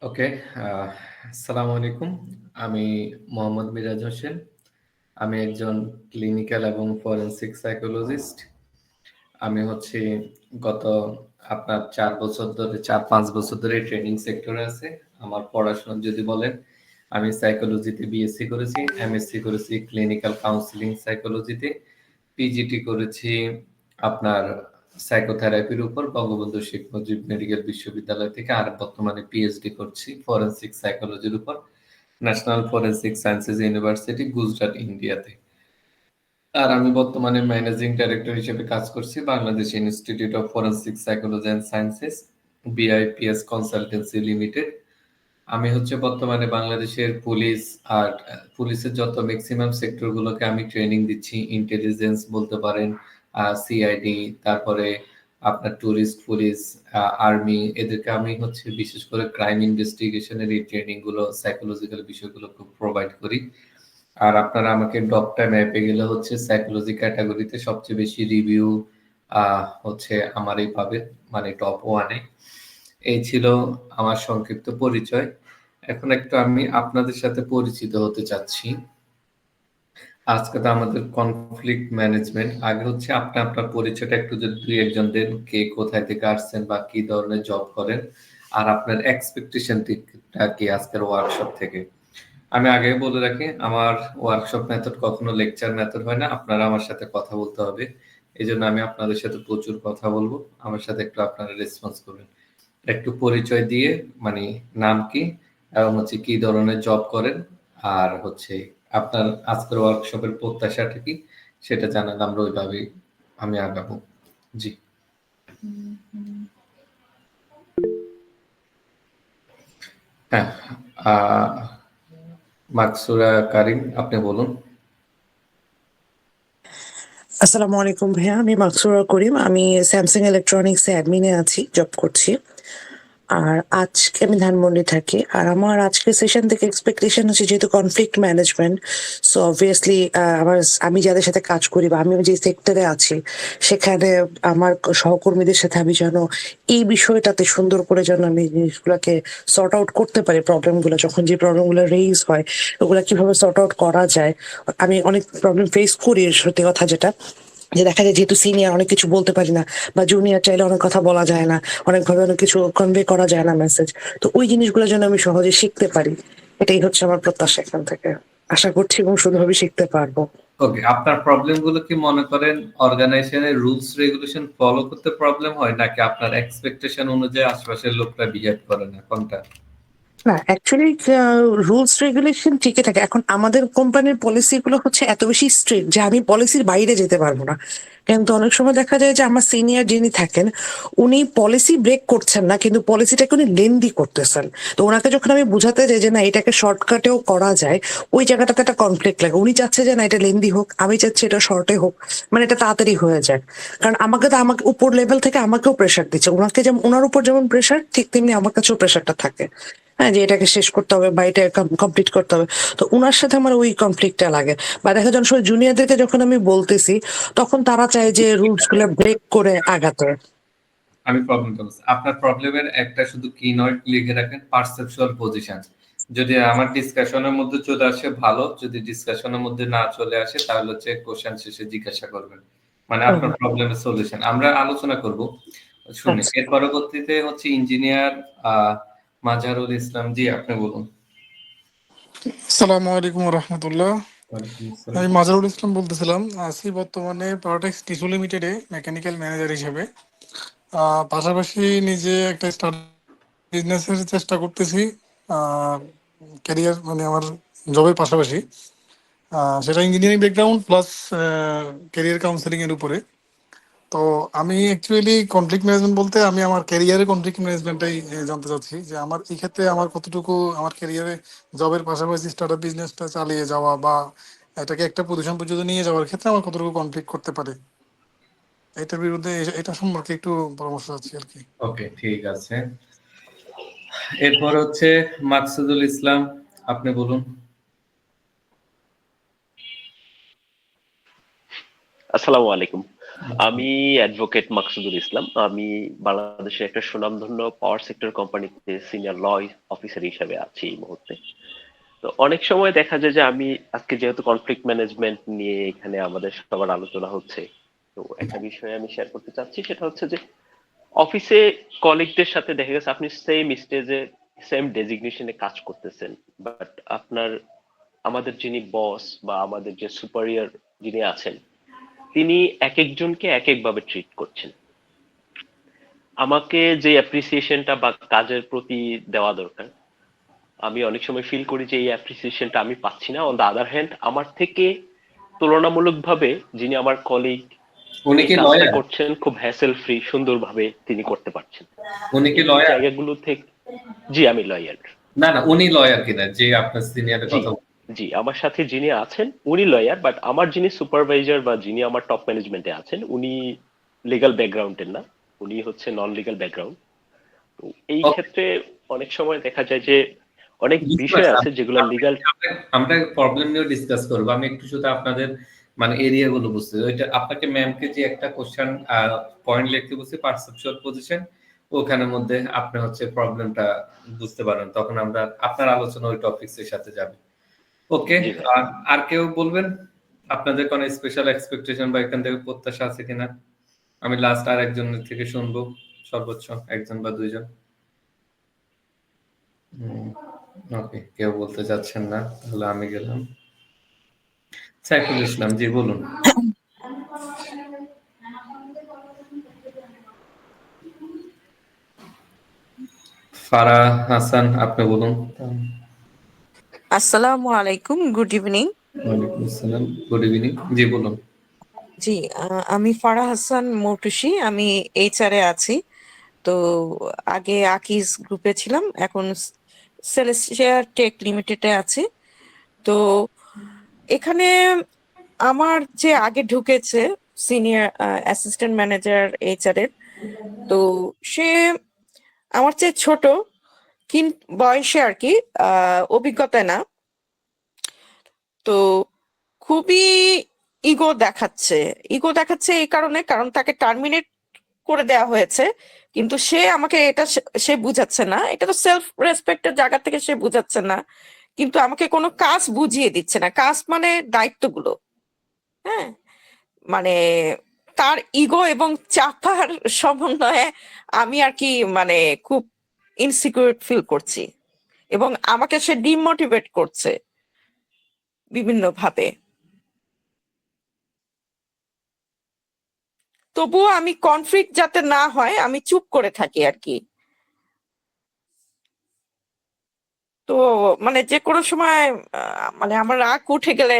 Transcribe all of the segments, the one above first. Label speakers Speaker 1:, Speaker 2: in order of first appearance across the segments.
Speaker 1: ওকে, আসসালামু আলাইকুম। আমি মোহাম্মদ মিরাজ হোসেন। আমি একজন ক্লিনিক্যাল এবং ফরেনসিক সাইকোলজিস্ট। আমি গত আপনার ৪ বছর ধরে ৪-৫ বছর ধরে ট্রেনিং সেক্টরে আছি। আমার পড়াশোনা যদি বলেন, আমি সাইকোলজিতে বিএসসি করেছি, এমএসসি করেছি ক্লিনিক্যাল কাউন্সেলিং সাইকোলজিতে, পিজিটি করেছি আপনার সাইকোথেরাপির উপর বঙ্গবন্ধু শেখ মুজিব মেডিকেল বিশ্ববিদ্যালয় থেকে, আর বর্তমানে পিএইচডি করছি ফরেনসিক সাইকোলজির উপর national forensic sciences university, Gujarat, ইন্ডিয়াতে। আর আমি বর্তমানে ম্যানেজিং ডাইরেক্টর হিসেবে কাজ করছি Bangladesh institute of forensic psychology and sciences, BIPS consultancy limited. আমি বর্তমানে বাংলাদেশের পুলিশ আর পুলিশের যত ম্যাক্সিমাম সেক্টরগুলোকে আমি ট্রেনিং দিচ্ছি। ইন্টেলিজেন্স বলতে পারেন, সিআইডি, তারপরে আপনার টুরিস্ট পুলিশ, আর্মি, এদেরকে আমি বিশেষ করে ক্রাইম ইনভেস্টিগেশনের এই ট্রেনিং গুলো, সাইকোলজিক্যাল বিষয়গুলো খুব প্রোভাইড করি। আর আপনারা আমাকে ডকটাইম অ্যাপে গেলে সাইকোলজি ক্যাটাগরিতে সবচেয়ে বেশি রিভিউ আমারই পাবে, মানে টপ ওয়ানে। এই ছিল আমার সংক্ষিপ্ত পরিচয়। এখন একটু আমি আপনাদের সাথে পরিচিত হতে চাচ্ছি। আজকে তো আমাদের কনফ্লিক্ট ম্যানেজমেন্ট। আগে আপনি আপনার পরিচয়টা একটু যদি দুই একজন দেন, কে কোথায় থেকে আসছেন বা কি ধরনের জব করেন, আর আপনার এক্সপেকটেশনটা কি আজকের ওয়ার্কশপ থেকে। আমি আগে বলে রাখি, আমার ওয়ার্কশপ মেথড কখনো লেকচার মেথড হয় না। আপনারা আমার সাথে কথা বলতে হবে, এই জন্য আমি আপনাদের সাথে প্রচুর কথা বলবো। আমার সাথে একটু আপনারা রেসপন্স করবেন। একটু পরিচয় দিয়ে, মানে নাম কি এবং কি ধরনের জব করেন, আর আপনার আজকের ওয়ার্কশপের প্রত্যাশাটা কি, সেটা জানালে আমরা ওইভাবে আমি আগাবো। জি। হ্যাঁ, মাকসুরা কারিম, আপনি বলুন।
Speaker 2: আসসালামু আলাইকুম ভাইয়া, আমি মাকসুরা করিম। আমি স্যামসাং ইলেকট্রনিক্স এ অ্যাডমিনে আছি, জব করছি। আর আজকে আমি ধানমন্ডি থাকি। আর আমার আজকের সেশন থেকে এক্সপেকটেশন হচ্ছে, যেহেতু কনফ্লিক্ট ম্যানেজমেন্ট, সো অবভিয়াসলি আমি যাদের সাথে কাজ করি বা আমি যে সেক্টরে আছি সেখানে আমার সহকর্মীদের সাথে আমি যেন এই বিষয়টাতে সুন্দর করে যেন আমি জিনিসগুলোকে সর্ট আউট করতে পারি। প্রবলেমগুলো যখন যে প্রবলেমগুলো রেইজ হয়, ওগুলো কিভাবে সর্ট আউট করা যায়। আমি অনেক প্রবলেম ফেস করি, সত্যি কথা যেটা, যে দেখা যায় যেহেতু সিনিয়র অনেক কিছু বলতে পারি না, বা জুনিয়র চাইলে অনেক কথা বলা যায় না, অনেকভাবে অনেক কিছু কনভে করা যায় না মেসেজ। তো ওই জিনিসগুলো যেন আমি সহজে শিখতে পারি, এটাই হচ্ছে আমার প্রত্যাশা এখান থেকে। আশা করছি এবং সুন্দরভাবে শিখতে পারবো।
Speaker 1: ওকে, আপনার প্রবলেম গুলো কি মনে করেন অর্গানাইজেশনের রুলস রেগুলেশন ফলো করতে প্রবলেম হয়, নাকি আপনার এক্সপেকটেশন অনুযায়ী আশপাশের লোকরা বিহেভ করে না, কোনটা?
Speaker 2: না, অ্যাকচুয়ালি রুলস রেগুলেশন ঠিকই থাকে। এখন আমাদের কোম্পানির পলিসি গুলো হচ্ছে এত বেশি স্ট্রিক্ট যে আমি পলিসির বাইরে যেতে পারবো না। কিন্তু অনেক সময় দেখা যায় যে আমার সিনিয়র যিনি থাকেন, উনি পলিসি ব্রেক করছেন না, কিন্তু পলিসিটাকে উনি লেন্দি করতেছেন। তো ওনাকে যখন আমি বুঝাতে যাই যে না, এটাকে শর্টকাটেও করা যায়, ওই জায়গাটাতে একটা কনফ্লিক্ট লাগে। উনি চাচ্ছে যে না, এটা লেন্দি হোক, আমি চাচ্ছি এটা শর্টে হোক, মানে এটা তাড়াতাড়ি হয়ে যায়। কারণ আমাকে উপর লেভেল থেকে আমাকেও প্রেশার দিচ্ছে। ওনাকে যেমন, ওনার উপর যেমন প্রেশার, ঠিক তেমনি আমার কাছেও প্রেশারটা থাকে। হ্যাঁ, যে এটাকে শেষ করতে হবে বা এটা কমপ্লিট করতে হবে। তো উনার সাথে আমার ওই কনফ্লিক্টটা লাগে। বা দেখা যায় সময় জুনিয়রদেরকে যখন আমি বলতেছি, তখন তারা চায় যে রুলস গুলো ব্রেক করে আগাতে।
Speaker 1: আমি প্রবলেমটা বুঝছি। আপনার প্রবলেমের একটা শুধু কিওয়ার্ড লিখে রাখেন, পারসেপচুয়াল পজিশন। যদি আমার ডিসকাশনের মধ্যে চলে আসে ভালো, যদি ডিসকাশনের মধ্যে না চলে আসে তাহলে কোশ্চেন শেষে জিজ্ঞাসা করবেন, মানে আপনার প্রবলেমের সলিউশন আমরা আলোচনা করব। শুনি,
Speaker 2: আচ্ছা,
Speaker 1: এর পরবর্তীতে ইঞ্জিনিয়ার মাজারুল ইসলাম। জি, আপনি বলুন।
Speaker 3: আসসালামু আলাইকুম রহমতুল্লাহ।
Speaker 1: ওয়ালাইকুম আসসালাম।
Speaker 3: আমি মাজারুল ইসলাম বলতেছিলাম। আছি বর্তমানে পাওয়ারটেক্স টিস্যু লিমিটেডে মেকানিক্যাল ম্যানেজার হিসেবে। পাশাপাশি নিজে একটা স্টার্ট বিজনেসের চেষ্টা করতেছি, ক্যারিয়ার মানে আমার জবের পাশাপাশি। সেটা engineering background plus career counselling এর উপরে। তো আমি অ্যাকচুয়ালি কনফ্লিক্ট ম্যানেজমেন্ট বলতে আমি আমার ক্যারিয়ারে কনফ্লিক্ট ম্যানেজমেন্টটাই জানতে চাচ্ছি, যে আমার এই ক্ষেত্রে আমার কতটুকু আমার ক্যারিয়ারে জবের পাশাপাশি স্টার্ট আপ বিজনেসটা চালিয়ে যাওয়া বা এটাকে একটা পজিশন পর্যন্ত নিয়ে যাওয়ার ক্ষেত্রে আমার কতটুকু কনফ্লিক্ট করতে পারে, এটার বিরুদ্ধে এটা সম্পর্কে একটু পরামর্শ চাচ্ছি আর কি।
Speaker 1: ওকে, ঠিক আছে। এরপর মাকসুদুল ইসলাম, আপনি বলুন।
Speaker 4: আসসালামু আলাইকুম। আমি অ্যাডভোকেট মাকসুদুল ইসলাম। আমি বাংলাদেশের একটা সুনামধন্য পাওয়ার সেক্টর কোম্পানিতে সিনিয়র ল অফিসার হিসেবে আছি এই মুহূর্তে। তো অনেক সময় দেখা যায় যে আমি আজকে যেহেতু কনফ্লিক্ট ম্যানেজমেন্ট নিয়ে এখানে আমাদের সবার আলোচনা হচ্ছে, তো একটা বিষয় আমি শেয়ার করতে চাচ্ছি, সেটা হচ্ছে যে অফিসে কলিগদের সাথে দেখা গেছে আপনি সেম স্টেজে সেম ডেজিগনেশনে কাজ করতেছেন, বাট আপনার আমাদের যিনি বস বা আমাদের যে সুপারিয়র যিনি আছেন, তিনি এক একজনকে এক একভাবে ট্রিট করছেন। আমাকে যে অ্যাপ্রিসিয়েশনটা বা কাজের প্রতি দেওয়া দরকার, আমি অনেক সময় ফিল করি যে এই অ্যাপ্রিসিয়েশনটা আমি পাচ্ছি না। অন দ্য আদার হ্যান্ড, আমার থেকে তুলনামূলকভাবে যিনি আমার কলিগ,
Speaker 1: উনি
Speaker 4: তিনি
Speaker 1: কি
Speaker 4: কাজটা
Speaker 1: লয়ার?
Speaker 4: করছেন খুব হ্যাসেল ফ্রি, সুন্দরভাবে তিনি করতে পারছেন।
Speaker 1: উনি কি
Speaker 4: এই
Speaker 1: লয়ার?
Speaker 4: জায়গাগুলো থেকে, জি আমি লয়ার।
Speaker 1: না না, উনি লয়ার কিনা যে আপনার সিনিয়রের
Speaker 4: জি
Speaker 1: কথা
Speaker 4: জি, আমার সাথে যিনি আছেন উনি লয়ার, বাট আমার যিনি সুপারভাইজার বা যিনি আমার টপ ম্যানেজমেন্টে আছেন উনি লিগ্যাল ব্যাকগ্রাউন্ডের না, উনি হচ্ছে নন লিগ্যাল ব্যাকগ্রাউন্ড। তো এই
Speaker 1: বলছেন?
Speaker 4: ক্ষেত্রে অনেক সময় দেখা যায় যে অনেক
Speaker 1: বুঝতে
Speaker 4: বিষয়
Speaker 1: পারছি।
Speaker 4: আছে যেগুলো লিগ্যাল।
Speaker 1: আমরা প্রবলেম নিয়ে ডিসকাস করবো। আমি একটু শুধু আপনাদের মানে এরিয়া গুলো বুঝতে, ওইটা আপনাকে ম্যামকে যে একটা কোশ্চেন পয়েন্ট লিখতে বলছি, পারসেপচুয়াল পজিশন, ওখানের মধ্যে আপনি হচ্ছে প্রবলেমটা বুঝতে পারেন, তখন আমরা আপনার আলোচনা ওই টপিকস এর সাথে যাবে। ওকে।
Speaker 4: জি ভাই।
Speaker 1: আর আর কেউ বলবেন আপনাদের কোনো স্পেশাল এক্সপেকটেশন বা এখান থেকে প্রত্যাশা আছে কিনা? আমি লাস্ট আর একজনের থেকে শুনবো, সর্বোচ্চ একজন বা দুইজন। ওকে, কেউ বলতে চাচ্ছেন না, তাহলে আমি গেলাম। সাইফুল ইসলাম, জি বলুন। ফারাহ হাসান, আপনি বলুন।
Speaker 5: আসসালামু আলাইকুম, গুড ইভিনিং।
Speaker 1: ওয়ালাইকুম আসসালাম, গুড ইভিনিং, জি বলুন।
Speaker 5: জি, আমি ফারাহ হাসান মৌটুসী, আমি এইচআরে আছি। তো আগে আকিজ গ্রুপে ছিলাম, এখন সেলেস্টিয়ার টেক লিমিটেডে আছি। তো এখানে আমার যে আগে ঢুকেছে সিনিয়র অ্যাসিস্ট্যান্ট ম্যানেজার এইচআর এর, তো সে আমার চেয়ে ছোট, কিন্তু বয়সে আর কি, অভিজ্ঞতা না। তো খুবই ইগো দেখাচ্ছে এই কারণে, কারণ তাকে টার্মিনেট করে দেওয়া হয়েছে, কিন্তু সে আমাকে এটা সে বুঝাচ্ছে না, এটা তো সেলফ রেসপেক্টের জায়গা থেকে সে বুঝাচ্ছে না, কিন্তু আমাকে কোনো কাজ বুঝিয়ে দিচ্ছে না, কাজ মানে দায়িত্বগুলো। হ্যাঁ, মানে তার ইগো এবং চাপার সমন্বয়ে আমি আর কি মানে খুব ইনসিকিউর ফিল করছি, এবং আমাকে সে ডিমোটিভেট করছে বিভিন্ন ভাবে। তবুও আমি কনফ্লিক্ট যাতে না হয় আমি চুপ করে থাকি আর কি। তো মানে যে কোনো সময় মানে আমার রাগ উঠে গেলে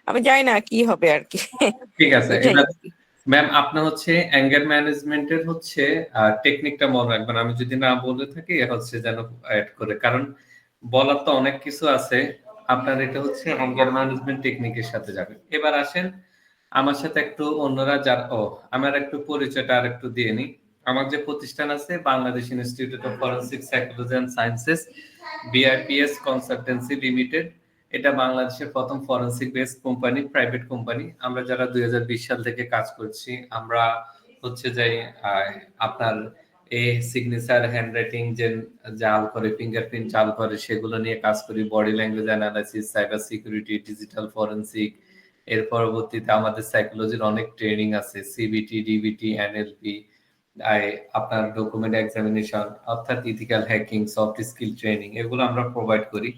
Speaker 5: আমি জানি না কি হবে আর কি।
Speaker 1: ঠিক আছে,
Speaker 5: এটাই
Speaker 1: এবার
Speaker 5: আর কি।
Speaker 1: ম্যাম আপনি হচ্ছে অ্যাঙ্গার ম্যানেজমেন্টের হচ্ছে টেকনিকটা মনে রাখবেন, আমি যদি না বলে থাকি হচ্ছে যেন অ্যাড করে, কারণ বলার তো অনেক কিছু আছে। আপনার এটা হচ্ছে অ্যাঙ্গার ম্যানেজমেন্ট টেকনিকের সাথে যাবে। এবার আসেন আমার সাথে একটু অন্যরা যার আমার একটু পরিচয়টা আর একটু দিয়ে নি। আমার যে প্রতিষ্ঠান আছে Bangladesh institute of forensic psychology and sciences, BIPS consultancy limited, এটা বাংলাদেশের প্রথম forensic base company, private company. আমরা যারা 2020 সাল থেকে কাজ করছি, আমরা হচ্ছে যে আপনার এই সিগনেচার হ্যান্ডরাইটিং যে জাল করে, ফিঙ্গারপ্রিন্ট জাল করে, সেগুলো নিয়ে কাজ করি। Body language analysis, cyber security, digital forensic. এর পরবর্তীতে আমাদের সাইকোলজির অনেক ট্রেনিং আছে, সিবিটি, ডিবিটি, এনএলপি, আপনার ডকুমেন্ট এক্সামিনেশন, অর্থাৎ ethical hacking, soft skill training, এগুলো আমরা প্রোভাইড করি।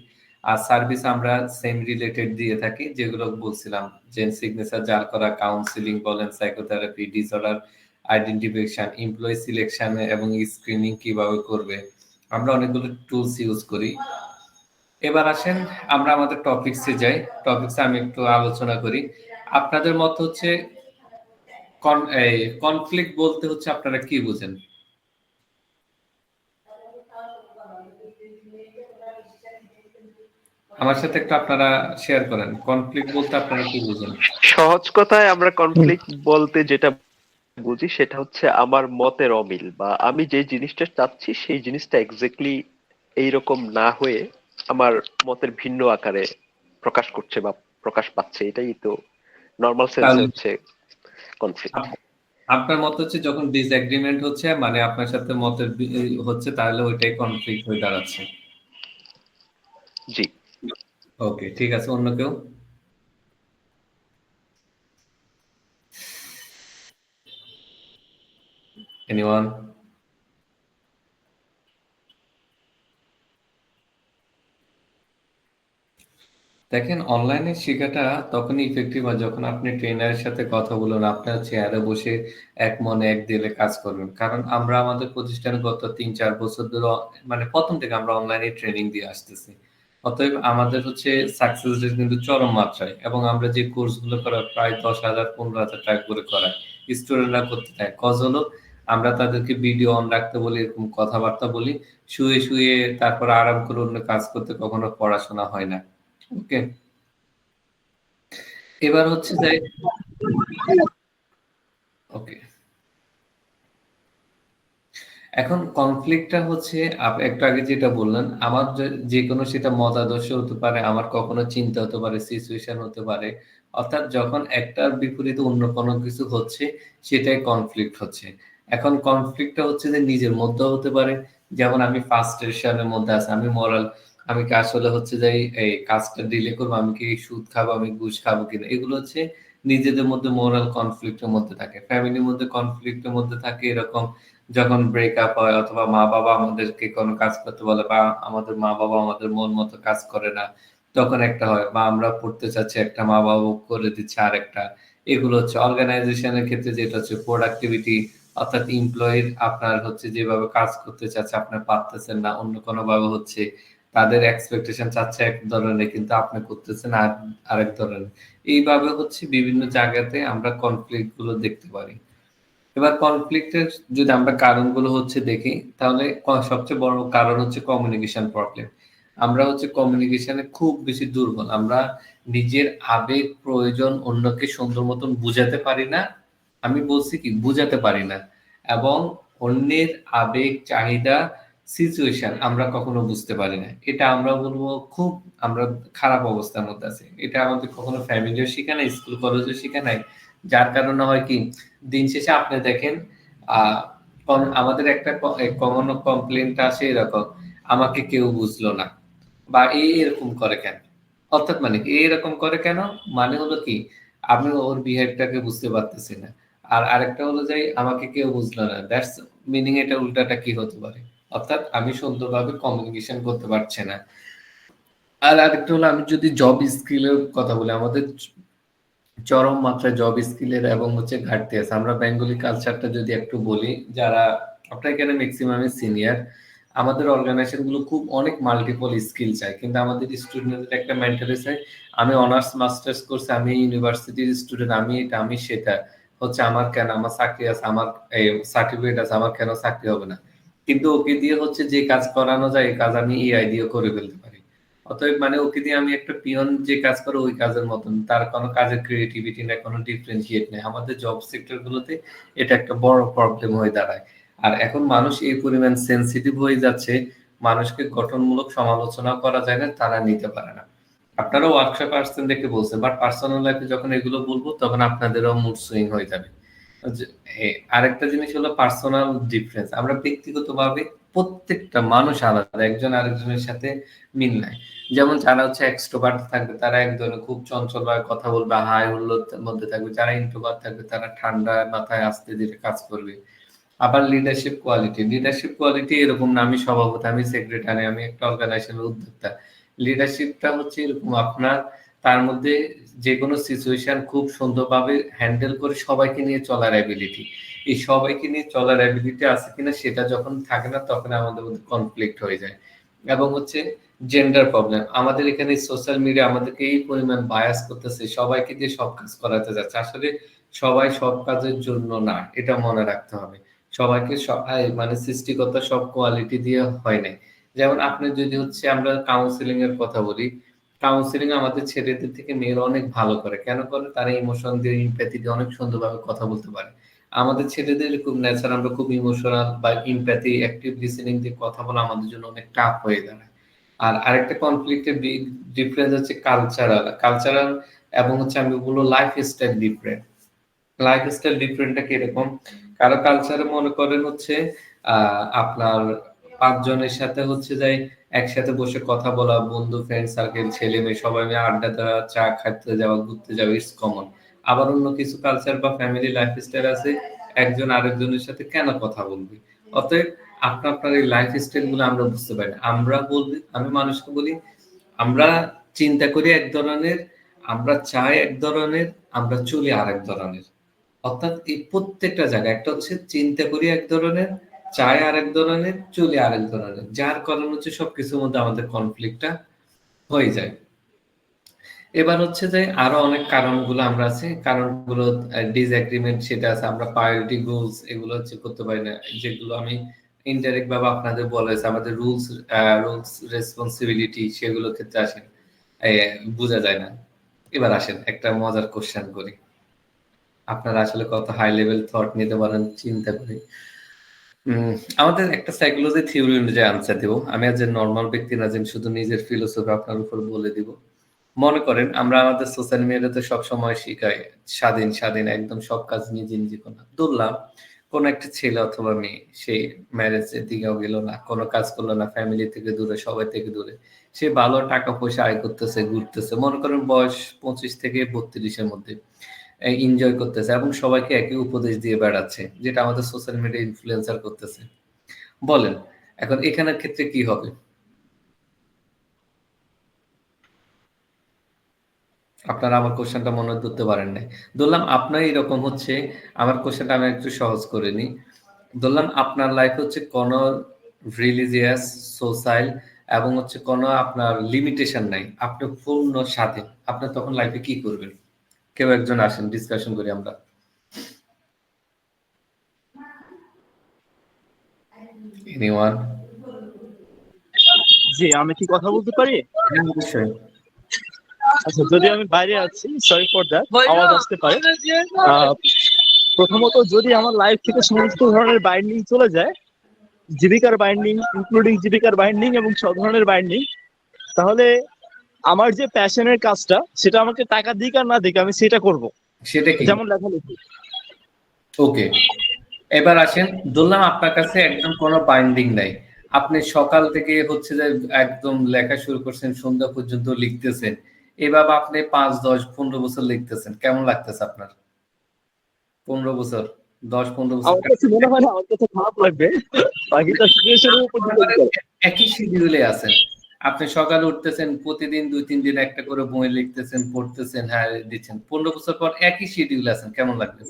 Speaker 1: আর সার্ভিস আমরা সেম রিলেটেড দিয়ে থাকি, যেগুলো বলছিলাম, যে সিগনেচার জাল করা, কাউন্সিলিং বলেন, psychotherapy, disorder identification, employee selection এবং স্ক্রিনিং কিভাবে করবে, আমরা অনেকগুলো টুলস ইউজ করি। এবার আসেন আমরা আমাদের টপিকসে যাই। টপিকসে আমি একটু আলোচনা করি। আপনাদের মত হচ্ছে কনফ্লিক্ট বলতে হচ্ছে আপনারা কি বুঝেন? আমার সাথে একটু আপনারা শেয়ার করেন, কনফ্লিক্ট বলতে আপনারা কি বুঝেন?
Speaker 4: সহজ কথায় আমরা কনফ্লিক্ট বলতে যেটা বুঝি সেটা হচ্ছে আমার মতের অমিল, বা আমি যে জিনিসটা চাচ্ছি সেই জিনিসটা এক্স্যাক্টলি এইরকম না হয়ে আমার মতের ভিন্ন আকারে প্রকাশ করছে বা প্রকাশ পাচ্ছে, এটাই তো নর্মাল সেন্সে
Speaker 1: তাহলে
Speaker 4: হচ্ছে কনফ্লিক্ট।
Speaker 1: আপনার মত হচ্ছে যখন ডিসএগ্রিমেন্ট হচ্ছে মানে আপনার সাথে মতের হচ্ছে তাহলে ওইটাই কনফ্লিক্ট হয়ে দাঁড়াচ্ছে।
Speaker 4: জি।
Speaker 1: ওকে, ঠিক আছে। অন্য কেউ? এনিওয়ান? দেখেন, অনলাইনে শেখাটা তখনই ইফেক্টিভ হয় যখন আপনি ট্রেনারের সাথে কথা বলুন, আপনার চেয়ারে বসে এক মনে এক দিলে কাজ করবেন। কারণ আমরা আমাদের প্রতিষ্ঠানে গত ৩-৪ বছর ধরে মানে ১ম থেকে আমরা অনলাইনে ট্রেনিং দিয়ে আসতেছি। অতএব আমাদের হচ্ছে সাকসেস রেট কিন্তু চরম মাত্রায়, এবং আমরা যে কোর্সগুলো করাই প্রায় ১০,০০০ ১৫,০০০ টাকা করে করাই। স্টুডেন্টরা করতে চায়। কজ হলো আমরা তাদেরকে ভিডিও অন রাখতে বলি, এরকম কথাবার্তা বলি। শুয়ে তারপর আরাম করে অন্য কাজ করতে কখনো পড়াশোনা হয় না। ওকে? এবার হচ্ছে যে ওকে। এখন কনফ্লিক্টটা হচ্ছে একটু আগে যেটা বললেন, আমার যেকোনো সেটা মতাদর্শ হতে পারে, আমার কখনো চিন্তা হতে পারে, সিচুয়েশন হতে পারে। অর্থাৎ যখন একটার বিপরীতে অন্য কোনো কিছু হচ্ছে, সেটাই কনফ্লিক্ট হচ্ছে। এখন কনফ্লিক্টটা হচ্ছে যে নিজের মধ্যেও হতে পারে। যেমন আমি frustration এর মধ্যে আছি। আমি কি আসলে হচ্ছে যে এই কাজটা ডিলে করব? আমি কি সুদ খাবো? আমি ঘুষ খাবো কিনা? এগুলো হচ্ছে নিজেদের মধ্যে মোরাল কনফ্লিক্ট এর মধ্যে থাকে। ফ্যামিলির মধ্যে কনফ্লিক্ট এর মধ্যে থাকে এরকম, যখন ব্রেকআপ হয় অথবা মা-বাবা আমাদেরকে কোনো কাজ করতে বলে বা আমাদের মা-বাবা আমাদের মন মতো কাজ করে না, তখন একটা হয়। বা আমরা পড়তে চাচ্ছি একটা, মা-বাবা করে দিচ্ছে আরেকটা। এগুলো হচ্ছে অর্গানাইজেশন এর ক্ষেত্রে যেটা হচ্ছে প্রোডাক্টিভিটি, অর্থাৎ এমপ্লয়ির আপনার হচ্ছে যেভাবে কাজ করতে চাচ্ছে আপনি পারতেছেন না, অন্য কোনোভাবে হচ্ছে তাদের এক্সপেকটেশন চাচ্ছে এক ধরনের কিন্তু আপনি করতেছেন আরেক ধরনের। এইভাবে হচ্ছে বিভিন্ন জায়গাতে আমরা কনফ্লিক্ট গুলো দেখতে পারি। এবার কনফ্লিক্ট এর যদি আমরা কারণগুলো হচ্ছে দেখি, তাহলে সবচেয়ে বড় কারণ হচ্ছে কমিউনিকেশন প্রবলেম। আমরা হচ্ছে কমিউনিকেশনে খুব বেশি দুর্বল। আমরা নিজের আবেগ, প্রয়োজন অন্যকে সুন্দর মতন বুঝাতে পারি না। আমি বলছি কি বুঝাতে পারি না। এবং অন্যের আবেগ, চাহিদা, সিচুয়েশন আমরা কখনো বুঝতে পারি না। এটা আমরা বলবো খুব আমরা খারাপ অবস্থার মধ্যে আছি। এটা আমাদের কখনো ফ্যামিলিও শিখায় নাই, স্কুল কলেজও শিখায় নাই। যার কারণে হয় কি, দিন শেষে আপনি দেখেন আ আমাদের একটা কমন কমপ্লেইনটা আসে এরকম, "আমাকে কেউ বুঝলো না" বা এরকম করে কেন? অর্থাৎ মানে কি এরকম করে কেন? মানে হলো কি, আমি ওর বিহেভটাকে বুঝতে পারতেছি না। আর আরেকটা হলো যে আমাকে কেউ বুঝলো না। দ্যাটস মিনিং এটা উল্টাটা কি হতে পারে? অর্থাৎ আমি সুন্দরভাবে কমিউনিকেশন করতে পারছি না। আর আরেকটা হলো আমি যদি জব স্কিল এর কথা বলি, আমাদের চরম মাত্রায় জব স্কিলের এবং হচ্ছে ঘাটতি আছে। আমরা বেঙ্গলি কালচারটা যদি একটু বলি, যারা আপনার এখানে মেক্সিমামই সিনিয়র, আমাদের অর্গানাইজেশন গুলো খুব অনেক মাল্টিপল স্কিল চায়। কিন্তু আমাদের স্টুডেন্টদের একটা মেন্টালি চাই, আমি অনার্স মাস্টার্স করছি, আমি ইউনিভার্সিটির স্টুডেন্ট, আমি এটা, আমি সেটা। হচ্ছে আমার কেন? আমার চাকরি আছে, আমার এই সার্টিফিকেট আছে, আমার কেন চাকরি হবে না? কিন্তু ওকে দিয়ে হচ্ছে যে কাজ করানো যায়, এই কাজ আমি এআই দিয়ে করে ফেলতে পারি। অতএব মানে ওকে দিয়ে আমি একটা পিয়ন যে কাজ করে ওই কাজের মতন। তার কোনো কাজের ক্রিয়েটিভিটি নাই, কোনো ডিফারেনশিয়েট নাই। আমাদের জব সেক্টর গুলোতে এটা একটা বড় প্রবলেম হয়ে দাঁড়ায়। আর এখন মানুষ এই পরিমাণ সেনসিটিভ হয়ে যাচ্ছে, মানুষকে গঠনমূলক সমালোচনা করা যায় না, তারা নিতে পারে না। আপনারাও ওয়ার্কশপে আসছেন দেখে বলছেন, বাট পার্সোনাল লাইফে যখন এগুলো বলবো তখন আপনাদেরও মুড সুইং হয়ে যাবে। যে আরেকটা জিনিস হলো পার্সোনাল ডিফারেন্স। আমরা ব্যক্তিগতভাবে প্রত্যেকটা মানুষ আলাদা। একজন আরেকজনের সাথে মিল নাই। যেমন যারা হচ্ছে এক্সট্রোভার্ট থাকবে তারা এক ধরনের খুব চঞ্চলভাবে কথা বলবে, হাই হুল্লোড় মধ্যে থাকবে। যারা ইন্ট্রোভার্ট থাকবে তারা ঠান্ডা মাথায় আস্তে ধীরে কাজ করবে। আবার লিডারশিপ কোয়ালিটি এরকম না আমি সভাপতি, আমি সেক্রেটারি, আমি একটা অর্গানাইজেশনের উদ্যোক্তা। লিডারশিপটা হচ্ছে এরকম আপনার তার মধ্যে যেকোনো সিচুয়েশন খুব সুন্দরভাবে হ্যান্ডেল করে সবাইকে নিয়ে চলার এবিলিটি। এই সবাইকে নিয়ে চলার এবিলিটি আছে কিনা সেটা যখন থাকে না তখন আমাদের মধ্যে কনফ্লিক্ট হয়ে যায়। এবং হচ্ছে জেন্ডার প্রবলেম। আমাদের এখানে সোশ্যাল মিডিয়া আমাদেরকে এই পরিমাণ বায়াস করতেছে, সবাইকে দিয়ে সব কাজ করাতে যাচ্ছে। আসলে সবাই সব কাজের জন্য না, এটা মনে রাখতে হবে। সবাইকে মানে সৃষ্টিকর্তা সব কোয়ালিটি দিয়ে হয় নাই। যেমন আপনি যদি হচ্ছে আমরা কাউন্সেলিং এর কথা বলি, কাউন্সেলিং আমাদের ছেলেদের থেকে মেয়েরা অনেক ভালো করে। কেন করে? তারা ইমোশন দিয়ে, এমপ্যাথি দিয়ে অনেক সুন্দরভাবে কথা বলতে পারে। আমাদের ছেলেদের খুব ন্যাচারাল, আমরা খুব ইমোশনাল বা এমপ্যাথি, অ্যাক্টিভ লিসেনিং দিয়ে কথা বলা আমাদের জন্য অনেক টাফ হয়ে দাঁড়ায়। আর আরেকটা কনফ্লিক্ট এর ডিফারেন্স হচ্ছে কালচারাল এবং হচ্ছে আমি বলবো লাইফ স্টাইল ডিফারেন্ট। লাইফস্টাইল ডিফারেন্টটা কিরকম? কারো কালচারে মনে করেন হচ্ছে আপনার ৫ জনের সাথে হচ্ছে যে একসাথে বসে কথা বলা, বন্ধু, ফ্রেন্ড সার্কেল, ছেলে-মেয়ে সবাই মিলে আড্ডা দেওয়া, চা খাইতে যাওয়া, ঘুরতে যাওয়া ইটস কমন। আবার অন্য কিছু কালচার বা ফ্যামিলি লাইফস্টাইল আছে, একজন আরেকজনের সাথে কেন কথা বলবে? অতএব আপনার এই লাইফস্টাইল গুলো আমরা বুঝতে পারি না। আমি মানুষকে বলি, আমরা চিন্তা করি এক ধরনের, আমরা চাই এক ধরনের, আমরা চলি আরেক ধরনের। অর্থাৎ এই প্রত্যেকটা জায়গায় একটা হচ্ছে চিন্তা করি এক ধরনের, চাই আরেক ধরনের, চলি আরেক ধরনের। যার কারণ হচ্ছে সবকিছুর মধ্যে আমাদের কনফ্লিক্টটা হয়ে যায়। এবার হচ্ছে যে আরো অনেক কারণগুলো আমরা আছে, কারণগুলো ডিসএগ্রিমেন্ট সেটা আছে, আমরা প্রায়োরিটি গোলস এগুলো হচ্ছে করতে পারি না, যেগুলো আমি ইনডাইরেক্ট ভাবে আপনাদের বলা হয়েছে, আমাদের রুলস রেসপন্সিবিলিটি সেগুলো ক্ষেত্রে আসেন বোঝা যায় না। এবার আসেন একটা মজার কোশ্চেন করি, আপনারা আসলে কত হাই লেভেল থট নিতে পারেন চিন্তা করি। আমাদের একটা সাইকোলজি থিওরি অনুযায়ী আনসার দেব, আমি আজ নর্মাল ব্যক্তি না যে শুধু নিজের ফিলোসফি আপনার উপর বলে দিব। মনে করেন আমরা আমাদের সোশ্যাল মিডিয়াতে সবসময় শিখাই স্বাধীন স্বাধীন, একদম সব কাজ নিজে নিজে করা। ধরলাম কোন একটা ছেলে অথবা মেয়ে, সে ম্যারেজের দিকেও গেল না, কোনো কাজ করলো না, ফ্যামিলি থেকে দূরে, সবাই থেকে দূরে, সে ভালো টাকা পয়সা আয় করতেছে, ঘুরতেছে, মনে করেন বয়স 25 থেকে 32-এর মধ্যে, এনজয় করতেছে এবং সবাইকে একই উপদেশ দিয়ে বেড়াচ্ছে, যেটা আমাদের সোশ্যাল মিডিয়া ইনফ্লুয়েন্সার করতেছে। বলেন এখন এখানের ক্ষেত্রে কি হবে? আপনারা আমার কোশ্চেনটা মনে ধরতে পারেন নাই। ধরলাম আপনার এরকম হচ্ছে, আমার কোশ্চেনটা আমি একটু সহজ করে নিই। ধরলাম আপনার লাইফ হচ্ছে কোনো রিলিজিয়াস, সোশ্যাল এবং হচ্ছে কোনো আপনার লিমিটেশন নাই, আপনি পূর্ণ স্বাধীন, আপনি তখন লাইফে কি করবেন? কেউ একজন আসেন, ডিসকাশন করি আমরা। এনিওয়ান?
Speaker 6: জি, আমি কি কথা বলতে পারি?
Speaker 1: হ্যাঁ, অবশ্যই।
Speaker 6: আচ্ছা, যদি আমি বাইরে আছি, সরি ফর দ্যাট, আওয়াজ আসতে পারে। আহ, প্রথমত, যদি আমার লাইফ থেকে সমস্ত ধরনের বাইন্ডিং চলে যায়, জীবিকার বাইন্ডিং, ইনক্লুডিং জীবিকার বাইন্ডিং এবং সব ধরনের বাইন্ডিং, তাহলে আমার যে প্যাশনের কাজটা, সেটা আমাকে টাকা দিক আর না দিক, আমি সেটা করব।
Speaker 1: সেটা কি?
Speaker 6: যেমন লেখালেখি।
Speaker 1: ওকে, এবার আসেন, ধরলাম আপনার কাছে একদম কোনো বাইন্ডিং নাই, আপনি সকাল থেকে হচ্ছে যে একদম লেখা শুরু করছেন, সন্ধ্যা পর্যন্ত লিখতেছেন, এভাবে আপনি 5, 10, 15 বছর লিখতেছেন, কেমন লাগতেছে আপনার? 15 বছর, 10, 15 বছর
Speaker 6: আমার কাছে মনে হয় না আমার কাছে খারাপ লাগবে, বাকিটা সিচুয়েশনের উপর ডিপেন্ড করে।
Speaker 1: একই শিডিউলে আছেন, আপনি সকালে উঠতেছেন, প্রতিদিন 2-3 দিন একটা করে বই লিখতেছেন, পড়তেছেন, হ্যাঁ দিচ্ছেন, 15 বছর পর একই শিডিউলে আছেন, কেমন লাগবে?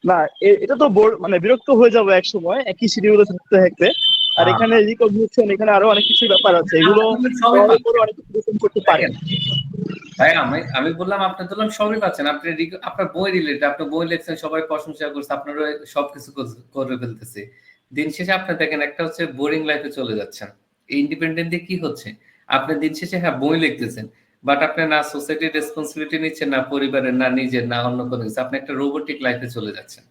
Speaker 6: না, এটা তো মানে বিরক্ত হয়ে যাবে এক সময় একই শিডিউলে থাকতে থাকতে। আর এখানে রিকগনিশন, এখানে আরো অনেক কিছু ব্যাপার আছে, এগুলো সবার উপরে অনেক কিছু ডিপেন্ড করতে পারে।
Speaker 1: ভাই আমি বললাম, আপনি ধরলাম সবই পাচ্ছেন, আপনি আপনার বই রিলেটেড, আপনি বই লিখছেন, সবাই প্রশংসা করছে, আপনারা সবকিছু করে ফেলতেছে, দিন শেষে আপনি দেখেন একটা হচ্ছে বোরিং লাইফে চলে যাচ্ছেন। ইন্ডিপেন্ডেন্ট দিয়ে কি হচ্ছে, আপনি দিন শেষে হ্যাঁ বই লিখতেছেন, বাট আপনি না সোসাইটির রেসপন্সিবিলিটি নিচ্ছেন, না পরিবারের, না নিজের, না অন্য কোনো কিছু, আপনি একটা রোবোটিক লাইফে চলে যাচ্ছেন।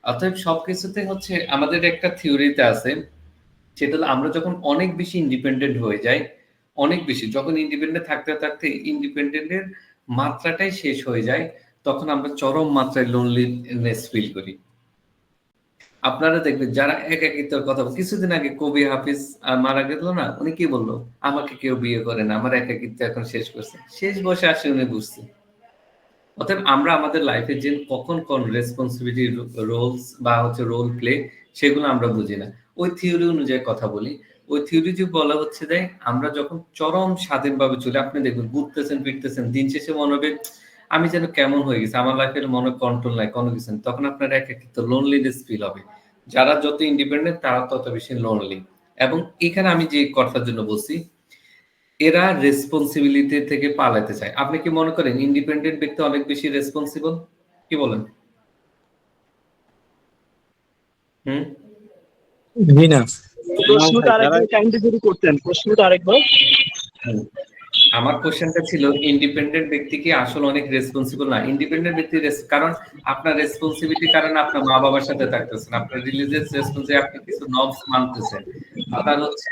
Speaker 1: অতএব সবকিছুতে হচ্ছে আমাদের একটা থিওরিতে আছে, সেটা হলো আমরা যখন অনেক বেশি ইন্ডিপেন্ডেন্ট হয়ে যাই, অনেক বেশি, যখন ইন্ডিপেন্ডেন্ট থাকতে থাকতে ইন্ডিপেন্ডেন্টের মাত্রাটাই শেষ হয়ে যায়, তখন আমরা চরম মাত্রায় লোনলিনেস ফিল করি। আপনারা দেখবেন যারা একাকিত্বের কথা, কিছুদিন আগে কবি হাফিজ মারা গেল না, উনি কি বললো, আমাকে কেউ বিয়ে করে না, আমার একাকিত্ব এখন শেষ করছে, শেষ বসে আসে উনি বুঝছে। অতএব আমরা আমাদের লাইফে যে কখন কোন রেসপন্সিবিলিটি, রোলস বা হচ্ছে রোল প্লে, সেগুলো আমরা বুঝি না। ওই থিওরি অনুযায়ী কথা বলি, ওই থিওরি যে বলা হচ্ছে যে আমরা যখন চরম স্বাধীনভাবে চলি, আপনি দেখবেন ঘুরতেছেন ফিরতেছেন, দিন শেষে মনে হবে আমি যেন কেমন হয়ে গেছে, আমার লাইফের মনে কন্ট্রোল নাই, কোনো কিছু নেই, তখন আপনার একাকিত্ব, লোনলিনেস ফিল হবে। যারা যত ইন্ডিপেন্ডেন্ট তারা তত বেশি লোনলি। এবং এখানে আমি যে কথার জন্য বলছি, এরা রেসপন্সিবিলিটি থেকে পালাতে চায়। আপনি কি মনে করেন ইন্ডিপেন্ডেন্ট ব্যক্তি অনেক বেশি রেসপন্সিবল? কি বলেন? হুম,
Speaker 6: জি না। প্রশ্নটা আরেকবার কাইন্ডলি যদি করতেন, প্রশ্নটা আরেকবার।
Speaker 1: আমার কোশ্চেনটা ছিল ইন্ডিপেন্ডেন্ট ব্যক্তি কি আসলে অনেক রেসপন্সিবল? না, ইন্ডিপেন্ডেন্ট ব্যক্তি কারণ আপনার রেসপন্সিবিলিটি, কারণ আপনার মা বাবার সাথে থাকতেছেন, আপনার রিলিজিয়াস রেসপন্সিবিলিটি, আপনি কিছু নর্মস মানতেছেন, আপনার হচ্ছে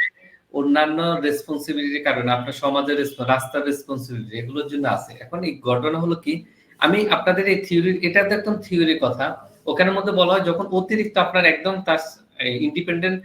Speaker 1: অন্যান্য রেসপন্সিবিলিটির কারণে আপনার সমাজের রাস্তার রেসপন্সিবিলিটি, এগুলোর জন্য আছে। এখন এই ঘটনা হলো কি, আমি আপনাদের এই থিওরি, এটা তো একদম থিওরি কথা। ওখানের মধ্যে বলা হয় যখন অতিরিক্ত আপনার একদম তার ইন্ডিপেন্ডেন্ট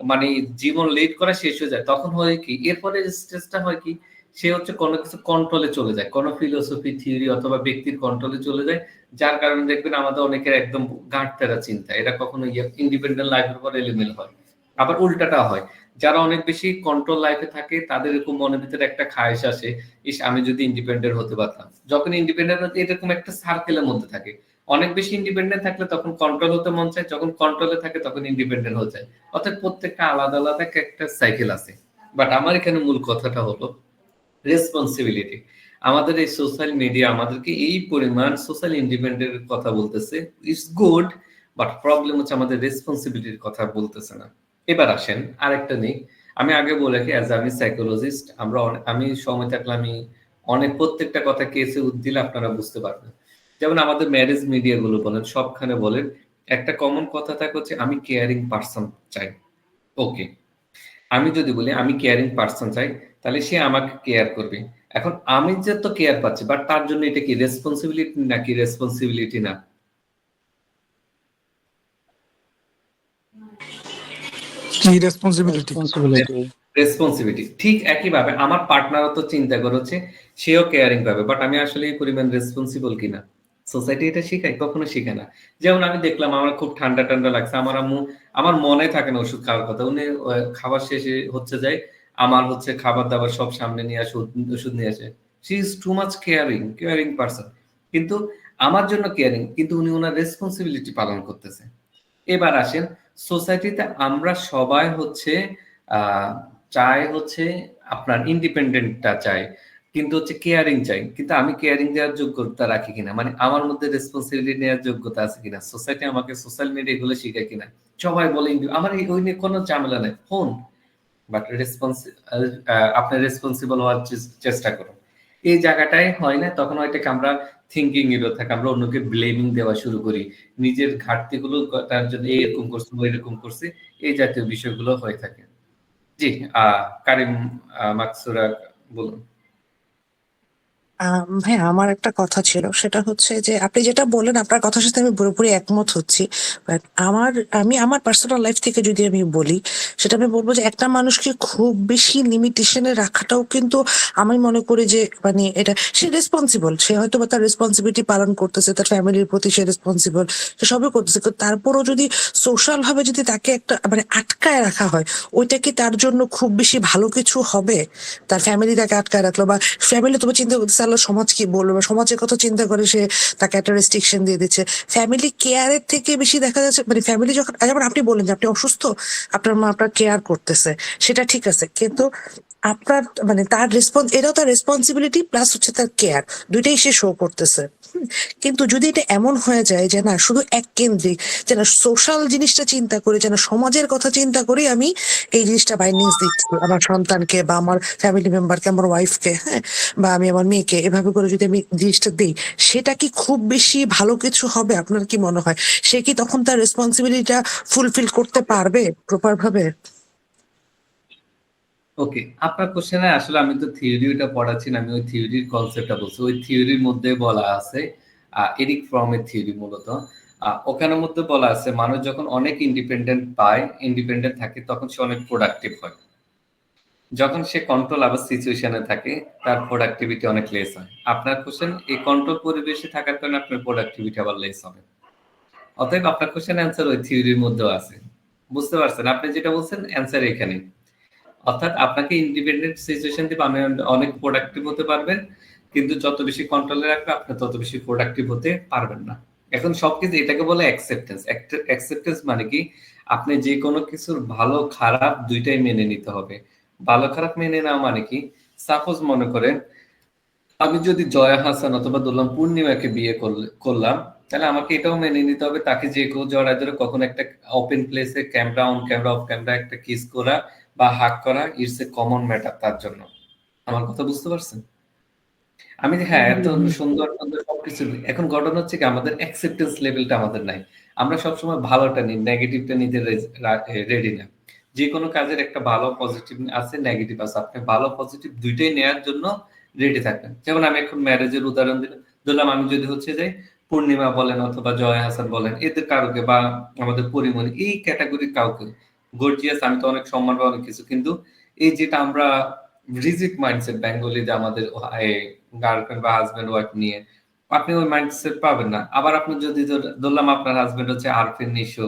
Speaker 1: মানে জীবন লিড করা শেষ হয়ে যায়, তখন হয় কি এরপরে স্টেজটা হয় কি সে হচ্ছে কোনো কিছু কন্ট্রোলে চলে যায়, কোনো ফিলোসফি থিওরি অথবা ব্যক্তির কন্ট্রোলে চলে যায়, যার কারণে দেখবেন আমাদের অনেকের একদম গাঁটতেরা চিন্তা, এরা কখনো ইন্ডিপেন্ডেন্ট লাইফের পর এলিমেল হয়। আবার উল্টাটা হয়, যারা অনেক বেশি কন্ট্রোল লাইফে থাকে তাদের এরকম মনের ভিতরে একটা খায়েশ আসে, ইস আমি যদি ইন্ডিপেন্ডেন্ট হতে পারতাম। যখন ইন্ডিপেন্ডেন্ট হতে এরকম একটা সার্কেলের মধ্যে থাকে, অনেক বেশি ইন্ডিপেন্ডেন্ট থাকলে তখন কন্ট্রোল হতে মন চায়, যখন কন্ট্রোলে থাকে তখন ইন্ডিপেন্ডেন্ট হয়ে যায়। অর্থাৎ প্রত্যেকটা আলাদা আলাদা একটা সাইকেল আছে। বাট আমার এখানে মূল কথাটা হলো রেসপন্সিবিলিটি। আমাদের এই সোশ্যাল মিডিয়া আমাদেরকে এই পরিমাণ সোশ্যাল ইন্ডিপেন্ডেন্টের কথা বলতেছে, ইটস গুড, বাট প্রবলেম হচ্ছে আমাদের রেসপন্সিবিলিটির কথা বলতেছে না। এবার আসেন আরেকটা নেই, আমি আগে বলে রাখি অ্যাজ আমি সাইকোলজিস্ট, আমি সময় থাকলে আমি অনেক প্রত্যেকটা কথা কেসে দিলে আপনারা বুঝতে পারবেন। যেমন আমাদের ম্যারেজ মিডিয়া গুলো বলেন, সবখানে বলেন একটা কমন কথা থাকে হচ্ছে আমি কেয়ারিং পারসন চাই। ওকে, আমি যদি বলি আমি কেয়ারিং পারসন চাই, তাহলে সে আমাকে কেয়ার করবে। এখন আমি যে তো কেয়ার পাচ্ছি, বাট তার জন্য এটা কি রেসপন্সিবিলিটি নাকি রেসপন্সিবিলিটি না?
Speaker 3: কি রেসপন্সিবিলিটি?
Speaker 6: রেসপন্সিবিলিটি।
Speaker 1: রেসপন্সিবিলিটি। ঠিক একইভাবে আমার পার্টনারও তো চিন্তা করে হচ্ছে সেও কেয়ারিং পাবে, বাট আমি আসলে এই পরিমাণ রেসপন্সিবল কিনা। সোসাইটি এটা শিখায়? কখনো শিখে না। যেমন আমি দেখলাম আমার খুব ঠান্ডা ঠান্ডা লাগছে, আমার আম্মু, আমার মনে থাকে না ওষুধ খাওয়ার কথা, উনি খাবার শেষে হচ্ছে যায় আমার হচ্ছে খাবার দাবার সব সামনে নিয়ে আসে, ওষুধ নিয়ে আসে। She is too much caring person, কিন্তু আমার জন্য কেয়ারিং, কিন্তু উনি ওনার রেসপন্সিবিলিটি পালন করতেছে। এবার আসেন সোসাইটিতে আমরা সবাই হচ্ছে আহ চাই হচ্ছে আপনার ইন্ডিপেন্ডেন্টটা চাই, কিন্তু হচ্ছে কেয়ারিং চাই, কিন্তু আমি কেয়ারিং দেওয়ার যোগ্যতা রাখি কিনা, মানে আমার মধ্যে রেসপন্সিবিলিটি নেওয়ার যোগ্যতা আছে কিনা, সোসাইটি আমাকে সোশ্যাল মিডিয়া এগুলো শিখায় কিনা। সবাই বলে আমার ওই নিয়ে কোনো ঝামেলা নেই, ফোন, বাট আপনি রেসপন্সিবল হওয়ার চেষ্টা করুন। এই জায়গাটাই হয় না, তখন হয়তো আমরা থিঙ্কিং এরও থাকে, আমরা অন্যকে ব্লেমিং দেওয়া শুরু করি, নিজের ঘাটতিগুলো তার জন্য এরকম করছে এরকম করছে, এই জাতীয় বিষয়গুলো হয়ে থাকে। জি, কারিম, মাকসুরা বলুন।
Speaker 2: হ্যাঁ, আমার একটা কথা ছিল, সেটা হচ্ছে যে আপনি যেটা বললেন আপনার কথার সাথে আমি পুরোপুরি একমত হচ্ছি। বাট আমি আমার পার্সোনাল লাইফ থেকে যদি আমি বলি, সেটা আমি বলবো যে একটা মানুষকে খুব বেশি লিমিটেশনে রাখাটাও কিন্তু আমি মনে করি যে মানে এটা সে রেসপন্সিবল, সে হয়তো বা তার রেসপন্সিবিলিটি পালন করতেছে, তার ফ্যামিলির প্রতি সে রেসপন্সিবল, সে সবই করতেছে, কিন্তু তারপরও যদি সোশ্যাল ভাবে যদি তাকে একটা মানে আটকায় রাখা হয়, ওইটা কি তার জন্য খুব বেশি ভালো কিছু হবে? তার ফ্যামিলি তাকে আটকায় রাখলো, বা ফ্যামিলি তোমার চিন্তা করতেছে আল্লাহ সমাজ কি বলবে, বা সমাজের কথা চিন্তা করে সে তাকে একটা রেস্ট্রিকশন দিয়ে দিচ্ছে। ফ্যামিলি কেয়ারের থেকে বেশি দেখা যাচ্ছে মানে ফ্যামিলি যখন, যেমন আপনি বললেন যে আপনি অসুস্থ, আপনার মা আপনার কেয়ার করতেছে, সেটা ঠিক আছে, কিন্তু আপনার মানে তার এটাও তার রেসপন্সিবিলিটি প্লাস হচ্ছে তার কেয়ার, দুইটাই সে শো করতেছে। কিন্তু যদি এটা এমন হয়ে যায় যে না শুধু এক কেন্দ্রিক, যে না সোশ্যাল জিনিসটা চিন্তা করে, যে না সমাজের কথা চিন্তা করে আমি এই জিনিসটা বাইন্ডিংস দিচ্ছি আমার সন্তানকে বা আমার ফ্যামিলি মেম্বারকে, আমার ওয়াইফকে, হ্যাঁ, বা আমি আমার মেয়েকে, এভাবে করে যদি আমি জিনিসটা দিই, সেটা কি খুব বেশি ভালো কিছু হবে? আপনার কি মনে হয় সে কি তখন তার রেসপন্সিবিলিটিটা ফুলফিল করতে পারবে প্রপার ভাবে?
Speaker 1: ওকে, আপনার কোশ্চেনে আসলে আমি তো থিওরিটা পড়াচ্ছি না, আমি ওই থিওরির কনসেপ্টটা বলছি। ওই থিওরির মধ্যে বলা আছে, এরিক ফ্রমের থিওরি মূলত, ওখানের মধ্যে বলা আছে মানুষ যখন অনেক ইন্ডিপেন্ডেন্ট পায়, ইন্ডিপেন্ডেন্ট থাকে, তখন সে অনেক প্রোডাক্টিভ হয়। যখন সে কন্ট্রোল আবার সিচুয়েশনে থাকে, তার প্রোডাক্টিভিটি অনেক লেস হয়। আপনার কোশ্চেন এই কন্ট্রোল পরিবেশে থাকার কারণে আপনার প্রোডাক্টিভিটি আবার লেস হবে। অতএব আপনার কোশ্চেন অ্যান্সার ওই থিওরির মধ্যেও আছে। বুঝতে পারছেন? আপনি যেটা বলছেন অ্যান্সার এখানে। অর্থাৎ আপনাকে ইন্ডিপেন্ডেন্ট সিচুয়েশন দিবে, আমি অনেক প্রোডাক্টিভ হতে পারবেন, কিন্তু যত বেশি কন্ট্রোলে রাখবে আপনি তত বেশি প্রোডাক্টিভ হতে পারবেন না। এখন সবকিছু এটাকে বলে অ্যাকসেপ্টেন্স। অ্যাকসেপ্টেন্স মানে কি, আপনি যে কোনো কিছুর ভালো খারাপ দুইটাই মেনে নিতে হবে। ভালো খারাপ মেনে নেওয়া মানে কি, সাপোজ মনে করেন আমি যদি জয়া হাসান অথবা দুল্লাম পূর্ণিমাকে বিয়ে করলাম, তাহলে আমাকে এটাও মেনে নিতে হবে তাকে যে কেউ জড়ায় ধরে কখনো একটা ওপেন প্লেসে camera on camera off camera একটা কিস করা বা হাক করা ইটস এ কমন ম্যাটার তার জন্য। আমার কথা বুঝতে পারছেন? আমি যে হ্যাঁ এত সুন্দর সুন্দর সবকিছু, এখন ঘটনা হচ্ছে কি আমাদের অ্যাকসেপ্টেন্স লেভেলটা আমাদের নাই। আমরা সবসময় ভালোটা নিই, নেগেটিভটা নিতে রেডি না। যে কোনো কাজের একটা ভালো পজিটিভ আছে, নেগেটিভ আছে, আপনি ভালো পজিটিভ দুইটাই নেওয়ার জন্য রেডি থাকবেন। যেমন আমি এখন ম্যারেজের উদাহরণ দিলাম, ধরলাম আমি যদি হচ্ছে যে পূর্ণিমা বলেন অথবা জয় হাসান বলেন এদের কাউকে বা আমাদের পরিমণি এই ক্যাটাগরির কাউকে গর্জিয়াস আমি তো অনেক সম্মান বা অনেক কিছু, কিন্তু এই যেটা আমরা রিজিড মাইন্ডসেট বেঙ্গলি যে আমাদের গার্লফ্রেন্ড বা হাজবেন্ড ওয়াইফ নিয়ে আপনি ওই মাইন্ডসেট পাবেন না। আবার আপনি যদি ধরলাম আপনার হাজবেন্ড হচ্ছে আরফিন নিশো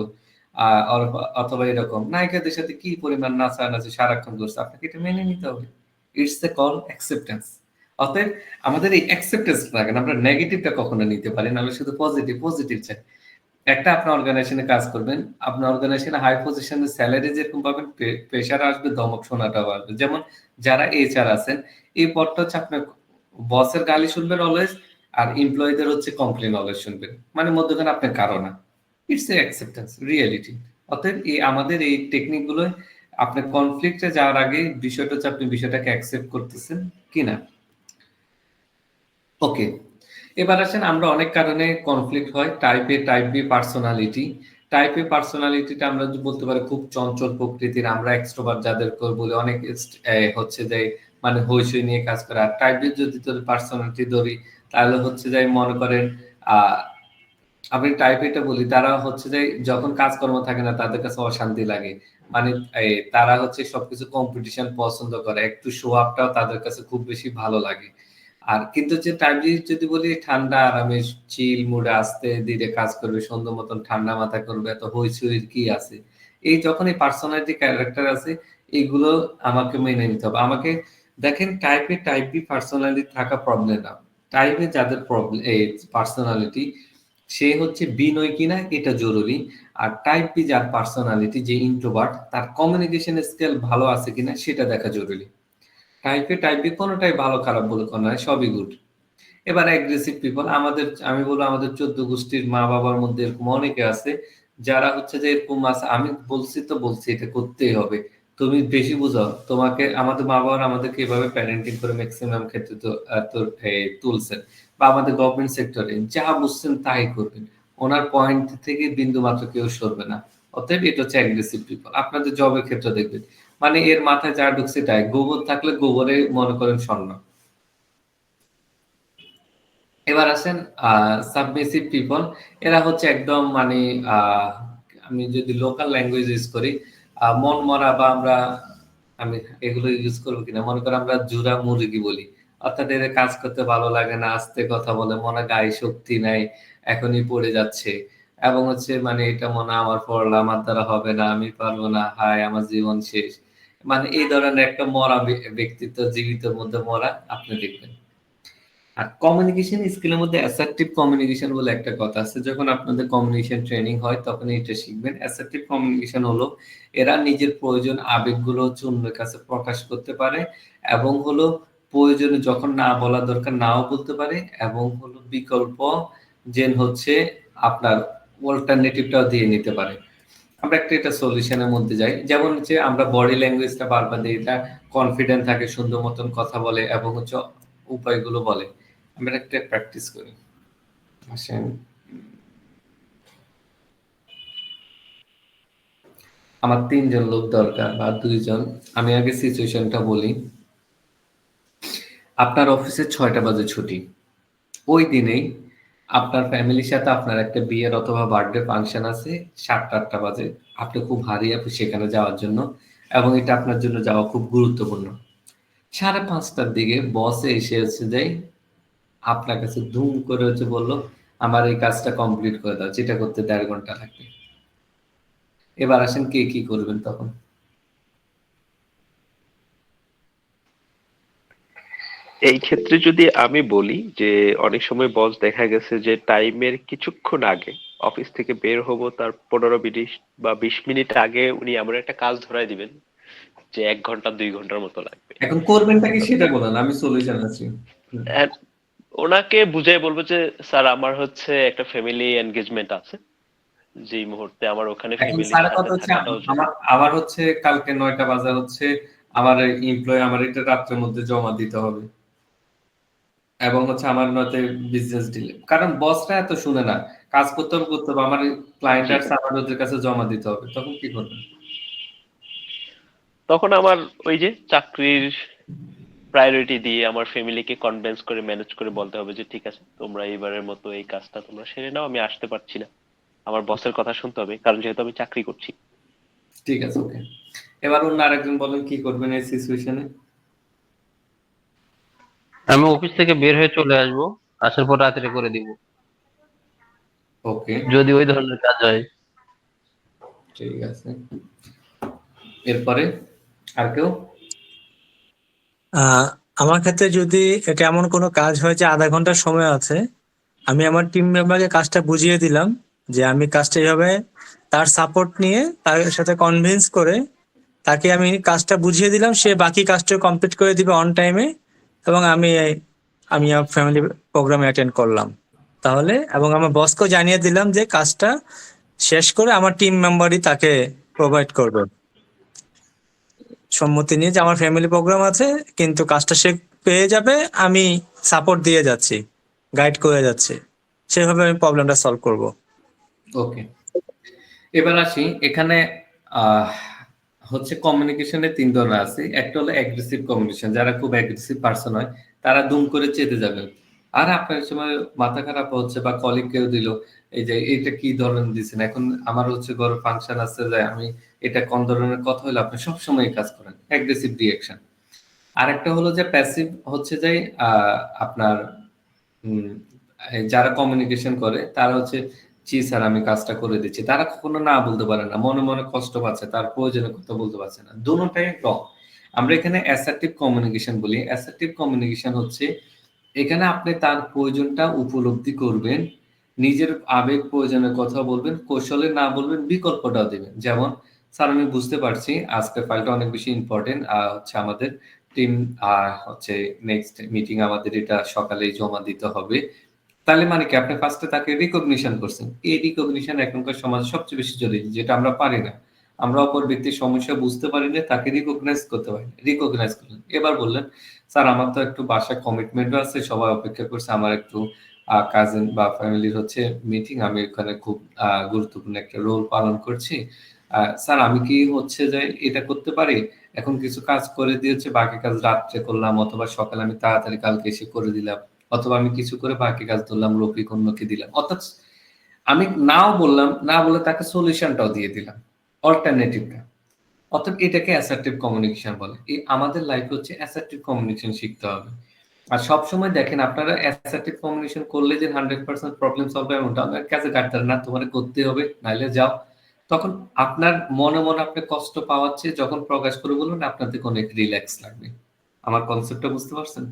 Speaker 1: অথবা এরকম নায়িকাদের সাথে কি পরিমাণ নাচানাচি সারাক্ষণ করছে, আপনাকে এটা মেনে নিতে হবে। It's a call acceptance. অতএব আমাদের এই অ্যাকসেপ্টেন্স লাগে না, আমরা নেগেটিভটা কখনো নিতে পারি না, আমরা শুধু পজিটিভ পজিটিভ চাই। একটা আপনার অর্গানাইজেশনে কাজ করবেন, আপনার অর্গানাইজেশনে হাই পজিশনে স্যালারি যেরকম পাবেন, প্রেশার আসবে, দমক শোনাটাও আসবে। যেমন যারা এইচআর আছেন, এই পদটা হচ্ছে আপনার বসের গালি শুনবেন অলওয়েজ, আর এমপ্লয়ীদের হচ্ছে কমপ্লেন অলওয়েজ শুনবেন, মানে মধ্যখানে আপনার কারো না। It's a acceptance reality. অতএব এই আমাদের এই টেকনিক গুলো আপনার কনফ্লিক্টে যাওয়ার আগে বিষয়টা হচ্ছে আপনি বিষয়টাকে অ্যাকসেপ্ট করতেছেন কিনা। ওকে, এবার আসেন আমরা অনেক কারণে কনফ্লিক্ট হয়। টাইপ এ, টাইপ বি পার্সোনালিটি। টাইপ এ পার্সোনালিটিটা আমরা যদি বলতে পারি খুব চঞ্চল প্রকৃতির, আমরা এক্সট্রোভার্ট যাদেরকে বলে অনেক হচ্ছে যে মানে হইচই নিয়ে কাজ করে। আর টাইপ বি যদি তোর পার্সোনালিটি ধরি তাহলে হচ্ছে যে মনে করেন আহ আমি টাইপ এটা বলি, তারা হচ্ছে যে যখন কাজকর্ম থাকে না তাদের কাছে অশান্তি লাগে, মানে তারা হচ্ছে সবকিছু কম্পিটিশন পছন্দ করে, একটু শো আপটাও তাদের কাছে খুব বেশি ভালো লাগে। আর কিন্তু যে টাইপ যদি বলি ঠান্ডা আরামে চিল মুডে আস্তে ধীরে কাজ করবে, সুন্দর মতন ঠান্ডা মাথা করবে, এত হইচইর কি আছে। এই যখন এই পার্সোনালিটি ক্যারেক্টার আছে এইগুলো আমাকে মেনে নিতে হবে। আমাকে দেখেন টাইপে টাইপ বি পার্সোনালিটি থাকা প্রবলেম না, টাইপে যাদের প্রবলেম এই পার্সোনালিটি সে হচ্ছে বিনয় কিনা এটা জরুরি। আর টাইপ বি যার পার্সোনালিটি যে ইন্ট্রোভার্ট তার কমিউনিকেশন স্কিল ভালো আছে কিনা সেটা দেখা জরুরি। টাইপে টাইপ বি কোনোটাই ভালো খারাপ বলে কোনো নয়, সবই গুড। এবার অ্যাগ্রেসিভ পিপল আমাদের, আমি বলবো আমাদের 14 গোষ্ঠীর মা বাবার মধ্যে এরকম অনেকে আছে যারা হচ্ছে যে এরকম আছে, আমি বলছি তো বলছি এটা করতেই হবে, তুমি বেশি বুঝাও। তোমাকে আমাদের মা বাবা আমাদেরকে এভাবে প্যারেন্টিং করে ম্যাক্সিমাম ক্ষেত্রে তো তুলছেন, বা আমাদের গভর্নমেন্ট সেক্টরে যা বুঝছেন তাই করবেন, ওনার পয়েন্ট থেকে বিন্দু মাত্র কেউ সরবে না। অতএব এটা হচ্ছে অ্যাগ্রেসিভ পিপল। আপনাদের জবের ক্ষেত্রে দেখবেন মানে এর মাথায় যা ঢুকছে তাই, গোবর থাকলে গোবরে মনে করেন স্বর্ণ। এবার আসেন সাবমিসিভ পিপল, এরা হচ্ছে একদম মানে আহ, আমি যদি লোকাল ল্যাঙ্গুয়েজ ইউজ করি মন মরা, বা আমরা আমি এগুলো ইউজ করবো কিনা, মনে করো আমরা জুরা মুরগি বলি, অর্থাৎ এদের কাজ করতে ভালো লাগে না, আস্তে কথা বলে, মনে গায়ে শক্তি নাই, এখনই পড়ে যাচ্ছে, এবং হচ্ছে মানে এটা মনে হয় আমার পড়লা আমার দ্বারা হবে না, আমি পারবো না, হায় আমার জীবন শেষ, মানে এই ধরনের একটা মরা ব্যক্তিত্ব, জীবিতের মধ্যে মরা আপনি দেখবেন। আর কমিউনিকেশন স্কিলের মধ্যে অ্যাসার্টিভ কমিউনিকেশন বলে একটা কথা আছে, যখন আপনাদের কমিউনিকেশন ট্রেনিং হয় তখন এটা শিখবেন। অ্যাসার্টিভ কমিউনিকেশন হলো এরা নিজের প্রয়োজন আবেগগুলো হচ্ছে অন্যের কাছে প্রকাশ করতে পারে, এবং হলো প্রয়োজনে যখন না বলা দরকার নাও বলতে পারে, এবং হলো বিকল্প যে হচ্ছে আপনার অল্টারনেটিভটাও দিয়ে নিতে পারে। আমরা একটা এটা সলিউশনের মধ্যে যাই, যেমন হচ্ছে আমরা বডি ল্যাঙ্গুয়েজটা বারবার দিই, এটা কনফিডেন্ট থাকে, সুন্দর মতন কথা বলে, এবং হচ্ছে উপায়গুলো বলে। আমরা একটা প্র্যাকটিস করি, আসেন। আমার 3 জন লোক দরকার বা 2 জন। আমি আগে সিচুয়েশনটা বলি। আপনার অফিসে 6টা বাজে ছুটি, ওই দিনেই আপনার ফ্যামিলির সাথে আপনার একটা বিয়ের অথবা বার্থডে ফাংশন আছে 7টা-8টা বাজে, আপনি খুব হারিয়ে আপনি সেখানে যাওয়ার জন্য, এবং এটা আপনার জন্য যাওয়া খুব গুরুত্বপূর্ণ। 5:30টার দিকে বসে এসে হচ্ছে যে আপনার কাছে ধুম করে হচ্ছে বললো আমার এই কাজটা কমপ্লিট করে দাও, যেটা করতে 1.5 ঘন্টা লাগবে। এবার আসেন কে কি করবেন তখন?
Speaker 4: এই ক্ষেত্রে যদি আমি বলি যে অনেক সময় বস দেখা গেছে যে টাইমের কিছুক্ষণ আগে অফিস থেকে বের হব তার 15-20 বা 20 মিনিট আগে উনি এমন একটা কাজ ধরায় দিবেন যে 1 ঘন্টা 2 ঘন্টার মতো লাগবে।
Speaker 1: এখন করবেনটা কি সেটা বলেন, আমি সলিউশন আছি।
Speaker 4: And ওনাকে বুঝাই বলবো যে স্যার আমার হচ্ছে একটা ফ্যামিলি এনগেজমেন্ট আছে, যেই মুহূর্তে আমার ওখানে
Speaker 1: এখন
Speaker 4: ফ্যামিলির
Speaker 1: স্যারের
Speaker 4: সাথে
Speaker 1: কথা হচ্ছে
Speaker 4: থাকাটাও
Speaker 1: আমার আবার হচ্ছে কালকে 9টা বাজে হচ্ছে আমার এমপ্লয় আমার এটা রাত্রের মধ্যে জমা দিতে হবে, এবং হচ্ছে আমার নয়তো বিজনেস ডিলে, কারণ বসরা এত শুনে না, কাজ করতে হবে করতে হবে, আমার ক্লায়েন্ট
Speaker 4: জি।
Speaker 1: আসছে আমার ওদের কাছে জমা দিতে হবে, তখন কি করবেন?
Speaker 4: তখন আমার ওই যে চাকরির প্রায়োরিটি দিয়ে আমার ফ্যামিলিকে কনভিন্স করে ম্যানেজ করে বলতে হবে যে ঠিক আছে তোমরা এইবারের মতো এই কাজটা তোমরা সেরে নাও, আমি আসতে পারছি না। আমার বসের কথা শুনতে হবে, কারণ যেহেতু আমি চাকরি করছি।
Speaker 1: ঠিক আছে, ওকে। এবার অন্য আরেকজন বলেন কি করবেন এই সিচুয়েশনে।
Speaker 7: আমি অফিস থেকে বের হয়ে চলে আসবো, আসার পর রাত্রে করে দিব
Speaker 1: ওকে,
Speaker 7: যদি ওই ধরনের কাজ হয়।
Speaker 1: ঠিক আছে। এরপরে আর কেউ?
Speaker 8: আহ আমার ক্ষেত্রে যদি এটা এমন কোনো কাজ হয় যে 0.5 ঘন্টার সময় আছে, আমি আমার টিম মেম্বারকে কাজটা বুঝিয়ে দিলাম যে আমি কাজটা এইভাবে, তার সাপোর্ট নিয়ে তার সাথে কনভিন্স করে তাকে আমি কাজটা বুঝিয়ে দিলাম, সে বাকি কাজটা কমপ্লিট করে দিবে অন টাইমে, এবং আমি আমি আমার ফ্যামিলি প্রোগ্রামে অ্যাটেন্ড করলাম তাহলে, এবং আমার বসকেও জানিয়ে দিলাম যে কাজটা শেষ করে আমার টিম মেম্বারই তাকে প্রোভাইড করবে, সম্মতি নিয়ে যে আমার ফ্যামিলি প্রোগ্রাম আছে কিন্তু কাজটা সে পেয়ে যাবে, আমি সাপোর্ট দিয়ে যাচ্ছি, গাইড করে যাচ্ছি, সেভাবে আমি প্রবলেমটা সলভ করব।
Speaker 1: ওকে, এবার আসি এখানে। আহ হচ্ছে কমিউনিকেশনে 3 ধরনের আছে। একটা হলো অ্যাগ্রেসিভ কমিউনিকেশন, যারা খুব অ্যাগ্রেসিভ পার্সন হয় তারা দুম করে চেতে যাবেন। আর আপনার সময় মাথা খারাপ হচ্ছে বা কলিগ কেউ দিল, এই যে এটা কি ধরনের দিচ্ছেন, এখন আমার হচ্ছে ঘরে ফাংশন আছে যে আমি এটা কোন ধরনের কথা হলো, আপনি সবসময় এই কাজ করেন, অ্যাগ্রেসিভ রিয়াকশন। আরেকটা হলো যে প্যাসিভ, হচ্ছে যে আপনার হুম, যারা কমিউনিকেশন করে তারা হচ্ছে জি স্যার আমি কাজটা করে দিচ্ছি, তারা কখনো না বলতে পারে না, মনে মনে কষ্ট পাচ্ছে, তার প্রয়োজনে কথা বলতে পারছে না, দুটোটাই রং। আমরা এখানে অ্যাসার্টিভ কমিউনিকেশন বলি। অ্যাসার্টিভ কমিউনিকেশন হচ্ছে এখানে আপনি তার প্রয়োজনটা উপলব্ধি করবেন, নিজের আবেগ প্রয়োজনের কথা বলবেন, কৌশলে না বলবেন, বিকল্পটাও দেবেন। যেমন স্যার আমি বুঝতে পারছি আজকের ফাইলটা অনেক বেশি ইম্পর্টেন্ট, হচ্ছে আমাদের টিম হচ্ছে নেক্সট মিটিং আমাদের এটা সকালেই জমা দিতে হবে। তাহলে মানে কি আপনি ফার্স্টে তাকে রিকগনিশন করছেন। এই রিকগনিশন এখনকার সমাজে সবচেয়ে বেশি জরুরি, যেটা আমরা পারি না। আমরা অপর ব্যক্তির সমস্যা বুঝতে পারি না, তাকে রিকগনাইজ করতে পারি না। রিকগনাইজ করলেন, এবার বললেন স্যার আমার তো একটু বাসায় কমিটমেন্টও আছে, সবাই অপেক্ষা করছে, আমার একটু কাজিন বা ফ্যামিলির হচ্ছে মিটিং, আমি ওখানে খুব গুরুত্বপূর্ণ একটা রোল পালন করছি। স্যার আমি কি হচ্ছে যে এটা করতে পারি, এখন কিছু কাজ করে দিয়েছে, বাকি কাজ রাত্রে করলাম, অথবা সকালে আমি তাড়াতাড়ি কালকে এসে করে দিলাম, অথবা আমি কিছু করে বাকি কাজ ধরলাম, রফিক অন্যকে দিলাম। অর্থাৎ আমি নাও বললাম, না বলে তাকে সলিউশনটাও দিয়ে দিলাম, অল্টারনেটিভটা। অর্থাৎ এটাকে অ্যাসার্টিভ কমিউনিকেশন বলে। এই আমাদের লাইফে হচ্ছে অ্যাসার্টিভ কমিউনিকেশন শিখতে হবে। আর সবসময় দেখেন আপনারা অ্যাসার্টিভ কমিউনিকেশন করলে যে 100% প্রবলেম সলভ হবে এমনটা আমার কাছে কাটতে না, তোমার করতে হবে নাইলে যাও। তখন আপনার মনে মনে আপনি কষ্ট পাওয়াচ্ছে, যখন প্রকাশ করে বলবেন আপনার থেকে অনেক রিল্যাক্স লাগবে। আমার কনসেপ্টটা বুঝতে পারছেন?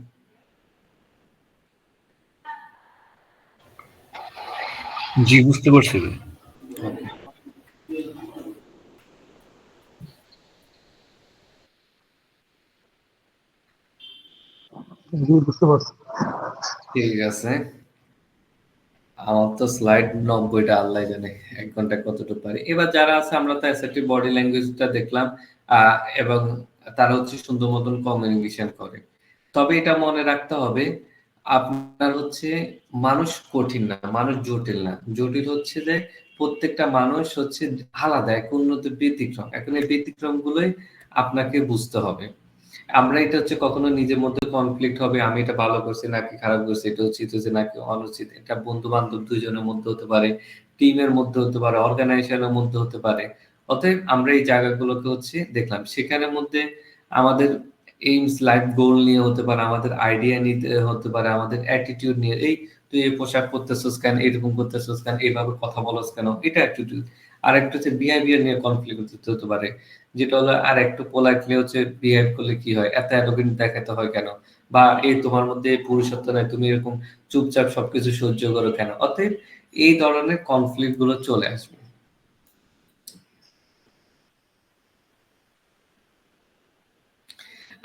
Speaker 9: জি, বুঝতে পারছি ভাই।
Speaker 1: ওকে,
Speaker 6: জি, বুঝতে পারছি।
Speaker 1: ঠিক আছে। আমার তো স্লাইড 90টা, আল্লাহ জানে 1 ঘন্টা কতটুকু পারি। এবার যারা আছে আমরা তো অ্যাসার্টিভ বডি ল্যাঙ্গুয়েজটা দেখলাম, এবং তারা হচ্ছে সুন্দর মতন কমিউনিকেশন করে। তবে এটা মনে রাখতে হবে আপনার হচ্ছে মানুষ কঠিন না, মানুষ জটিল না। জটিল হচ্ছে যে প্রত্যেকটা মানুষ হচ্ছে আলাদা, এক উন্নত ব্যতিক্রম। এখন এই ব্যতিক্রম গুলোই আপনাকে বুঝতে হবে। আমরা এটা হচ্ছে কখনো নিজের মধ্যে কনফ্লিক্ট হবে, আমি এটা ভালো করছি নাকি খারাপ করছি, এটা উচিত হচ্ছে নাকি অনুচিত, এটা বন্ধু বান্ধব দুইজনের মধ্যে হতে পারে, টিমের মধ্যে হতে পারে, অর্গানাইজেশনের মধ্যে হতে পারে। অতএব আমরা এই জায়গাগুলোকে হচ্ছে দেখলাম, সেখানের মধ্যে আমাদের এইমস লাইফ গোল নিয়ে হতে পারে, আমাদের আইডিয়া নিতে হতে পারে, আমাদের অ্যাটিটিউড নিয়ে, এই তুই এই পোশাক পরতেছিস কেন, এরকম করতেছিস কেন, এইভাবে কথা বলস কেন, এটা অ্যাটিটিউড। আর একটা হচ্ছে বিহেভিয়ার নিয়ে কনফ্লিক্ট হতে পারে, যেটা হলো আর একটু পোলাইটলি হচ্ছে বিহেভ করলে কি হয়, এত অ্যারোগেন্ট দেখাতে হয় কেন, বা এই তোমার মধ্যে পুরুষত্ব নাই, তুমি এরকম চুপচাপ সবকিছু সহ্য করো কেন। অতএব এই ধরনের কনফ্লিক্ট গুলো চলে আসবে।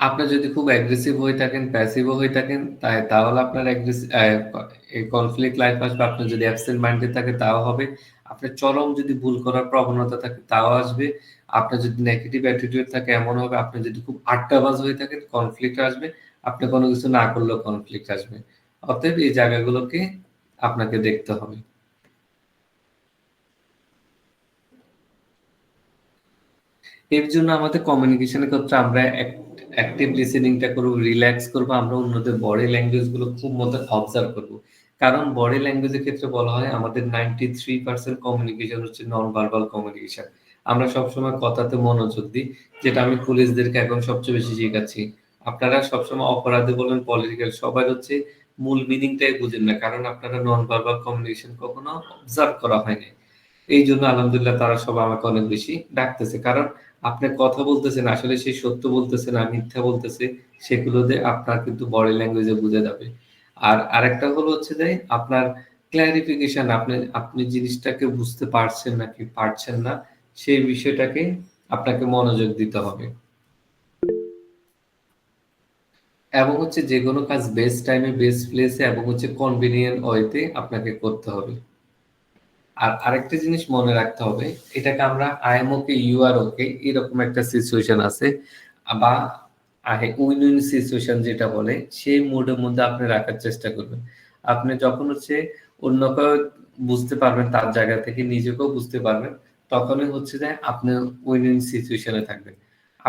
Speaker 1: আপনার যদি খুব অ্যাগ্রেসিভ হয়ে থাকেন, প্যাসিভও হয়ে থাকেন, তাহলে আপনার এই কনফ্লিক্ট লাইফ আসবে। আপনার যদি অ্যাবসেন্ট মাইন্ডেড থাকে তাও হবে। আপনার চরম যদি ভুল করার প্রবণতা থাকে তাও আসবে। আপনার যদি নেগেটিভ অ্যাটিটিউড থাকে এমন হবে। আপনি যদি খুব আড্ডাবাজ হয়ে থাকেন কনফ্লিক্ট আসবে। আপনি কোনো কিছু না করলেও কনফ্লিক্ট আসবে। অতএব এই জায়গাগুলোকে আপনাকে দেখতে হবে। এর জন্য আমাদের কমিউনিকেশনের ক্ষেত্রে আমরা অ্যাক্টিভ লিসেনিংটা করবো, রিল্যাক্স করবো, আমরা অন্যদের বডি ল্যাঙ্গুয়েজ গুলো খুব মতো অবজার্ভ করবো। কারণ বডি ল্যাঙ্গুয়েজের ক্ষেত্রে বলা হয় আমাদের 93% কমিউনিকেশন হচ্ছে নন ভার্বাল কমিউনিকেশন। আমরা সবসময় কথাতে মনোযোগ দিই, যেটা আমি পুলিশদেরকে এখন সবচেয়ে বেশি শেখাচ্ছি। আপনারা সবসময় অপরাধী বলেন, পলিটিক্যাল, সবাই হচ্ছে মূল মিনিংটাই বুঝেন না, কারণ আপনারা নন ভার্বাল কমিউনিকেশন কখনো অবজার্ভ করা হয়নি। এই জন্য আলহামদুলিল্লাহ তারা সবাই আমাকে অনেক বেশি ডাকতেছে, কারণ আপনি কথা বলতেছেন আসলে সে সত্য বলতেছে না মিথ্যা বলতেছে, সেগুলো দিয়ে আপনার কিন্তু বডি ল্যাঙ্গুয়েজে বোঝা যাবে। আর আরেকটা হলো হচ্ছে যে আপনার ক্ল্যারিফিকেশন, আপনি আপনি জিনিসটাকে বুঝতে পারছেন নাকি পারছেন না, সেই বিষয়টাকে আপনাকে মনোযোগ দিতে হবে। এবং হচ্ছে যে কোনো কাজ বেস্ট টাইমে বেস্ট প্লেসে এবং হচ্ছে কনভিনিয়েন্ট ওয়েতে আপনাকে করতে হবে। আর আরেকটা জিনিস মনে রাখতে হবে, এটাকে আমরা I am okay you are okay এরকম একটা সিচুয়েশন আছে, বা উইন উইন সিচুয়েশন যেটা বলে, সেই মুডের মধ্যে আপনি রাখার চেষ্টা করবেন। আপনি যখন হচ্ছে অন্যকে বুঝতে পারবেন, তার জায়গা থেকে নিজেকেও বুঝতে পারবেন, তখনই হচ্ছে যে আপনি উইন উইন সিচুয়েশনে থাকবেন।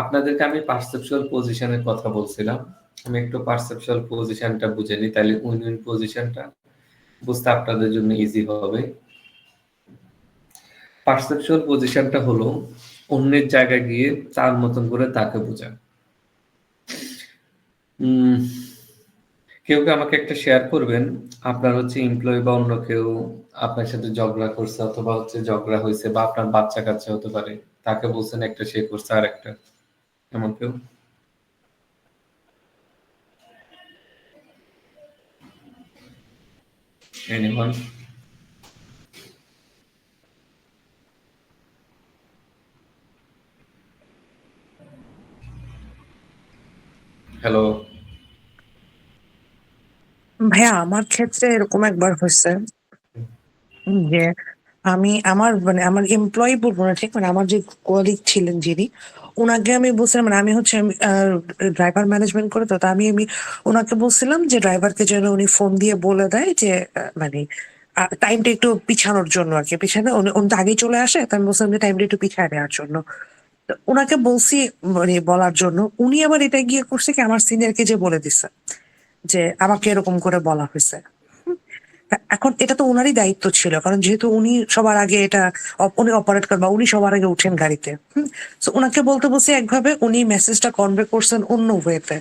Speaker 1: আপনাদেরকে আমি পারসেপচুয়াল পজিশনের কথা বলছিলাম, আমি একটু পারসেপচুয়াল পজিশনটা বুঝে নিই, তাহলে উইন উইন পজিশনটা বুঝতে আপনাদের জন্য ইজি হবে। পারসেপচুয়াল পজিশনটা হলো অন্যের জায়গায় গিয়ে তার মতন করে তাকে বোঝা। কেউ আমাকে একটা শেয়ার করবেন, আপনার হচ্ছে এমপ্লয়ি বা অন্য কেউ আপনার সাথে ঝগড়া করছে, অথবা হচ্ছে ঝগড়া হয়েছে, বা আপনার বাচ্চা কাচ্চা হতে পারে, তাকে বলছেন একটা, সে করছে আর একটা, এমন কেউ? এনিওয়ান? হ্যালো?
Speaker 2: ভাইয়া আমার ক্ষেত্রে এরকম একবার হয়েছে যে আমি আমার মানে আমার এমপ্লয়ি বলবো না ঠিক, মানে আমার যে কলিগ ছিলেন যিনি, ওনাকে আমি বলছিলাম, মানে আমি হচ্ছে ড্রাইভার ম্যানেজমেন্ট করে, তো তা আমি ওনাকে বলছিলাম যে ড্রাইভারকে যেন উনি ফোন দিয়ে বলে দেয় যে মানে টাইমটা একটু পিছানোর জন্য আর কি, পিছানো উনি তো আগেই চলে আসে, তো আমি বলছিলাম যে টাইমটা একটু পিছায় নেওয়ার জন্য। তো ওনাকে বলছি মানে বলার জন্য, উনি আবার এটা গিয়ে করছে কি আমার সিনিয়রকে যে বলে দিচ্ছে যে আমাকে এরকম করে বলা হয়েছে। এখন এটা তো ওনারই দায়িত্ব ছিল, কারণ যেহেতু উনি সবার আগে এটা উনি অপারেট করেন বা উনি সবার আগে উঠেন গাড়িতে। তো ওনাকে বলতে বলছি একভাবে, উনি মেসেজটা কনভে করছেন অন্য ওয়েতে।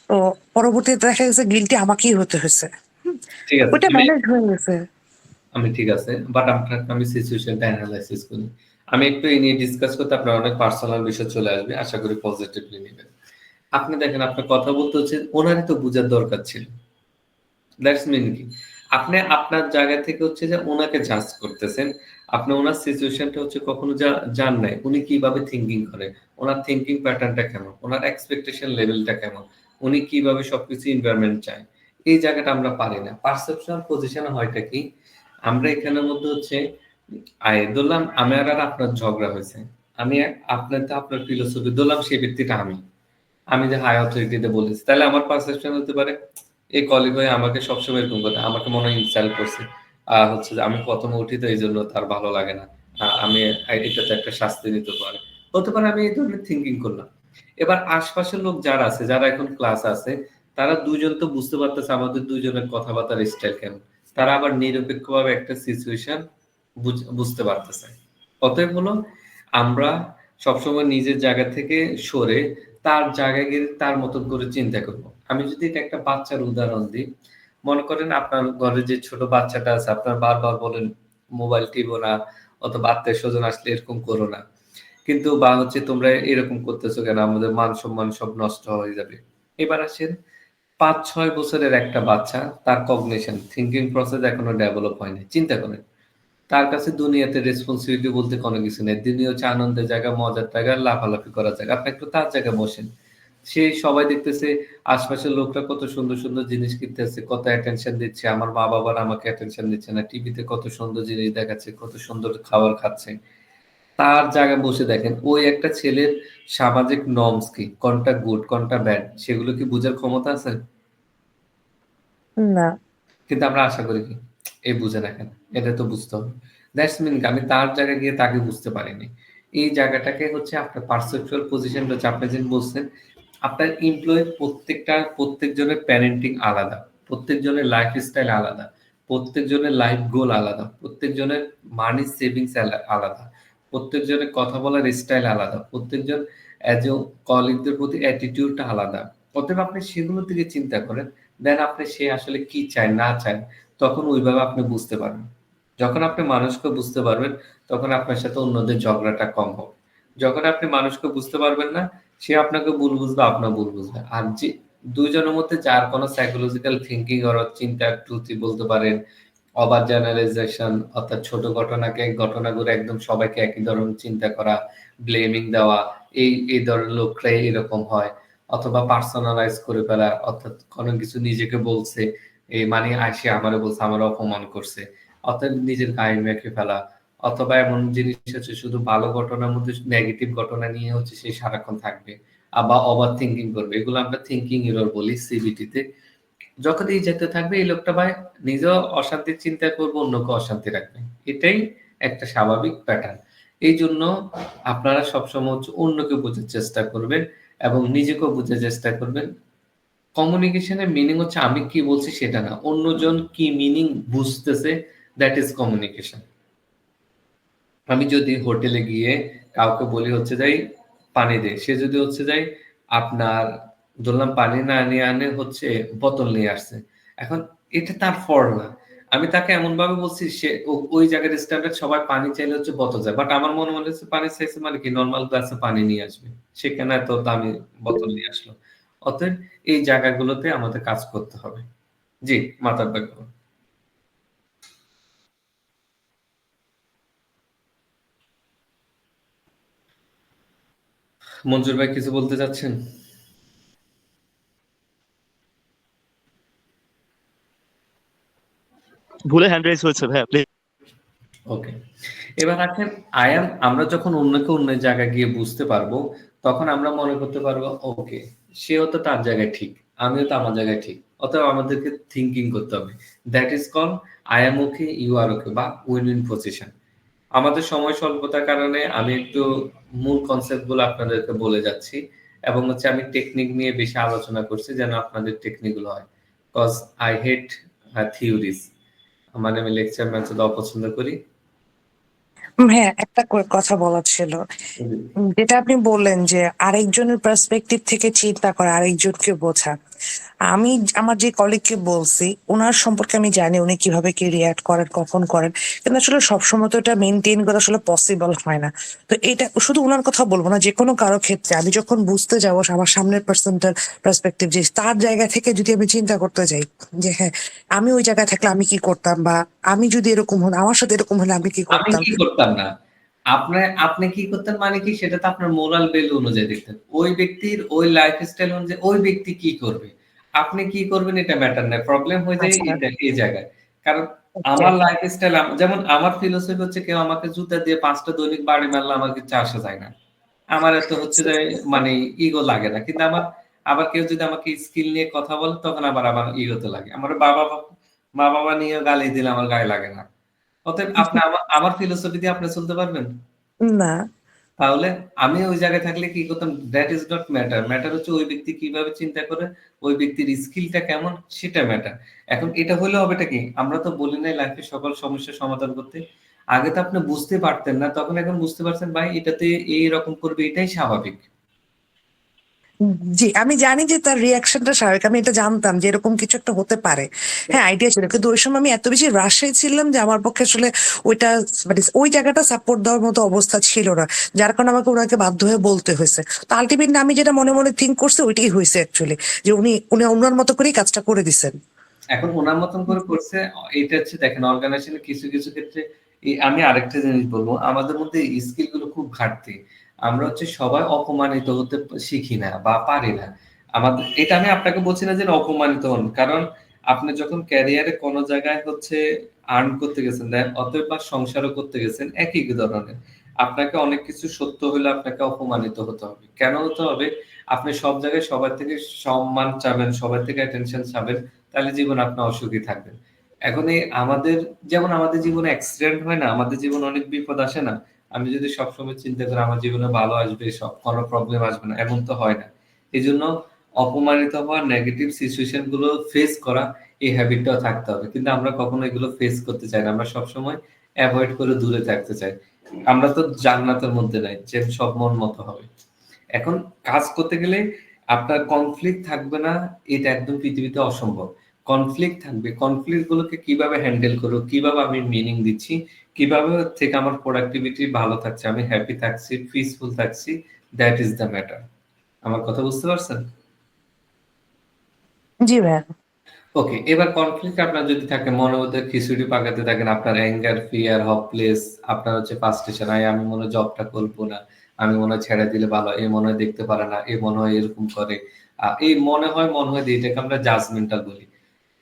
Speaker 2: তো পরবর্তীতে দেখা গেছে গিলটি আমাকেই হতে হয়েছে।
Speaker 1: ঠিক
Speaker 2: তো
Speaker 1: আছে,
Speaker 2: ওইটা
Speaker 1: আমি
Speaker 2: ম্যানেজ হয়ে গেছে।
Speaker 1: আমি ঠিক আছে, বাট আপনাকে আমি সিচুয়েশনটা অ্যানালাইসিস করি। আমি একটু এই নিয়ে ডিসকাস করতে আপনার অনেক পার্সোনাল বিষয় চলে আসবে, আশা করি পজিটিভলি নেবেন। আপনি দেখেন, আপনার কথা বলতে হচ্ছে ওনারই তো বোঝার দরকার ছিল। দ্যাটস মিন কি, আপনি আপনার জায়গা থেকে হচ্ছে যে ওনাকে জাজ করতেছেন। আপনি ওনার সিচুয়েশনটা হচ্ছে কখনো জান নাই উনি কিভাবে থিঙ্কিং করে, ওনার থিঙ্কিং প্যাটার্নটা কেমন, ওনার এক্সপেকটেশন লেভেলটা কেমন, উনি কিভাবে সবকিছু এনভায়রনমেন্ট চায়। এই জায়গাটা আমরা পারি না। পারসেপশনাল পজিশনে হয়টা কি, আমরা এখানের মধ্যে হচ্ছে ধরলাম আমার আর আপনার ঝগড়া হয়েছে, আমি আপনার তো আপনার ফিলোসফি ধরলাম, সেই ব্যক্তিটা আমি যে হাই অথরিটিতে বলেছি, তাহলে আমার পারসেপশন হতে পারে এই কলিগ হয়ে আমাকে সবসময় এরকম করে, আমাকে মনে হয় ইনসাল্ট করছে, হচ্ছে যে আমি প্রথমে উঠি তো এই জন্য তার ভালো লাগে না, আমি এটাতে একটা শাস্তি নিতে পারে, হতে পারে আমি এই ধরনের থিঙ্কিং করলাম। এবার আশপাশের লোক যারা আছে, যারা এখন ক্লাস আছে, তারা দুজন তো বুঝতে পারতেছে আমাদের দুজনের কথাবার্তার স্টাইল কেমন, তারা আবার নিরপেক্ষভাবে একটা সিচুয়েশন বুঝতে পারতেছে। অতএব হলো আমরা সবসময় নিজের জায়গা থেকে সরে তার জায়গায় গিয়ে তার মতন করে চিন্তা করব। আমি যদি এটা একটা বাচ্চার উদাহরণ দিই, মনে করেন আপনার ঘরে যে ছোট বাচ্চাটা আছে, আপনার বারবার বলেন মোবাইল টিপো না, অথবা আত্মীয় স্বজন আসলে এরকম করো না, কিন্তু বা হচ্ছে তোমরা এরকম করতেছো কেন, আমাদের মান সম্মান সব নষ্ট হয়ে যাবে। এবার আসেন ৫-৬ বছরের একটা বাচ্চা, তার কগনিশন থিঙ্কিং প্রসেস এখনো ডেভেলপ হয়নি। চিন্তা করেন, তার কাছে দুনিয়াতে রেসপন্সিবিলিটি বলতে কোনো কিছু নেই। দুনিয়া হচ্ছে আনন্দের জায়গা, মজার জায়গা, লাফালাফি করার জায়গা। আপনি একটু তার জায়গায় বসেন। সে সবাই দেখতেছে, আশপাশের লোকরা কত সুন্দর, সুন্দর জিনিস কিনতেছে, কত অ্যাটেনশন দিচ্ছে। আমার মা-বাবারা আমাকে অ্যাটেনশন দিচ্ছে না। টিভিতে কত সুন্দর জিনিস দেখাচ্ছে, কত সুন্দর খাবার খাচ্ছে। তার জায়গায় বসে দেখেন, ওই একটা ছেলের সামাজিক নর্মস কি, কোনটা গুড, কোনটা ব্যাড, সেগুলো কি বুঝার ক্ষমতা আছে?
Speaker 2: না।
Speaker 1: কিন্তু আমরা আশা করি কি, এ বুঝে না কেন? এটা তো বুঝতে হবে। দ্যাটস মিন আমি তার জায়গায় গিয়ে তাকে বুঝতে পারিনি। এই জায়গাটাকে হচ্ছে আপনার পারসেপচুয়াল পজিশনটা হচ্ছে আপনি যেন বলছেন আপনার এমপ্লয়ের প্রত্যেকজনের প্যারেন্টিং আলাদা, প্রত্যেকজনের লাইফস্টাইল আলাদা, প্রত্যেকজনের লাইফ গোল আলাদা, প্রত্যেকজনের মানি সেভিংস আলাদা, প্রত্যেকজনের কথা বলার স্টাইল আলাদা, প্রত্যেকজন অ্যাজ এ কলিগদের প্রতি অ্যাটিটিউডটা আলাদা। অতএব আপনি সেগুলোর দিকে চিন্তা করেন, দেন আপনি সে আসলে কি চায় না চায় তখন ওইভাবে আপনি বুঝতে পারবেন। যখন আপনি মানুষকে বুঝতে পারবেন তখন আপনার সাথে অন্যদের ঝগড়াটা কম হবে। যখন আপনি মানুষকে বুঝতে পারবেন না, সে আপনাকে ভুল বুঝবে, আপনার ভুল বুঝবে। আর যে দুইজনের মধ্যে যার কোনো সাইকোলজিক্যাল থিঙ্কিং আর চিন্তা ট্রুথই বলতে পারেন, ওভার জেনারেলাইজেশন অর্থাৎ ছোট ঘটনাকে ঘটনাগুলো একদম সবাইকে একই ধরনের চিন্তা করা, ব্লেমিং দেওয়া, এই ধরনের লোকরাই এরকম হয়, অথবা পার্সোনালাইজ করে ফেলা, অর্থাৎ কোনো কিছু নিজেকে বলছে এই মানে সে আমারে বলছে, আমার অপমান করছে, অর্থাৎ নিজের গায়ে মেখে ফেলা, অথবা এমন জিনিস হচ্ছে শুধু ভালো ঘটনার মধ্যে নেগেটিভ ঘটনা নিয়ে হচ্ছে সে সারাক্ষণ থাকবে, আবার ওভার থিঙ্কিং করবে। এগুলো আমরা থিঙ্কিং এরর বলি সিবিটিতে। যখন এই যেতে থাকবে এই লোকটা ভাই নিজেও অশান্তির চিন্তা করবে, অন্যকে অশান্তি রাখবে, এটাই একটা স্বাভাবিক প্যাটার্ন। এই জন্য আপনারা সবসময় হচ্ছে অন্যকে বোঝার চেষ্টা করবেন এবং নিজেকেও বোঝার চেষ্টা করবেন। কমিউনিকেশনের মিনিং হচ্ছে আমি কি বলছি সেটা না, অন্যজন কি মিনিং বুঝতেছে, দ্যাট ইজ কমিউনিকেশন। আমি যদি হোটেলে গিয়ে কাউকে বলি হচ্ছে যাই পানি দে, সে যদি হচ্ছে যাই আপনার ধরলাম পানি না নিয়ে আনে হচ্ছে বোতল নিয়ে আসছে, এখন এটা তার ফর না। আমি তাকে এমন ভাবে বলছি সে ওই জায়গার স্ট্যান্ডার্ড সবাই পানি চাইলে হচ্ছে বোতল যায়, বাট আমার মনে মনে হচ্ছে পানি চাইছে মানে কি নর্মাল গ্লাসে পানি নিয়ে আসবে, সে কেন এত দামি বোতল নিয়ে আসলো। অতএব এই জায়গাগুলোতে আমাদের কাজ করতে হবে। জি, মাথার ব্যাপার। মঞ্জুর ভাই কিছু বলতে চাচ্ছেন?
Speaker 6: ভুলে হ্যান্ড রেজ হয়েছে ভাইয়া, প্লিজ।
Speaker 1: ওকে, এবার আসেন আমরা যখন অন্যকে অন্য জায়গায় গিয়ে বুঝতে পারবো তখন আমরা মনে করতে পারবো ওকে সেও তো তার জায়গায় ঠিক, আমিও তো আমার জায়গায় ঠিক। অতএব আমাদেরকে থিঙ্কিং করতে হবে, that is call I am okay you are okay বা উইন উইন পজিশন। আমাদের সময় স্বল্পতার কারণে আমি একটু মূল কনসেপ্ট গুলো আপনাদেরকে বলে যাচ্ছি এবং হচ্ছে আমি টেকনিক নিয়ে বেশি আলোচনা করছি যেন আপনাদের টেকনিক গুলো হয়, কজ আই হেট থিওরিজ, মানে আমি লেকচার ম্যাথড অপছন্দ করি।
Speaker 2: হ্যাঁ, একটা করে কথা বলার ছিল। যেটা আপনি বললেন যে আরেকজনের পার্সপেক্টিভ থেকে চিন্তা করা, আরেকজনকে বোঝা। আমি আমার যে কলিগকে বলছি ওনার সম্পর্কে আমি জানি উনি কিভাবে কি রিয়াক্ট করেন, কখন করেন, কিন্তু আসলে সবসময় তো এটা মেনটেন করা আসলে পসিবল হয় না। তো এটা শুধু ওনার কথা বলবো না, যে কোনো কারো ক্ষেত্রে আমি যখন বুঝতে যাবো আমার সামনের পার্সনটার পার্সপেক্টিভ, যে তার জায়গা থেকে যদি আমি চিন্তা করতে যাই যে হ্যাঁ আমি ওই জায়গায় থাকলে আমি কি করতাম, বা আমি যদি এরকম হলে আমার সাথে এরকম হলে আমি কি
Speaker 1: আমি
Speaker 2: করতাম।
Speaker 1: কি করতাম না, আপনি কি করতেন মানে কি সেটা তো আপনার মোরাল ভ্যালু অনুযায়ী দেখতেন, ওই ব্যক্তির ওই লাইফস্টাইল অনুযায়ী ওই ব্যক্তি কি করবে, আপনি কি করবেন এটা ম্যাটার না। প্রবলেম হয়ে যায়
Speaker 2: আচ্ছা,
Speaker 1: এটা এই জায়গায়, কারণ
Speaker 2: ওকে,
Speaker 1: আমার লাইফস্টাইল যেমন আমার ফিলোসফি হচ্ছে কেউ আমাকে জুতা দিয়ে 5টা দৈনিক বাড়ি মারলে আমার কিছু আসা যায় না, আমার এত হচ্ছে যে মানে ইগো লাগে না। কিন্তু আবার কেউ যদি আমাকে স্কিল নিয়ে কথা বলে তখন আমার ইগোতে লাগে। আমার মা বাবা নিয়ে গালি দিলে আমার গায়ে লাগে না। অতএব আপনি আমার ফিলোসফি দিয়ে আপনি চলতে পারবেন?
Speaker 2: না।
Speaker 1: তাহলে আমি ওই জায়গায় থাকলে কি করতাম, that is not matter. Matter হচ্ছে ওই ব্যক্তি কিভাবে চিন্তা করে, ওই ব্যক্তির স্কিলটা কেমন সেটা ম্যাটার। এখন এটা হলে হবেটা কি, আমরা তো বলি নাই লাইফে সকল সমস্যার সমাধান করতে। আগে তো আপনি বুঝতে পারতেন না, তখন এখন বুঝতে পারছেন ভাই এটাতে এইরকম করবে, এটাই স্বাভাবিক।
Speaker 2: জি, আমি জানি যে তার রিয়াকশনটা স্বাভাবিক, আমি এটা জানতাম যে এরকম কিছু একটা হতে পারে। হ্যাঁ, আইডিয়া ছিল, কিন্তু ওই সময় আমি এত বেশি রাশে ছিলাম যে আমার পক্ষে আসলে ওইটা মানে ওই জায়গাটা সাপোর্ট দেওয়ার মতো অবস্থা ছিল না, যার কারণে আমাকে ওনাকে বাধ্য হয়ে বলতে হয়েছে। তো আলটিমেটলি আমি যেটা মনে মনে থিঙ্ক করছি ওইটাই হয়েছে অ্যাকচুয়ালি, যে উনি উনি ওনার মতো করেই কাজটা করে দিছেন।
Speaker 1: এখন ওনার মতন করে করছে, এটা হচ্ছে দেখেন অর্গানাইজেশনে কিছু কিছু ক্ষেত্রে আমি আরেকটা জিনিস বলবো, আমাদের মধ্যে স্কিল গুলো খুব ঘাটতি। আমরা হচ্ছে সবাই অপমানিত হতে শিখি না বা পারি না। আমাদের এটা আমি আপনাকে বলছি না যে অপমানিত হন, কারণ আপনি যখন ক্যারিয়ারে কোনো জায়গায় হচ্ছে আর্ন করতে গেছেন অতএব বা সংসারও করতে গেছেন একই ধরনের, আপনাকে অনেক কিছু সত্য হলে আপনাকে অপমানিত হতে হবে। কেন হতে হবে? আপনি সব জায়গায় সবার থেকে সম্মান চাবেন, সবার থেকে অ্যাটেনশন চাবেন, তাহলে জীবনে আপনি অসুখী থাকবেন। এখন এই আমাদের জীবনে অ্যাক্সিডেন্ট হয় না, আমাদের জীবনে অনেক বিপদ আসে না, আমি যদি সবসময় চিন্তা করি আমার জীবনে ভালো আসবে, সব কোনো প্রবলেম আসবে না, এমন তো হয় না। এজন্য অপমানিত হওয়া, নেগেটিভ সিচুয়েশন গুলো ফেস করা, এই হ্যাবিটটাও থাকতে হবে। কিন্তু আমরা কখনো এগুলো ফেস করতে চাই না। আমরা সবসময় এভয়েড করে দূরে থাকতে চাই। আমরা তো জান্নাতের মধ্যে নাই যে সব মন মতো হবে। এখন কাজ করতে গেলে আপনার কনফ্লিক্ট থাকবে না, এটা একদম পৃথিবীতে অসম্ভব। কনফ্লিক্ট থাকবে। কনফ্লিক্ট গুলোকে কিভাবে হ্যান্ডেল করব, কিভাবে আমি মিনিং দিচ্ছি, কিভাবে থেকে আমার প্রোডাক্টিভিটি ভালো থাকছে, আমি হ্যাপি থাকছি, পিসফুল থাকছি, দ্যাট ইজ দ্য ম্যাটার। আমার কথা বুঝতে পারছেন?
Speaker 2: জি ভাইয়া।
Speaker 1: ওকে, এবার কনফ্লিক্ট আপনার যদি থাকে, মনের মধ্যে খিচুড়ি পাকাতে থাকেন, আপনার অ্যাঙ্গার, ফিয়ার, হপলেস, আপনার হচ্ছে ফ্রাস্ট্রেশন, আমি মনে হয় জবটা করবো না, আমি মনে হয় ছেড়ে দিলে ভালো, এ মনে হয় দেখতে পারে না, এ মনে হয় এরকম করে, এই মনে হয় দিয়ে এটাকে আমরা জাজমেন্টাল বলি।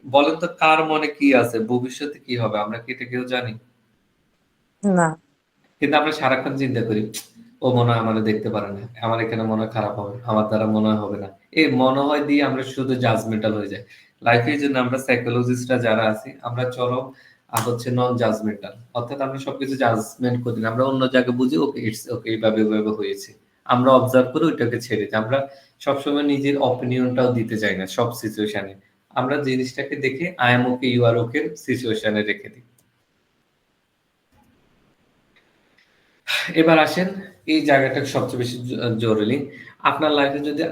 Speaker 1: বলেন তো কার মনে কি আছে, ভবিষ্যতে কি হবে, আমরা কি এটা কেউ জানি?
Speaker 2: না।
Speaker 1: কিন্তু আমরা সারাক্ষণ চিন্তা করি, ও মনে হয় আমারে দেখতে পারে না, আমার এখানে মনে হয় খারাপ হবে, আমার দ্বারা মনে হয় হবে না। এই মনে হয় দিয়ে আমরা শুধু জাজমেন্টাল হয়ে যাই। লাইফে এই জন্য আমরা সাইকোলজিস্টরা যারা আছি, আমরা চরম হচ্ছে নন জাজমেন্টাল। অর্থাৎ আমরা সবকিছু জাজমেন্ট করি না। আমরা অন্য জায়গায় বুঝি, ওকে ইটস ওকে, এইভাবে এভাবে হয়েছে। আমরা অবজার্ভ করে ওইটাকে ছেড়ে দিই। আমরা সবসময় নিজের অপিনিয়নটাও দিতে চাই না সব সিচুয়েশনে। আমরা জিনিসটাকে দেখে I am okay, you are okay সিচুয়েশনে রেখে দিই। এবার আসেন, এই জায়গাটা সবচেয়ে বেশি জরুরি। আপনার লাইফে যদি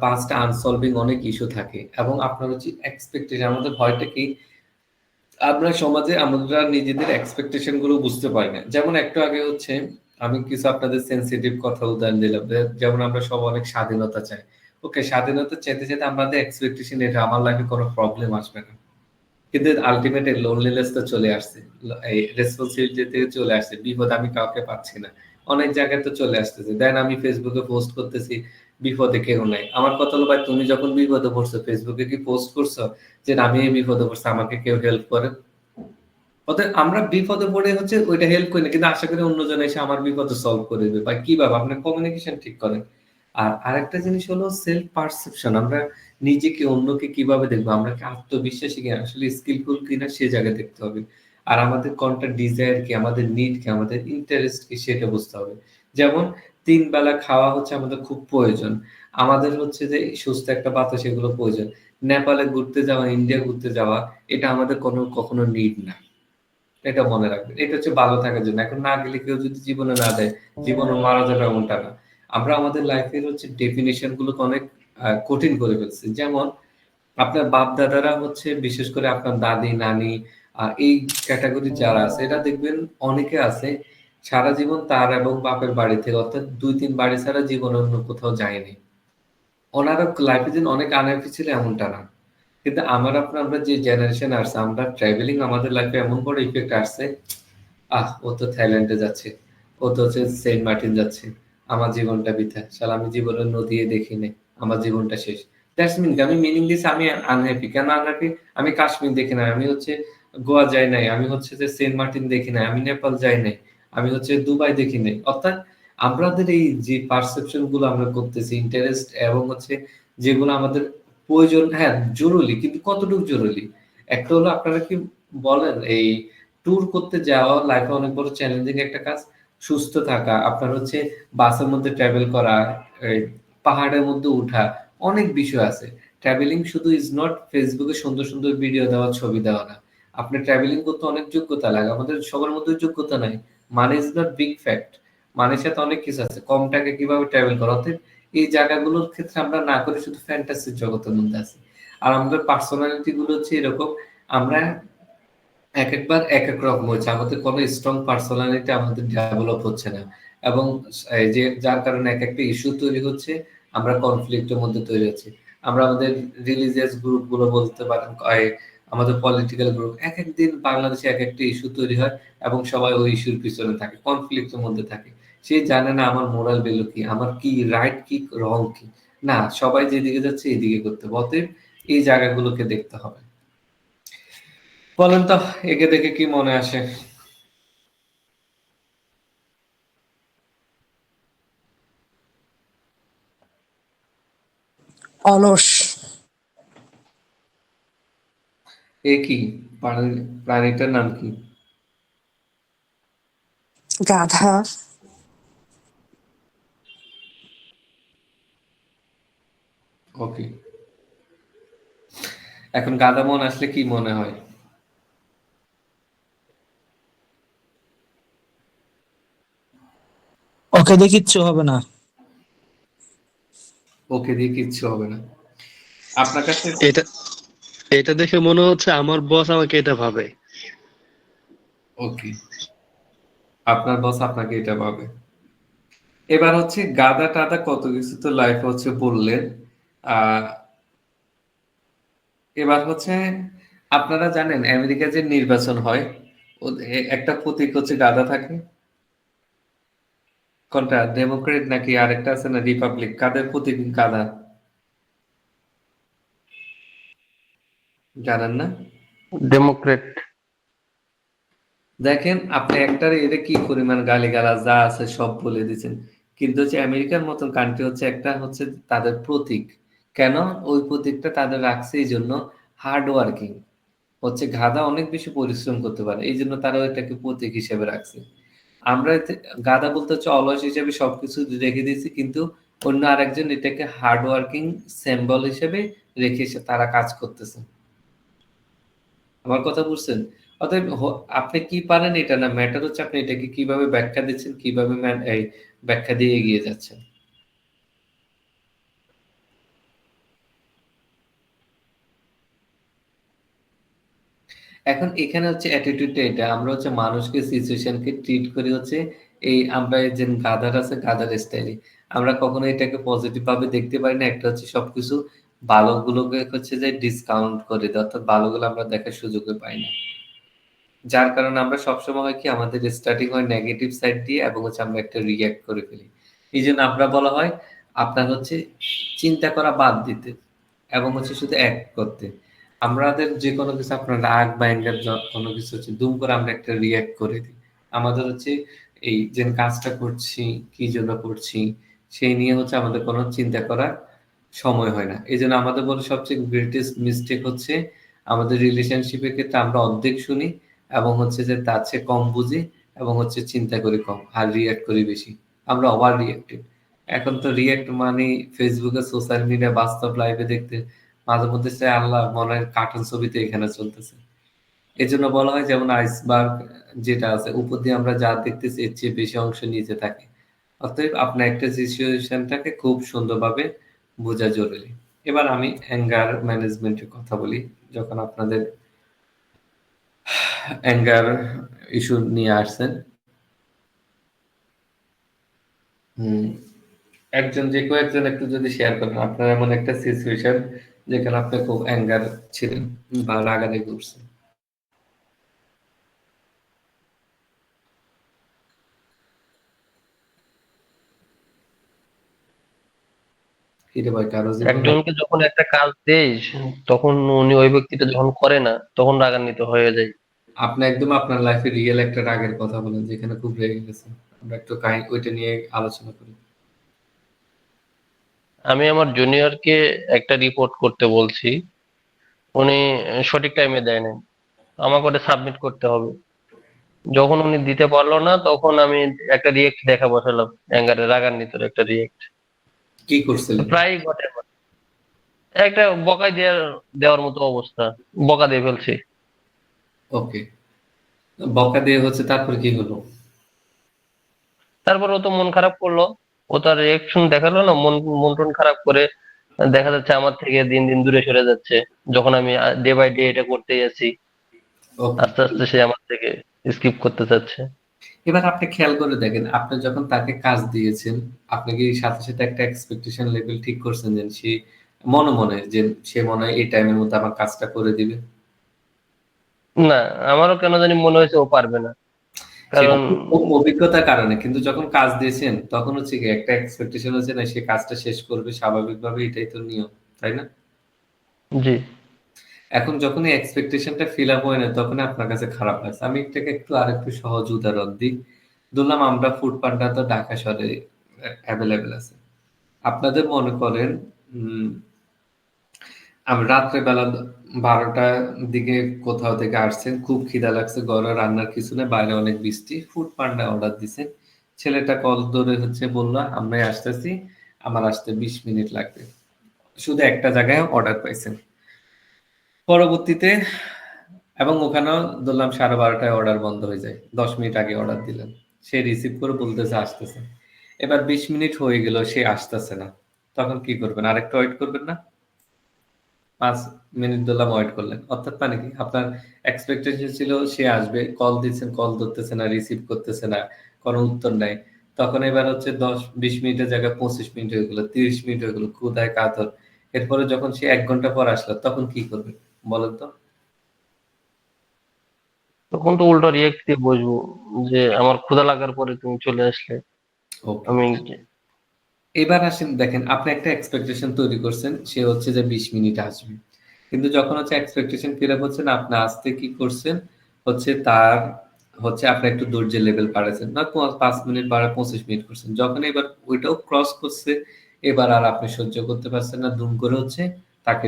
Speaker 1: ৫ টা আনসলভিং অনেক ইস্যু থাকে এবং আপনার হচ্ছে এক্সপেকটেশন, আমাদের ভয়টা কি? আমরা সমাজে আমরা নিজেদের এক্সপেকটেশন গুলো বুঝতে পারি না। যেমন একটু আগে হচ্ছে আমি কিছু আপনাদের সেনসিটিভ কথা উদাহরণ দিলাম। যেমন আমরা সব অনেক স্বাধীনতা চাই। ওকে, স্বাধীনতা চাইতে, চাইতে আমাদের এক্সপেকটেশন এটা আমার লাইফে কোনো প্রবলেম আসবে না। কিন্তু আলটিমেটলি লোনলিনেস তো চলে আসছে। এই রেসপন্সিবিলিটি থেকে চলে আসছে। বিপদ আমি কাউকে পাচ্ছি না। অনেক জায়গায় তো চলে আসতেছে। দেন আমি ফেসবুকে পোস্ট করতেছি, বিপদে কেউ নাই। আমার কথা হলো ভাই, তুমি যখন বিপদে পড়ছো ফেসবুকে কি পোস্ট করছো যে আমি এই বিপদে পড়ছি, আমাকে কেউ হেল্প করে? অতএব আমরা বিপদে পড়ে হচ্ছে ওইটা হেল্প করি না, কিন্তু আশা করি অন্যজন এসে আমার বিপদ সলভ করে দেবে। বা কিভাবে আপনার কমিউনিকেশন ঠিক করেন। আর আরেকটা জিনিস হলো সেলফ পারসেপশন। আমরা নিজেকে অন্যকে কিভাবে দেখবো, আমরা কি আত্মবিশ্বাসী কিনা, আসলে স্কিলফুল কিনা, সে জায়গায় দেখতে হবে। আর আমাদের কোনটা ডিজায়ার কি, আমাদের নিড কি, আমাদের ইন্টারেস্ট কি, সেটা বুঝতে হবে। যেমন ৩ বেলা খাওয়া হচ্ছে আমাদের খুব প্রয়োজন। আমাদের হচ্ছে যে সুস্থ একটা বাতাস, এগুলো প্রয়োজন। নেপালে ঘুরতে যাওয়া, ইন্ডিয়া ঘুরতে যাওয়া, এটা আমাদের কখনো নিড না। এটা মনে রাখবেন। এটা হচ্ছে ভালো থাকার জন্য। এখন না গেলে কেউ যদি জীবনে না যায়, জীবনে মারা যাবে এমনটা না। আমরা আমাদের লাইফের হচ্ছে ডেফিনিশন গুলোকে অনেক কঠিন করে ফেলছি। যেমন আপনার বাপ-দাদারা হচ্ছে, বিশেষ করে আপনার দাদি, নানি, এই ক্যাটেগরি যারা আছে, এরা দেখবেন অনেকে আছে সারা জীবন তার এবং বাপের বাড়ি থেকে, অর্থাৎ ২-৩ বাড়ি ছাড়া জীবনে অন্য কোথাও যায়নি। ওনারা লাইফে যে অনেক আনহ্যাপি ছিল এমনটা না। কিন্তু আমরা যে জেনারেশন আসছে, আমরা ট্রাভেলিং আমাদের লাইফে এমন বড় ইফেক্ট আসছে, ও তো থাইল্যান্ডে যাচ্ছে, ও তো হচ্ছে সেন্ট মার্টিন যাচ্ছে, আমার জীবনটা বৃথা, শালা আমি জীবনের নদী দেখি নাই, আমার জীবনটা শেষ। দ্যাটস মিন আমি মিনিং দিস, আমি আনহ্যাপি। কেন আনহ্যাপি? আমি কাশ্মীর দেখি নাই, আমি হচ্ছে গোয়া যাই নাই, আমি হচ্ছে যে সেন্ট মার্টিন দেখি নাই, আমি নেপাল যাই নাই, আমি হচ্ছে দুবাই দেখি নাই। অর্থাৎ আমাদের এই যে পারসেপশন গুলো আমরা করতেছি, ইন্টারেস্ট এবং হচ্ছে যেগুলো আমাদের প্রয়োজন, হ্যাঁ জরুরি, কিন্তু কতটুকু জরুরি? একটা হলো, আপনারা কি বলেন এই ট্যুর করতে যাওয়া লাইফে অনেক বড় চ্যালেঞ্জিং একটা কাজ। সুস্থ থাকা, আপনার হচ্ছে বাসের মধ্যে ট্রাভেল করা, এই পাহাড়ের মধ্যে উঠা, অনেক বিষয় আছে। ট্রাভেলিং শুধু ইজ নট ফেসবুকে সুন্দর, সুন্দর ভিডিও দেওয়া, ছবি দেওয়া না। আপনার ট্রাভেলিং করতে অনেক যোগ্যতা লাগে। আমাদের সবার মধ্যে যোগ্যতা নাই। Money is not big fact. মানির সাথে অনেক কিছু আছে। কম টাকায় কিভাবে ট্রাভেল করা। অতএব এই জায়গাগুলোর ক্ষেত্রে আমরা না করে শুধু ফ্যান্টাসির জগতের মধ্যে আছি। আর আমাদের পার্সোনালিটি গুলো হচ্ছে এরকম, আমরা একেকবার একেক রকম হচ্ছে। আমাদের কোনো স্ট্রং পার্সোনালিটি আমাদের ডেভেলপ হচ্ছে না। এবং এই যে যার কারণে একেকটা ইস্যু তৈরি হচ্ছে, আমরা কনফ্লিক্ট এর মধ্যে তৈরি হচ্ছি। আমরা আমাদের রিলিজিয়াস গ্রুপ গুলো বলতে পারেন, আমাদের পলিটিক্যাল গ্রুপ, একেক দিন বাংলাদেশে একেকটা ইস্যু তৈরি হয় এবং সবাই ওই ইস্যুর পিছনে থাকে, কনফ্লিক্ট এর মধ্যে থাকে। সে জানে না আমার মোরাল ভ্যালু কি, আমার কি রাইট কি রং কি। না, সবাই যেদিকে যাচ্ছে এদিকে করতে হবে। অতএব এই জায়গাগুলোকে দেখতে হবে। বলেন তো, একে দেখে কি মনে আসে?
Speaker 2: অলস।
Speaker 1: এ কি? প্রাণীটার নাম কি?
Speaker 2: গাধা।
Speaker 1: ওকে। এখন গাধা মন আসলে কি মনে হয়?
Speaker 8: ওকে দিয়ে কিচ্ছু হবে না।
Speaker 1: ওকে দিয়ে কিচ্ছু হবে না। আপনার কাছে
Speaker 10: এটা এটা দেখে মনে হচ্ছে আমার বস আমাকে এটা ভাবে।
Speaker 1: ওকে, আপনার বস আপনাকে এটা ভাবে। এবার হচ্ছে গাধা টাধা কত কিছু তো লাইফে হচ্ছে বললেন। আহ এবার হচ্ছে আপনারা জানেন আমেরিকা যে নির্বাচন হয় একটা প্রতীক হচ্ছে গাধা থাকে। কোনটা, ডেমোক্রেট নাকি আরেকটা আছে না রিপাবলিক, কাদের প্রতীক গাধা? জানেন না?
Speaker 7: ডেমোক্রেট।
Speaker 1: দেখেন আপনি একটার এর কি পরিমাণ গালিগালাজ যা আছে সব বলে দিচ্ছেন, কিন্তু হচ্ছে আমেরিকার মতন কান্ট্রি হচ্ছে একটা হচ্ছে তাদের প্রতীক। কেন ওই প্রতীকটা তাদের রাখছে? এই জন্য হার্ড ওয়ার্কিং হচ্ছে গাধা অনেক বেশি পরিশ্রম করতে পারে, এই জন্য তারা ওইটাকে প্রতীক হিসেবে রাখছে। আমরা গাধা বলতে হচ্ছে অলস হিসেবে সবকিছু রেখে দিয়েছি, কিন্তু অন্য আরেকজন এটাকে হার্ড ওয়ার্কিং সিম্বল হিসেবে রেখে তারা কাজ করতেছে। আমার কথা বুঝছেন? অতএব আপনি কি পারেন এটা না, ম্যাটার হচ্ছে আপনি এটাকে কিভাবে ব্যাখ্যা দিচ্ছেন, কিভাবে এই ব্যাখ্যা দিয়ে এগিয়ে যাচ্ছেন। এখন এখানে হচ্ছে অ্যাটিটিউডটা এটা, আমরা হচ্ছে মানুষকে সিচুয়েশনকে ট্রিট করি হচ্ছে এই আমরা এই যে গাধার আছে গাধার স্টাইলে। আমরা কখনো এটাকে পজিটিভ ভাবে দেখতে পারি না। একটা হচ্ছে সবকিছু ভালোগুলোকে হচ্ছে যে ডিসকাউন্ট করে দেয়, অর্থাৎ ভালোগুলো আমরা দেখার সুযোগই পাই না। যার কারণে আমরা সবসময় হয় কি আমাদের স্টার্টিং হয় নেগেটিভ সাইড দিয়ে এবং হচ্ছে আমরা একটা রিঅ্যাক্ট করে ফেলি। এই জন্য আমরা বলা হয় আপনার হচ্ছে চিন্তা করা বাদ দিতে এবং হচ্ছে শুধু অ্যাক্ট করতে। আমাদের যে কোনো কিছু আপনার রাগ বা অ্যাঙ্গার কোনো কিছু হচ্ছে দুম করে আমরা একটা রিঅ্যাক্ট করে দিই। আমাদের হচ্ছে এই যে কাজটা করছি কি জন্য করছি সেই নিয়ে হচ্ছে আমাদের কোনো চিন্তা করার সময় হয় না। এই জন্য আমাদের বলে সবচেয়ে গ্রেটেস্ট মিস্টেক হচ্ছে আমাদের রিলেশনশিপের ক্ষেত্রে আমরা অর্ধেক শুনি এবং হচ্ছে যে তার চেয়ে কম বুঝি এবং হচ্ছে চিন্তা করি কম আর রিঅ্যাক্ট করি বেশি। আমরা ওভার রিঅ্যাক্টিভ। এখন তো রিঅ্যাক্ট মানে ফেসবুকে সোশ্যাল মিডিয়া বাস্তব লাইভে দেখতে মাঝে মধ্যে চাই আল্লাহ মনে হয় কার্টুন ছবিতে এখানে চলতেছে। এই জন্য বলা হয় যেমন আইসবার্গ যেটা আছে উপর দিয়ে আমরা যা দেখতেছি এর চেয়ে বেশি অংশ নিচে থাকে। অতএব আপনার একটা সিচুয়েশনটাকে খুব সুন্দরভাবে বোঝা জরুরি। এবার আমি অ্যাঙ্গার ম্যানেজমেন্টের কথা বলি। যখন আপনাদের অ্যাঙ্গার ইস্যু নিয়ে আসছেন, হুম, একজন যে কেউ একজন একটু যদি শেয়ার করেন আপনার এমন একটা সিচুয়েশন যেখানে আপনি খুব অ্যাঙ্গার ছিলেন বা রাগারাগি করছেন। কিরে ভাই, কারো জীবনে
Speaker 7: একজনকে যখন একটা কাজ দেই, তখন উনি ওই ব্যক্তিটা যখন করে না, তখন রাগান্বিত হয়ে যায়।
Speaker 1: আপনি একদম আপনার লাইফে রিয়েল একটা রাগের কথা বলেন যেখানে খুব রেগে গেছেন। আমরা একটু কাহিনী ওইটা নিয়ে আলোচনা করি।
Speaker 7: আমি আমার জুনিয়রকে একটা রিপোর্ট করতে বলছি, উনি সঠিক টাইমে দেয় নাই, আমাকে ওটা সাবমিট করতে হবে। যখন উনি দিতে পারলো না, তখন আমি একটা রিয়েক্ট দেখা বসালাম, অ্যাঙ্গারে রাগান্বিত একটা রিয়েক্ট।
Speaker 1: কি করছিলেন?
Speaker 7: প্রায় ঘটে আমার। একটা বকাই দেওয়ার মতো অবস্থা, বকা দিয়ে ফেলছি।
Speaker 1: ওকে, বকা দিয়ে হচ্ছে তারপর কি হলো?
Speaker 7: তারপর ও তো মন খারাপ করলো, ও তার রিয়েকশন দেখালো না, মন মন টন খারাপ করে দেখা যাচ্ছে আমার থেকে দিন দিন দূরে সরে যাচ্ছে। যখন আমি ডে বাই ডে এটা করতে যাচ্ছি,
Speaker 1: ওকে,
Speaker 7: আস্তে আস্তে সে আমার থেকে স্কিপ করতে চাচ্ছে।
Speaker 1: এবার আপনি খেয়াল করে দেখেন আপনি যখন তাকে কাজ দিয়েছেন আপনি কি সাথে সাথে একটা এক্সপেকটেশন লেভেল ঠিক করছেন যে সে মনে মনে যে সে মনে হয় এই টাইমের মধ্যে আমার কাজটা করে দিবে?
Speaker 7: না, আমারও কেন জানি মনে হয়েছে ও পারবে না,
Speaker 1: সেটা
Speaker 7: কারণ
Speaker 1: অভিজ্ঞতার কারণে, কিন্তু যখন কাজ দিয়েছেন তখন হচ্ছে কি একটা এক্সপেকটেশন হচ্ছে না সে কাজটা শেষ করবে স্বাভাবিকভাবে, এটাই তো নিয়ম, তাই না?
Speaker 7: জি।
Speaker 1: এখন যখন এই এক্সপেকটেশনটা ফিল আপ হয় না তখন আপনার কাছে খারাপ লাগছে। আমি এটাকে একটু আরেকটু সহজ উদাহরণ দিই। ধরলাম আমরা ফুড পান্ডা তো ঢাকা শহরে অ্যাভেলেবেল আছে। আপনাদের মনে করেন আমি রাত্রেবেলা 12টার দিকে কোথাও থেকে আসছেন, খুব খিদা লাগছে, ঘরে রান্নার কিছু নেই, বাইরে অনেক বৃষ্টি, ফুড পান্ডা অর্ডার দিছেন। ছেলেটা কল ধরে হচ্ছে বলল, "আমরাই আসতেছি, আমার আসতে 20 মিনিট লাগবে।" শুধু একটা জায়গায় অর্ডার পাইছেন। পরবর্তীতে এবং ওখানেও ধরলাম 12:30টায় অর্ডার বন্ধ হয়ে যায়, 10 মিনিট আগে অর্ডার দিলেন, সে রিসিভ করে বলতেছে আসতেছে। এবার 20 মিনিট হয়ে গেল, সে আসতেছে না, তখন কি করবেন? আরেকটু ওয়েট করবেন না? 5 মিনিট ধরলাম ওয়েট করলেন, অর্থাৎ মানে কি আপনার এক্সপেকটেশন ছিল সে আসবে, কল দিচ্ছেন, কল ধরতেছে না, রিসিভ করতেছে না, কোনো উত্তর নাই। তখন এবার হচ্ছে 10-20 মিনিটের জায়গায় 25 মিনিট হয়ে গেল, 30 মিনিট হয়ে গেল, ক্ষুধায় কাতর। এরপরে যখন সে 1 ঘন্টা পর আসলো, তখন কি করবেন বলেন তো?
Speaker 7: তখন তো উল্টো রিয়েক্ট দিয়ে বসবো যে আমার ক্ষুধা লাগার পরে তুমি চলে আসলে,
Speaker 1: ওকে,
Speaker 7: আমি
Speaker 1: এবার আসেন দেখেন, আপনি একটা এক্সপেকটেশন তৈরি করছেন, সে হচ্ছে যে 20 মিনিট আসবে। কিন্তু যখন হচ্ছে এক্সপেকটেশন ফিল আপ হচ্ছে না, আপনি আসতে কি করছেন? হচ্ছে তার হচ্ছে আপনি একটু ধৈর্যের লেভেল বাড়াইছেন না, 5 মিনিট বাড়া 25 মিনিট করছেন। যখন এবার ওইটাও ক্রস করছে, এবার আর আপনি সহ্য করতে পারছেন না, দুম করে হচ্ছে তাকে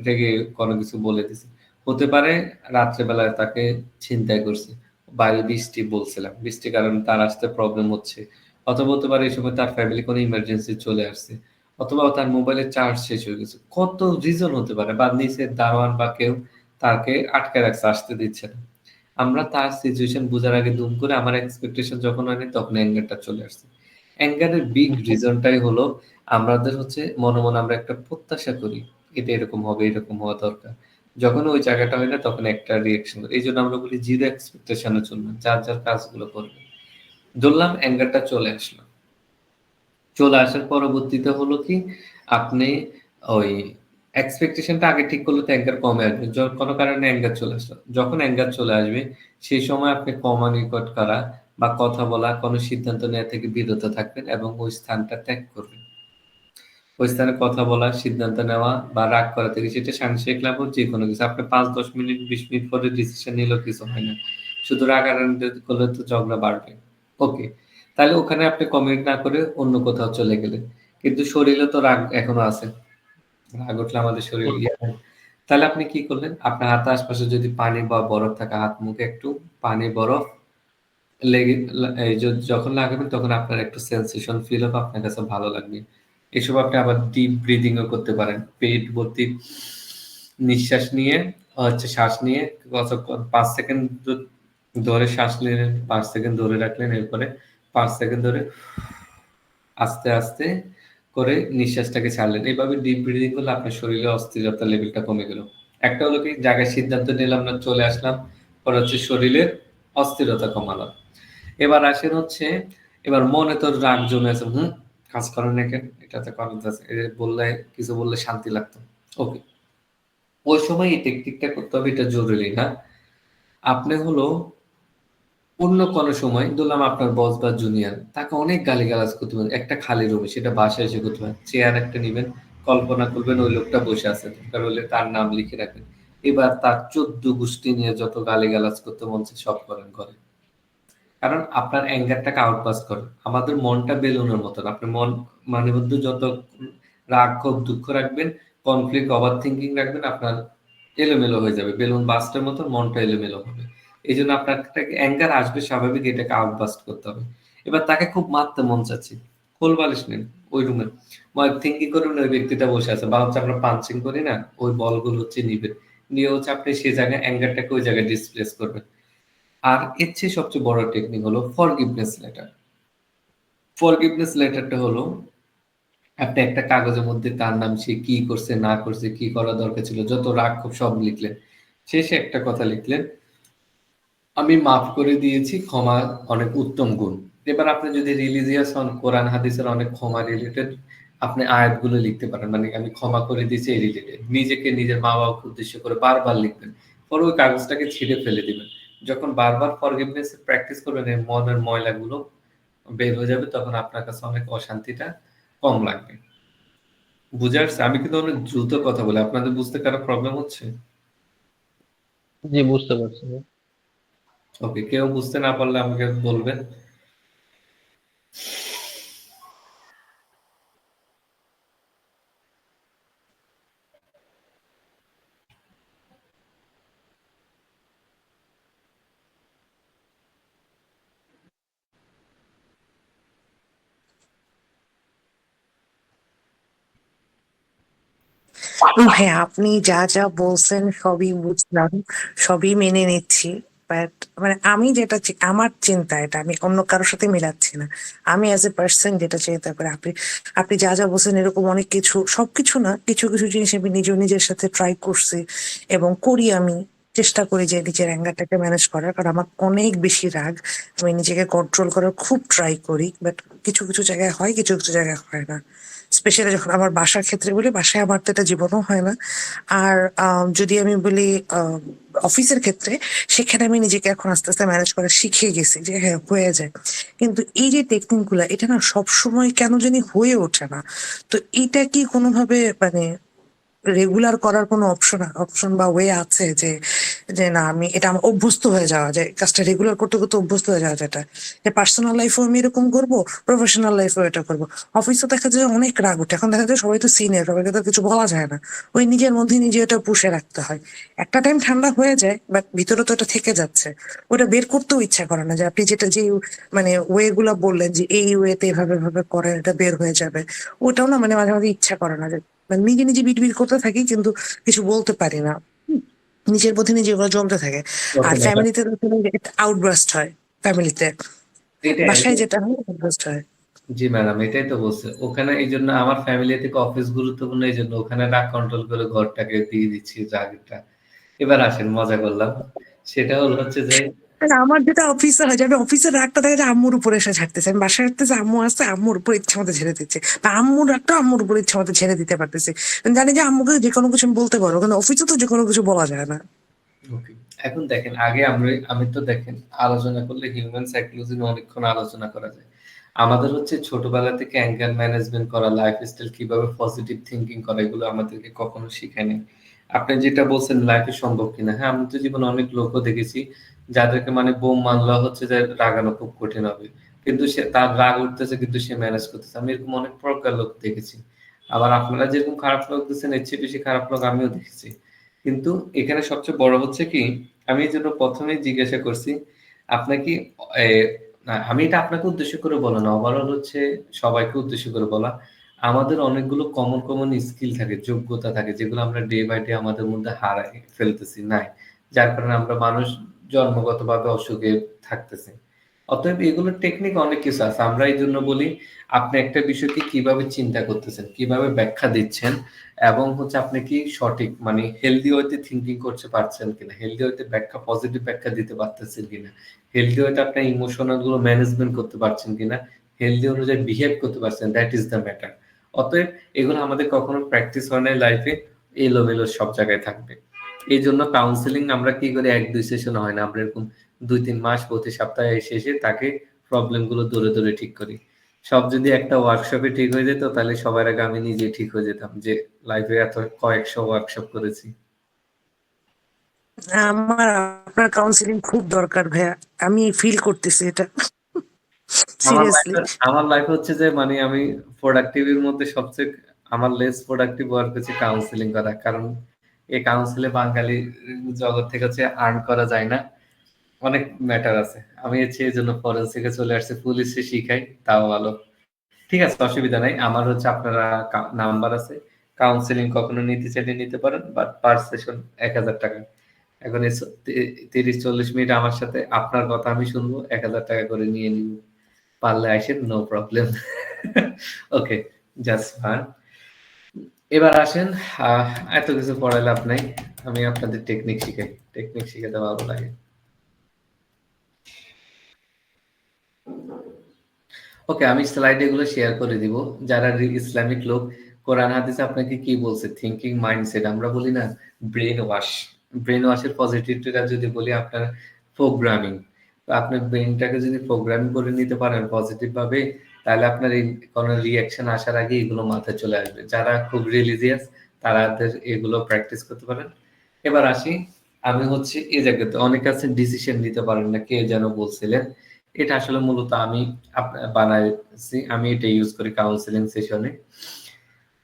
Speaker 1: রেগে কোনো কিছু বলে দিছে। হতে পারে রাত্রেবেলায় তাকে ছিনতাই করছে, বায়ু বৃষ্টি বলছিলাম, বৃষ্টির কারণে তার আসতে প্রবলেম হচ্ছে, অথবা হতে পারে এই সময় তার ফ্যামিলি কোনো ইমার্জেন্সি চলে আসছে, অথবা তার মোবাইলের চার্জ শেষ হয়ে গেছে। কত রিজন হতে পারে, বা নিচের দারোয়ান বা কেউ তাকে আটকে রাখছে, আসতে দিচ্ছে না। আমরা তার সিচুয়েশন বুঝার আগে দুম করে আমার এক্সপেকটেশন যখন হয়নি, তখন অ্যাঙ্গারটা চলে আসছে। অ্যাঙ্গারের বিগ রিজনটাই হলো আমাদের হচ্ছে মনে মনে আমরা একটা প্রত্যাশা করি, এটা এরকম হবে, এরকম হওয়া দরকার। যখন ওই জায়গাটা হয় না, তখন একটা রিয়েকশন। এই জন্য আমরা বলি জিরো এক্সপেকটেশনে চলবে, যার যার কাজগুলো করবে। ধরলাম অ্যাঙ্গারটা চলে আসলো, চলে আসার পরবর্তীতে হলো কি, আপনি ওই এক্সপেকটেশনটা আগে ঠিক করলে তো অ্যাঙ্গার কমে আসবে, কোনো কারণে অ্যাঙ্গার চলে আসলো, যখন অ্যাঙ্গার চলে আসবে সেই সময় আপনি কমিউনিকেট করা বা কথা বলা, কোনো সিদ্ধান্ত নেওয়া থেকে বিরত থাকবেন এবং ওই স্থানটা ত্যাগ করবেন। ওই স্থানে কথা বলা, সিদ্ধান্ত নেওয়া বা রাগ করা থেকে, সেটা সাংসারিক লাভ হোক, যে কোনো কিছু, আপনি 5-10 মিনিট 20 মিনিট পরে ডিসিশন নিলেও কিছু হয় না, শুধু রাগারাগি করলে তো ঝগড়া বাড়বে। ওকে, তাহলে ওখানে আপনি কমিউনিকেট না করে অন্য কোথাও চলে গেলেন, কিন্তু শরীরে তো রাগ এখনো আছে, রাগ উঠলে আমাদের শরীর ইয়ে হয়। তাহলে আপনি কি করলেন? আপনার হাতের আশপাশে যদি পানি বা বরফ থাকে, হাত মুখে একটু পানি বরফ লেগে এই যখন লাগাবেন, তখন আপনার একটু সেন্সেশন ফিল হবে, আপনার কাছে ভালো লাগবে। এসব আপনি আবার ডিপ ব্রিদিং ও করতে পারেন। পেট ভর্তি নিঃশ্বাস নিয়ে হচ্ছে শ্বাস নিয়ে কতক্ষণ 5 সেকেন্ড ধরে শ্বাস নিলেন, 5 সেকেন্ড ধরে রাখলেন, এরপরে 5 সেকেন্ড ধরে আস্তে, আস্তে করে নিঃশ্বাসটাকে ছাড়লেন। এভাবে ডিপ ব্রিথিং করলে আপনার শরীরে অস্থিরতার লেভেলটা কমে গেল। একটা হলো কি, জায়গায় সিদ্ধান্ত নিলাম না, চলে আসলাম। পরে হচ্ছে শরীরের অস্থিরতা কমালাম। এবার আসেন হচ্ছে, এবার মনে তো রাগ জমে আছে, কাজ করেন না কেন? এটাতে করার আছে। বললে কিছু বললে শান্তি লাগতো। ওকে। ওই সময় এই টেকনিকটা করতে হবে, এটা জরুরি না। আপনি হলো অন্য কোনো সময় ধরলাম আপনার বস বা জুনিয়র, তাকে অনেক গালিগালাজ করতে পারেন একটা খালি রুমে, সেটা বাসায় এসে করতে পারেন। চেয়ার একটা নিবেন, কল্পনা করবেন ওই লোকটা বসে আছে, দরকার হলে তার নাম লিখে রাখবেন। এবার তার 14 গোষ্ঠী নিয়ে যত গালিগালাজ করতে মন চায় সব করেন ঘরে। কারণ আপনার অ্যাঙ্গারটাকে আউটপাস করেন। আমাদের মনটা বেলুনের মতন। আপনি মন মানে মধ্যে যত রাগ, ক্ষোভ, দুঃখ রাখবেন, কনফ্লিক্ট, ওভার থিংকিং রাখবেন, আপনার এলোমেলো হয়ে যাবে। বেলুন বাস্টের মতন মনটা এলোমেলো হবে। এইজন্য আপনার অ্যাঙ্গার আসবে স্বাভাবিক, এটাকে আউটবাস্ট করতে হবে। এবার তাকে খুব মারতে মন চাচ্ছে, কোল বালিশ নিন ওই রুমে, থিঙ্কিং করবেন ওই ব্যক্তিটা বসে আছে, বা হচ্ছে আমরা পাঞ্চিং করি না, ওই বলগুলো হচ্ছে নিবেন, নিয়ে হচ্ছে আপনি সেই জায়গায় অ্যাঙ্গারটাকে ওই জায়গায় ডিসপ্লেস করবেন। আর এর চেয়ে সবচেয়ে বড় টেকনিক হলো ফরগিভনেস লেটার। ফরগিভনেস লেটারটা হলো আপনি একটা কাগজের মধ্যে তার নাম, সে কি করছে না করছে, কি করা দরকার ছিল, যত রাগ ক্ষোভ সব লিখলেন। শেষে একটা কথা লিখলেন, আমি মাফ করে দিয়েছি, ক্ষমা অনেক উত্তম গুণ। এবার আপনি যদি রিলিজিয়াস হন, কোরআন হাদিসের অনেক ক্ষমা রিলেটেড আপনি আয়াতগুলো লিখতে পারেন, মানে আমি ক্ষমা করে দিয়েছি এই রিলেটেড, নিজেকে নিজের মা বাবাকে উদ্দেশ্য করে বারবার লিখবেন। পরে ওই কাগজটাকে ছিঁড়ে ফেলে দিবেন। যখন বারবার ফরগিভনেস প্র্যাকটিস করবেন, এই মনের ময়লাগুলো বের হয়ে যাবে, তখন আপনার কাছে অনেক অশান্তিটা কম লাগবে। বুঝে আসছে? আমি কিন্তু অনেক দ্রুত কথা বলি, আপনাদের বুঝতে কারো প্রবলেম হচ্ছে?
Speaker 7: জি বুঝতে পারছি।
Speaker 1: ওকে, কেউ বুঝতে না পারলে আমাকে বলবেন।
Speaker 2: ভাই আপনি যা যা বলছেন সবই বুঝলাম, সবই মেনে নিচ্ছি। বাট মানে আমি যেটা আমার চিন্তা এটা আমি অন্য কারোর সাথে মিলাচ্ছি না। আমি অ্যাজ এ পার্সন যেটা চিন্তা করি, আপনি আপনি যা যা বলছেন এরকম অনেক কিছু, সবকিছু না, কিছু কিছু জিনিস আমি নিজের সাথে ট্রাই করছি এবং করি। আমি চেষ্টা করি যে নিজের অ্যাঙ্গারটাকে ম্যানেজ করার, কারণ আমার অনেক বেশি রাগ। আমি নিজেকে কন্ট্রোল করার খুব ট্রাই করি, বাট কিছু কিছু জায়গায় হয়, কিছু কিছু জায়গায় হয় না। স্পেশালি যখন আমার বাসার ক্ষেত্রে বলি, বাসায় আমার তো এটা জীবনও হয় না। আর যদি আমি বলি অফিসের ক্ষেত্রে, সেখানে আমি নিজেকে এখন আস্তে আস্তে ম্যানেজ করা শিখে গেছি যে হ্যাঁ হয়ে যায়। কিন্তু এই যে টেকনিক গুলা, এটা না সবসময় কেন জানি হয়ে ওঠে না। তো এটা কি কোনোভাবে মানে রেগুলার করার কোনো অপশন বা ওয়ে আছে যে, যে না আমি এটা আমার অভ্যস্ত হয়ে যাওয়া যায়, কাজটা রেগুলার করতে করতে অভ্যস্ত হয়ে যাওয়া যেটা, যে পার্সোনাল লাইফেও আমি এরকম করবো, প্রফেশনাল লাইফেও এটা করবো। অফিসে দেখা যায় অনেক রাগ উঠে, এখন দেখা যায় সবাই তো সিনিয়র, সবাইকে তো কিছু বলা যায় না। ওই নিজের মধ্যে নিজে এটা পুষে রাখতে হয়। একটা টাইম ঠান্ডা হয়ে যায়, বাট ভিতরে তো এটা থেকে যাচ্ছে। ওটা বের করতেও ইচ্ছা করে না, যে আপনি যেটা যে মানে ওয়ে গুলা বললেন যে এই ওয়েতে এভাবে ভাবে করেন এটা বের হয়ে যাবে। ওটাও না মানে মাঝে মাঝে ইচ্ছা করে না, যে মানে নিজে নিজে বিটবিট করতে থাকি কিন্তু কিছু বলতে পারি না। নিজের মধ্যে নিজে ওগুলো জমতে থাকে। আর
Speaker 1: ওকে ম্যাডাম,
Speaker 2: ফ্যামিলিতে আউটবাস্ট হয়, ফ্যামিলিতে।
Speaker 1: এটাই
Speaker 2: বাসায় যেটা হয় আউটবাস্ট হয়।
Speaker 1: জি ম্যাডাম, এটাই তো বলছে ওখানে। এই জন্য আমার ফ্যামিলি থেকে অফিস গুরুত্বপূর্ণ, এই জন্য ওখানে রাগ কন্ট্রোল করে ঘরটাকে দিয়ে দিচ্ছি রাগটা। এবার আসেন, মজা করলাম। সেটা হলো হচ্ছে যে
Speaker 2: আর আমার যেটা অফিসে হয়, যে আমি অফিসের রাগটা দেখা যায় আম্মুর উপরে এসে ঝাড়তেছে, আমি বাসায় আসতেছে আম্মু আসছে, আম্মুর উপর ইচ্ছা মতো ঝেড়ে দিচ্ছে, বা আম্মুর রাগটা আম্মুর উপর ইচ্ছা মতো ঝেড়ে দিতে পারতেছি। আমি জানি যে আম্মুকে যে কোনো কিছু আমি বলতে পারবো, কিন্তু অফিসে তো যে কোনো কিছু বলা যায় না।
Speaker 1: ওকে, এখন দেখেন, আগে আমি তো দেখেন, আলোচনা করলে হিউম্যান সাইকোলজি নিয়ে অনেকক্ষণ আলোচনা করা যায়। আমাদের হচ্ছে ছোটবেলা থেকে অ্যাঙ্গার ম্যানেজমেন্ট করা, লাইফস্টাইল কিভাবে পজিটিভ থিঙ্কিং করা, এগুলো আমাদেরকে কখনো শিখায়নি। আপনি যেটা বলছেন লাইফে সম্ভব কিনা, হ্যাঁ, আমি তো জীবনে অনেক লোকও দেখেছি যাদেরকে মানে বোম মানলা হচ্ছে যে রাগানো খুব কঠিন হবে, কিন্তু সে তার রাগ উঠতেছে কিন্তু সে ম্যানেজ করতেছে। আমি এরকম অনেক প্রকার লোক দেখেছি। আবার আপনারা যেরকম খারাপ লোক দিচ্ছেন, এর চেয়ে বেশি খারাপ লোক আমিও দেখেছি। কিন্তু এখানে সবচেয়ে বড় হচ্ছে কি, আমি এই জন্য প্রথমেই জিজ্ঞাসা করছি আপনার কি এ, না, আমি এটা আপনাকে উদ্দেশ্য করে বলা না, ওভারঅল হচ্ছে সবাইকে উদ্দেশ্য করে বলা। আমাদের অনেকগুলো কমন কমন স্কিল থাকে, যোগ্যতা থাকে, যেগুলো আমরা ডে বাই ডে আমাদের মধ্যে হারাই ফেলতেছি, নাই, যার কারণে আমরা মানুষ জন্মগতভাবে অসুখে থাকতেছি। অতএব এগুলোর টেকনিক অনেক কিছু আছে। আমরা এই জন্য বলি আপনি একটা বিষয়কে কিভাবে চিন্তা করতেছেন, কিভাবে ব্যাখ্যা দিচ্ছেন, এবং হচ্ছে আপনি কি সঠিক মানে হেলদি ওয়েতে থিঙ্কিং করতে পারছেন কিনা, হেলদি ওয়েতে ব্যাখ্যা, পজিটিভ ব্যাখ্যা দিতে পারতেছেন কিনা, হেলদি ওয়েতে আপনার ইমোশনাল গুলো ম্যানেজমেন্ট করতে পারছেন কিনা, হেলদি অনুযায়ী বিহেভ করতে পারছেন, দ্যাট ইজ দ্য ম্যাটার। অতএব এগুলো আমাদের কখনো প্র্যাকটিস হয় না লাইফে, এলোমেলো সব জায়গায় থাকবে। এই জন্য কাউন্সিলিং আমরা কি করি, 1-2 সেশন হয় না, আমরা এরকম 2-3 মাস প্রতি সপ্তাহে এসে এসে তাকে প্রবলেম গুলো ধরে ধরে ঠিক করি। সব যদি একটা ওয়ার্কশপে ঠিক হয়ে যেত, তাহলে সবার আগে আমি নিজে ঠিক হয়ে যেতাম, যে লাইফে এত কয়েকশো ওয়ার্কশপ করেছি।
Speaker 2: আমার আপনার কাউন্সিলিং খুব দরকার ভাইয়া, আমি ফিল করতেছি এটা
Speaker 1: আমার
Speaker 2: সিরিয়াসলি।
Speaker 1: লাইফে আমার লাইফে হচ্ছে যে মানে আমি প্রোডাক্টিভ এর মধ্যে সবচেয়ে আমার লেস প্রোডাক্টিভ ওয়ার্ক হচ্ছে কাউন্সিলিং করা। কারণ এই কাউন্সিলে বাঙালি জগৎ থেকে হচ্ছে আর্ন করা যায় না, অনেক ম্যাটার আছে। আমি হচ্ছে এই জন্য ফরেন্সিকে চলে আসছি, পুলিশে শিখাই, তাও ভালো। ঠিক আছে, অসুবিধা নাই। আমার হচ্ছে আপনারা নাম্বার আছে, কাউন্সিলিং কখনো নিতে চাইলে নিতে পারেন, বাট পার সেশন 1000 টাকা। এখন এই 30-40 মিনিট আমার সাথে আপনার কথা আমি শুনবো, 1000 টাকা করে নিয়ে নিব। পারলে আসেন, নো প্রবলেম। ওকে, জাস্ট ফান। এবার আসেন, আহ, এত কিছু পড়াই লাভ নাই, আমি আপনাদের টেকনিক শিখাই, টেকনিক শিখাতে ভালো লাগে। ওকে, আমি স্লাইড এগুলো শেয়ার করে দিব। যারা ইসলামিক লোক, কোরআন হাদিসে আপনাকে কি বলছে, থিংকিং মাইন্ডসেট, আমরা বলি না ব্রেন ওয়াশ। ব্রেন ওয়াশের পজিটিভটা যদি বলি, আপনার প্রোগ্রামিং, তো আপনার ব্রেনটাকে যদি প্রোগ্রামিং করে নিতে পারেন পজিটিভ ভাবে, তাহলে আপনার এই কোনো রিয়াকশন আসার আগে এগুলো মাথায় চলে আসবে। যারা খুব রিলিজিয়াস তাদের এগুলো প্র্যাকটিস করতে পারেন। এবার আসি, আমি হচ্ছে এই জায়গাতে অনেক আছে ডিসিশন নিতে পারেন না, কে যেন বলছিলেন, এটা আসলে মূলত আমি বানাইছি, আমি এটা ইউজ করি কাউন্সিলিং সেশনে।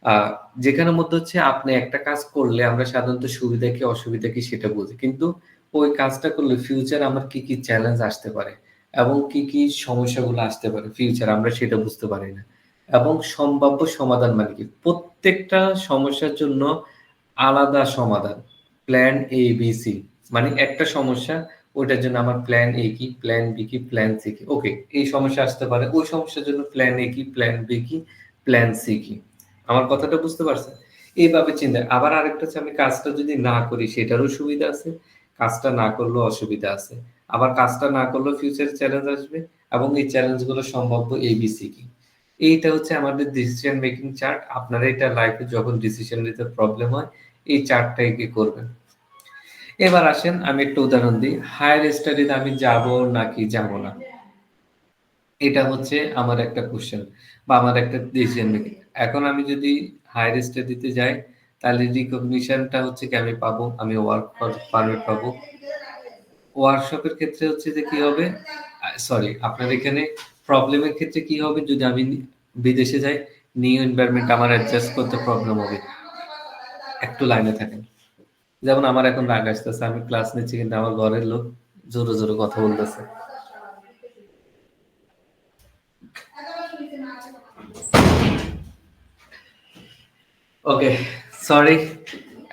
Speaker 1: আহ যেখানে মধ্যে হচ্ছে আপনি একটা কাজ করলে আমরা সাধারণত সুবিধা কি অসুবিধা কি সেটা বুঝি, কিন্তু ওই কাজটা করলে ফিউচার আমার কি কি চ্যালেঞ্জ আসতে পারে এবং কি কি সমস্যাগুলো আসতে পারে ফিউচার, আমরা সেটা বুঝতে পারি না। এবং সম্ভাব্য সমাধান মানে কি, প্রত্যেকটা সমস্যার জন্য আলাদা সমাধান, প্ল্যান এ বি সি, মানে একটা সমস্যা, ওটার জন্য আমার প্ল্যান এ কি, প্ল্যান বি কি, প্ল্যান সি কি। ওকে, এই সমস্যা আসতে পারে, ওই সমস্যার জন্য প্ল্যান এ কি, প্ল্যান বি কি, প্ল্যান সি কি। আমার কথাটা বুঝতে পারছেন? এইভাবে চিন্তা। আবার আরেকটা হচ্ছে, আমি কাজটা যদি না করি সেটারও সুবিধা আছে, কাজটা না করলেও অসুবিধা আছে। আবার কাজটা না করলেও ফিউচারে চ্যালেঞ্জ আসবে, এবং এই চ্যালেঞ্জগুলো সম্ভাব্য এবিসি কি। এইটা হচ্ছে আমাদের ডিসিশন মেকিং চার্ট। আপনারা এটা লাইফে যখন ডিসিশন নিতে প্রবলেম হয়, এই চার্টটাই কি করবেন। এবার আসেন, আমি একটা উদাহরণ দিই। হায়ার স্টাডিতে আমি যাব নাকি যাব না, এটা হচ্ছে আমার একটা কোশ্চেন বা আমার একটা ডিসিশন মেকিং। এখন আমি যদি হায়ার স্টাডিতে যাই, তাহলে রিকগনিশনটা হচ্ছে কি আমি পাবো, আমি ওয়ার্ক পারমিট পাবো। ওয়ার্কশপের ক্ষেত্রে হচ্ছে যে কি হবে, সরি, আপনার এখানে প্রবলেমের ক্ষেত্রে কি হবে, যদি আমি বিদেশে যাই, নিউ এনভায়রনমেন্ট আমার অ্যাডজাস্ট করতে প্রবলেম হবে। একটু লাইনে থাকেন। যেমন আমার এখন রাগ আসতেছে, আমি ক্লাস নিচ্ছি কিন্তু আমার ঘরের লোক জোরে জোরে কথা বলতেছে। ওকে, সরি,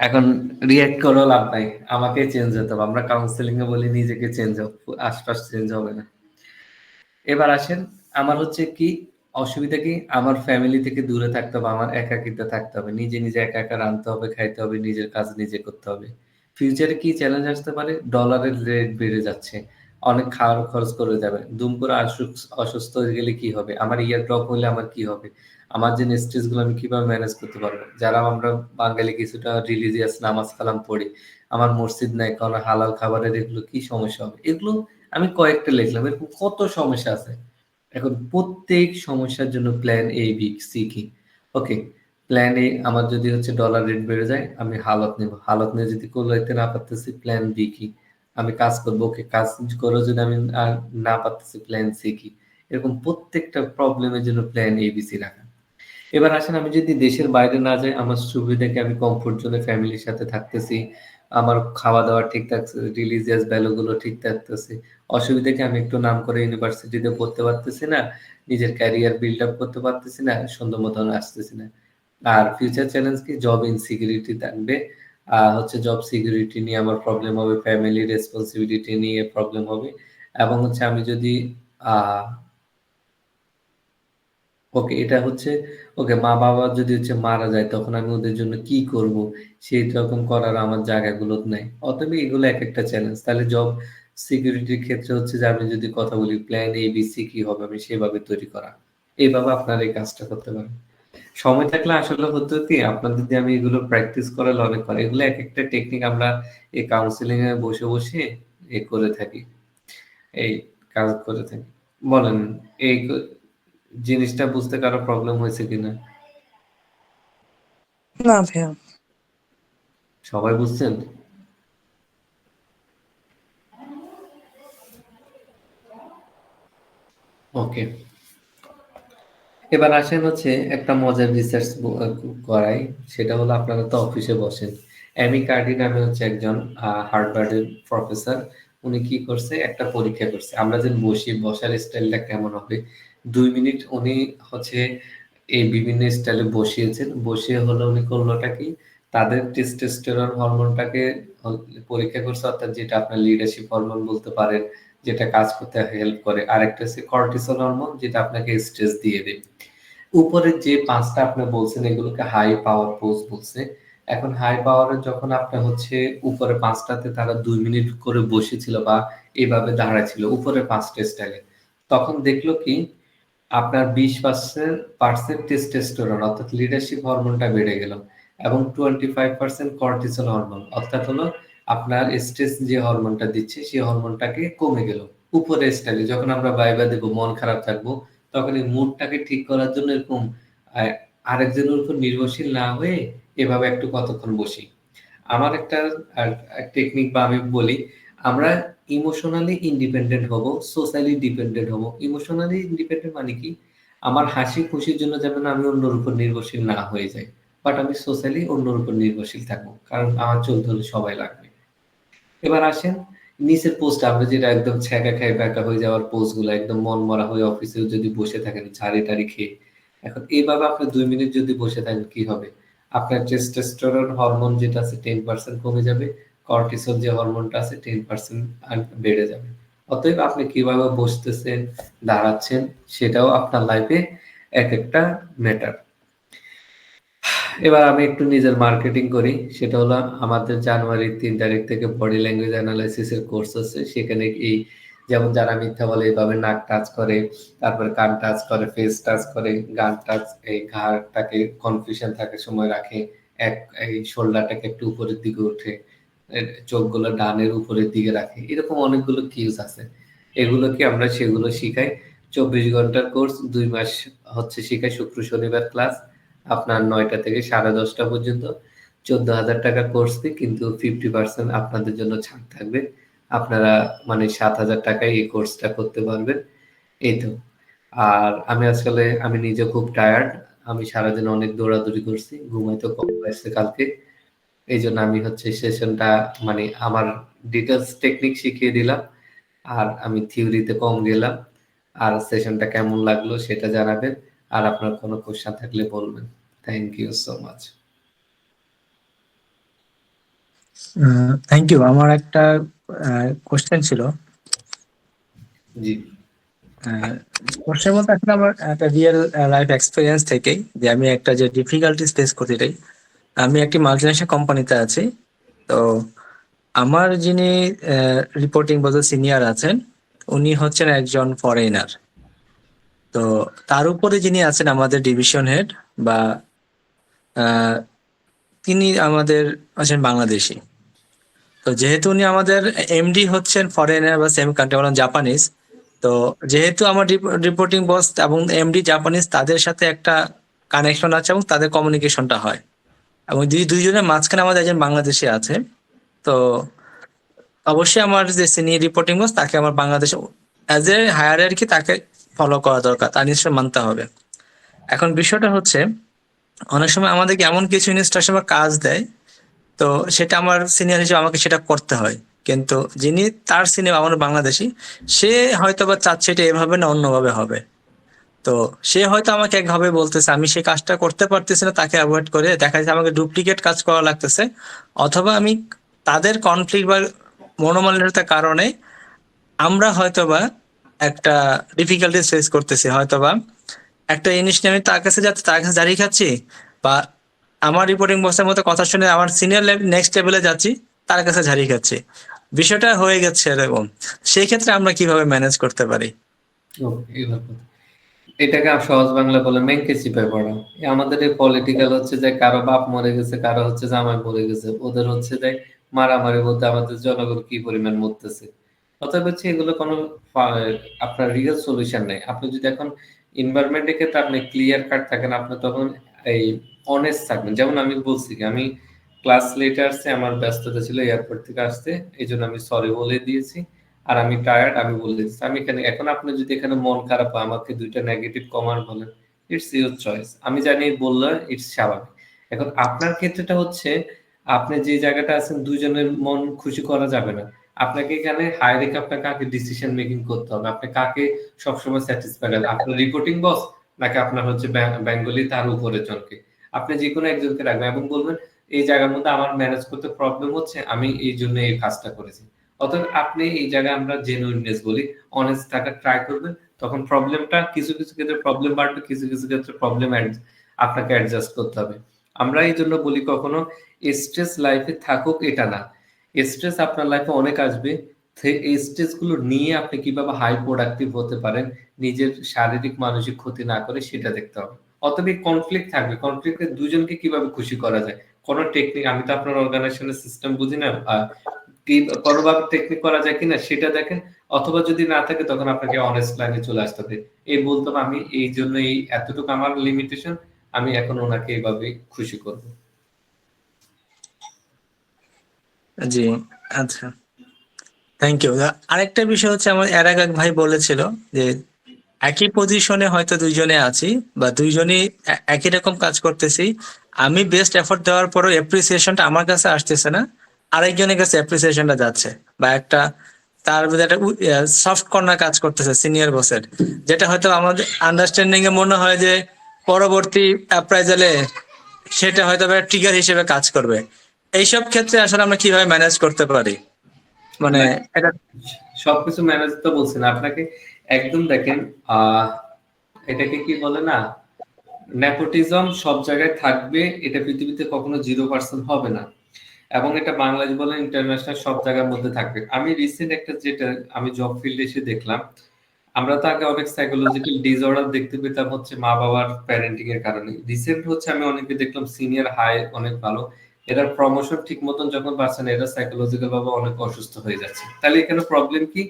Speaker 1: এখন রিয়্যাক্ট করো লাভ নাই, আমাকে চেঞ্জ হতে হবে। আমরা কাউন্সিলিং এ বলি নিজেকে চেঞ্জ হোক, আশপাশ চেঞ্জ হবে না। এবার আসেন, আমার হচ্ছে কি অসুবিধা কি, আমার ফ্যামিলি থেকে দূরে থাকতে হবে, আমার একাকিত্বে থাকতে হবে, নিজে নিজে একা একা রাঁধতে হবে, খাইতে হবে, নিজের কাজ নিজে করতে হবে। ফিউচারে কি চ্যালেঞ্জ আসতে পারে, ডলারের রেট বেড়ে যাচ্ছে, অনেক খাওয়ার খরচ করে যাবে, দুম করে অসুস্থ হয়ে গেলে কি হবে, আমার ইয়ার ড্রপ হলে আমার কি হবে, আমার যে স্ট্রেস গুলো আমি কিভাবে ম্যানেজ করতে পারবো। যারা আমরা বাঙালি কিছুটা রিলিজিয়াস, নামাজ কালাম পড়ি, আমার মসজিদ নাই, কারণ হালাল খাবারের এগুলো কি সমস্যা হবে, এগুলো আমি কয়েকটা লিখলাম, এরকম কত সমস্যা আছে। এখন প্রত্যেক সমস্যার জন্য প্ল্যান এ বি সি কি। ওকে, প্ল্যান এ, আমার যদি হচ্ছে ডলার রেট বেড়ে যায়, আমি হালত নেব, হালত নিয়ে যদি করতে না পারতেছি, প্ল্যান বি কি, আমি কাজ করবো। ওকে, কাজ করে যদি আমি আর না পারতেছি, প্ল্যান সি কি। এরকম প্রত্যেকটা প্রবলেমের জন্য প্ল্যান এ বি সি রাখা। এবার আসেন, আমি যদি দেশের বাইরে না যাই, আমার সুবিধাকে আমি কমফোর্ট জোনে ফ্যামিলির সাথে থাকতেছি, আমার খাওয়া দাওয়া ঠিক থাকছে, রিলিজিয়াস ভ্যালু গুলো ঠিক থাকতেছে, অসুবিধা কি, আমি একটু নাম করে ইউনিভার্সিটিতে পড়তে পারতেছি না, নিজের ক্যারিয়ার বিল্ড আপ করতে পারতেছি না, সুন্দর মতন আসতেছি না। আর ফিউচার চ্যালেঞ্জ কি, জব ইনসিকিউরিটি থাকবে, হচ্ছে জব সিকিউরিটি নিয়ে আমার প্রবলেম হবে, ফ্যামিলি রেসপন্সিবিলিটি নিয়ে প্রবলেম হবে, এবং হচ্ছে আমি যদি আহ ওকে, এটা হচ্ছে, ওকে, মা-বাবা যদি হচ্ছে মারা যায়, তখন আমি ওদের জন্য কি করব? সেই রকম করার আমার জায়গাগুলো নাই। অতএব এগুলো একেকটা চ্যালেঞ্জ। তাহলে জব সিকিউরিটির ক্ষেত্রে হচ্ছে যে আমি যদি কথা বলি, প্ল্যান এ, বি, সি কি হবে, আমি সেভাবে তৈরি করা। এইভাবে আপনারা এই কাজটা করতে পারেন। সময় থাকলে আসলে হতো কি, আপনাদের দিয়ে আমি এগুলো প্র্যাকটিস করালে অনেক হয়। এগুলো একেকটা টেকনিক আমরা এই কাউন্সেলিং এ বসে, বসে করে থাকি। এই কাজ করে থাকি। বলেন, এই জিনিসটা বুঝতে কারো প্রবলেম হয়েছে কিনা?
Speaker 2: না ভাইয়া।
Speaker 1: সবাই বুঝছেন? ওকে, এবার আসেন হচ্ছে একটা মজার রিসার্চ করাই। সেটা হলো, আপনারা তো অফিসে বসেন, অ্যামি কার্ডি নামে হচ্ছে একজন হার্ভার্ডের প্রফেসর। উনি কি করছে, একটা পরীক্ষা করছে, আমরা যেন বসি, বসার স্টাইলটা কেমন হবে। 2 মিনিট উনি হচ্ছে এই বিভিন্ন স্টাইলে বসিয়েছেন, বসিয়ে হলো উনি করলোটা কি, তাদের টেস্টোস্টেরন হরমোনটাকে পরীক্ষা করছে, অর্থাৎ যেটা আপনার লিডারশিপ হরমোন বলতে পারেন, যেটা কাজ করতে হেল্প করে। আরেকটা হচ্ছে কর্টিসল হরমোন, যেটা আপনাকে স্ট্রেস দিয়ে দেয়। উপরে যে 5টা আপনি বলছেন, এগুলোকে হাই পাওয়ার পোজ বলছে। এখন হাই পাওয়ারের যখন আপনার হচ্ছে উপরে 5টাতে তারা 2 মিনিট করে বসেছিল বা এইভাবে দাঁড়ায় ছিল উপরে 5টা স্টাইলে, তখন দেখলো কি, আপনার 20% টেস্টোস্টেরন অর্থাৎ লিডারশিপ হরমোনটা বেড়ে গেল, এবং 25% কর্টিসল হরমোন অর্থাৎ হলো আপনার স্ট্রেস যে হরমোনটা দিচ্ছে, সেই হরমোনটাকে কমে গেল উপরে স্টাইলে। যখন আমরা ভাইবা দেব, মন খারাপ থাকবো, তখন এই মুডটাকে ঠিক করার জন্য এরকম আহ, আরেকজনের উপর নির্ভরশীল না হয়ে এভাবে একটু কতক্ষণ বসি। আমার একটা টেকনিক বা আমি বলি, আমরা ইমোশনালি ইন্ডিপেন্ডেন্ট হব, সোশ্যালি ডিপেন্ডেন্ট হব। ইমোশনালি ইন্ডিপেন্ডেন্ট মানে কি, আমার হাসি খুশির জন্য যেমন আমি অন্যর উপর নির্ভরশীল না হয়ে যাই, বাট আমি সোশ্যালি অন্যর উপর নির্ভরশীল থাকবো, কারণ আমার চলতে হলে সবাই লাগবে। এবার আসেন, নিচের পোস্ট, আমরা যেটা একদম ছ্যাঁকা খাই ব্যাকা হয়ে যাওয়ার পোস্ট গুলো, একদম মন মরা হয়ে অফিসেও যদি বসে থাকেন ঝাড়ি টাড়ি খেয়ে, এখন এইভাবে আপনি 2 মিনিট যদি বসে থাকেন কি হবে, আপনার টেস্টোস্টেরন হরমোন যেটা আছে 10% কমে যাবে, কর্টিসল যে হরমোনটা আছে 10% বেড়ে যাবে। অতএব আপনি কিভাবে বসতেছেন, দাঁড়াচ্ছেন, সেটাও আপনার লাইফে এক একটা ম্যাটার। এবার আমি একটু নিজের মার্কেটিং করি, সেটা হলো আমাদের জানুয়ারির 3 তারিখ থেকে বডি ল্যাঙ্গুয়েজ অ্যানালাইসিস এর কোর্স আছে। সেখানে এই যেমন যারা মিথ্যা বলে এইভাবে নাক টাচ করে, তারপরে কান টাচ করে, ফেস টাচ করে, গান টাচ, এই ঘাড়টাকে কনফিউশন থাকে সময় রাখে, এই শোল্ডারটাকে একটু উপরের দিকে উঠে, চোখগুলো ডানের উপরের দিকে রাখে, এরকম অনেকগুলো কিউজ আছে। এগুলোকে আমরা সেগুলো শিখাই। 24 ঘন্টার কোর্স, 2 মাস হচ্ছে শিখাই, শুক্র শনিবার ক্লাস, আপনার 9টা থেকে 10:30 পর্যন্ত। 14,000 টাকার কোর্স ফি, কিন্তু 50% আপনাদের জন্য ছাড় থাকবে। আপনারা মানে 7,000 টাকায় এই কোর্সটা করতে পারবেন। এই তো। আর আমি নিজে খুব টায়ার্ড। আমি সারাদিন অনেক দৌড়াদৌড়ি করছি, ঘুমাইতেও কম হয়েছে কালকে। এই জন্য আমি হচ্ছে সেশনটা মানে আমার ডিটেলস টেকনিক শিখিয়ে দিলাম, আর আমি থিওরিতে কম গেলাম। আর সেশনটা কেমন লাগলো সেটা জানাবেন, আর আপনার কোনো কোশ্চেন থাকলে বলবেন। Thank you so much.
Speaker 8: Thank you. আমার একটা কোশ্চেন ছিল।
Speaker 1: জি।
Speaker 8: কোশ্চেন বলতে আসলে আমার একটা রিয়েল লাইফ এক্সপিরিয়েন্স থেকেই, যে আমি একটা যে ডিফিকাল্টিস ফেস করতে চাই। আমি একটি মাল্টিনেশনাল কোম্পানিতে আছি। তো আমার যিনি রিপোর্টিং বলতে সিনিয়র আছেন, উনি হচ্ছেন একজন ফরেনার। তো তার উপরে যিনি আছেন আমাদের ডিভিশন হেড বা তিনি আমাদের আছেন বাংলাদেশি। তো যেহেতু উনি আমাদের এমডি হচ্ছেন ফরেনার বা সেম কান্ট্রি, বলেন জাপানিজ। তো যেহেতু আমার রিপোর্টিং বস এবং এমডি জাপানিজ, তাদের সাথে একটা কানেকশন আছে এবং তাদের কমিউনিকেশনটা হয়, এবং দুইজনের মাঝখানে আমাদের একজন বাংলাদেশি আছে। তো অবশ্যই আমার যে সিনিয়র রিপোর্টিং বস, তাকে আমার বাংলাদেশে অ্যাজ এ হায়ারার্কি তাকে ফলো করা দরকার, তার নিশ্চয় মানতে হবে। এখন বিষয়টা হচ্ছে, অনেক সময় আমাদেরকে এমন কিছু ইনস্ট্রাকশন বা কাজ দেয়, তো সেটা আমার সিনিয়র হিসেবে আমাকে সেটা করতে হয়। কিন্তু যিনি তার সিনিয়র, আমার বাংলাদেশি, সে হয়তো বা চাচ্ছে এটা এভাবে না অন্যভাবে হবে। তো সে হয়তো আমাকে একভাবে বলতেছে, আমি সেই কাজটা করতে পারতেছি না, তাকে অ্যাভয়েড করে দেখা যাচ্ছে আমাকে ডুপ্লিকেট কাজ করা লাগতেছে। অথবা আমি তাদের কনফ্লিক্ট বা মনোমালিন্যতার কারণে আমরা হয়তোবা একটা ডিফিকাল্টিস ফেস করতেছি, হয়তোবা একটা জিনিস নিয়ে আমি তার কাছে যাচ্ছি, তার কাছে জারিয়ে খাচ্ছি, বা আমার রিপোর্টিং বসের মতো কথা শুনে আমার সিনিয়র নেক্সট লেভেলে যাচ্ছি, তার কাছে ঝাড়িয়ে খাচ্ছি। বিষয়টা হয়ে গেছে এরকম। সেই ক্ষেত্রে আমরা কিভাবে ম্যানেজ করতে পারি?
Speaker 1: এটাকে সহজ বাংলা বলে মেঙ্কে চিপায় পড়া। আমাদের এই পলিটিক্যাল হচ্ছে যে কারো বাপ মরে গেছে, কারো হচ্ছে জামাই মরে গেছে, ওদের হচ্ছে যে মারামারি বলতে আমাদের জনগণ কি পরিমাণ মরতেছে। অতএব হচ্ছে এগুলো কোনো আপনার রিয়েল সলিউশন নেই। আপনি যদি এখন এনভায়রনমেন্টের ক্ষেত্রে আপনি ক্লিয়ার কাট থাকেন, আপনি তখন এই অনেস্ট থাকবেন। যেমন আমি বলছি কি, আমি ক্লাস লেটে আসছে, আমার ব্যস্ততা ছিল এয়ারপোর্ট থেকে আসতে, এই জন্য আমি সরি বলে দিয়েছি। আর আমি টায়ার্ড, আমি বলে দিচ্ছি। আমি এখানে এখন আপনি যদি এখানে মন খারাপ হয়, আমাকে 2টা নেগেটিভ কমান্ড বলেন, ইটস ইউর চয়েস। আমি জানি বললে ইটস স্বাভাবিক। এখন আপনার ক্ষেত্রেটা হচ্ছে, আপনি যে জায়গাটা আছেন, দুইজনের মন খুশি করা যাবে না। আপনাকে এখানে হাই রেখে আপনাকে কাকে ডিসিশন মেকিং করতে হবে, আপনি কাকে সবসময় স্যাটিসফাইড হবে, আপনার রিপোর্টিং বস নাকি আপনার হচ্ছে বেঙ্গলি তার উপরের জনকে। আপনি যে কোনো একজনকে রাখবেন এবং বলবেন এই জায়গার মধ্যে আমার ম্যানেজ করতে প্রবলেম হচ্ছে, আমি এই জন্য এই কাজটা করেছি। অতএব আপনি এই জায়গায় আমরা জেনুইননেস বলি, অনেস্ট থাকার ট্রাই করবেন। তখন প্রবলেমটা কিছু কিছু ক্ষেত্রে প্রবলেম বাড়বে, কিছু কিছু ক্ষেত্রে প্রবলেম আপনাকে অ্যাডজাস্ট করতে হবে। আমরা এই জন্য বলি কখনো স্ট্রেস লাইফে থাকুক এটা না। স্ট্রেস আপনার লাইফে অনেক আসবে, এই স্ট্রেস গুলো নিয়ে আপনি কিভাবে হাই প্রোডাক্টিভ হতে পারেন, নিজের শারীরিক মানসিক ক্ষতি না করে, সেটা দেখতে হবে। অতএব কনফ্লিক্ট থাকবে, কনফ্লিক্টে দুজনকে কিভাবে খুশি করা যায়, কোন টেকনিক, আমি তো আপনার অর্গানাইজেশনের সিস্টেম বুঝি না, কি কোনোভাবে টেকনিক করা যায় কিনা সেটা দেখেন। অথবা যদি না থাকে, তখন আপনাকে অনেস্ট লাইনে চলে আসতে হবে। এই বলতাম আমি এই জন্য এই এতটুকু আমার লিমিটেশন, আমি এখন ওনাকে এইভাবে খুশি করব।
Speaker 8: জি, আচ্ছা, থ্যাংক ইউ। আরেকটা বিষয় হচ্ছে, আমার এর আগে এক ভাই বলেছিল যে একই পজিশনে হয়তো দুইজনে আছি, বা দুইজনই একই রকম কাজ করতেছি, আমি বেস্ট এফোর্ট দেওয়ার পরও অ্যাপ্রিসিয়েশনটা আমার কাছে আসতেছে না, আরেকজনের কাছে অ্যাপ্রিসিয়েশনটা যাচ্ছে, বা একটা তার মধ্যে একটা সফট কর্নার কাজ করতেছে সিনিয়র বসের, যেটা হয়তো আমাদের আন্ডারস্ট্যান্ডিং এ মনে হয় যে পরবর্তী অ্যাপ্রাইজালে সেটা হয়তো ট্রিগার হিসেবে কাজ করবে। এইসব ক্ষেত্রে আসলে আমরা কিভাবে ম্যানেজ করতে পারি? মানে এটা
Speaker 1: সবকিছু ম্যানেজ তো বলছি না আপনাকে, একদম দেখেন এটাকে কি বলে না, নেপোটিজম সব জায়গায় থাকবে, এটা পৃথিবীতে কখনো 0% হবে না, এবং এটা বাংলাদেশ বলে ইন্টারন্যাশনাল সব জায়গার মধ্যে থাকবে। আমি রিসেন্ট একটা যেটা আমি জব ফিল্ডে এসে দেখলাম, আমরা তো আগে অনেক সাইকোলজিক্যাল ডিসঅর্ডার দেখতে পেতাম হচ্ছে মা বাবার প্যারেন্টিং এর কারণে। রিসেন্ট হচ্ছে আমি অনেকে দেখলাম সিনিয়র হাই অনেক ভালো, এরা প্রমোশন ঠিক মতন যখন পাচ্ছে না, এরা সাইকোলজিক্যাল ভাবে অনেক অসুস্থ হয়ে যাচ্ছে। তাহলে এখানে প্রবলেম কি?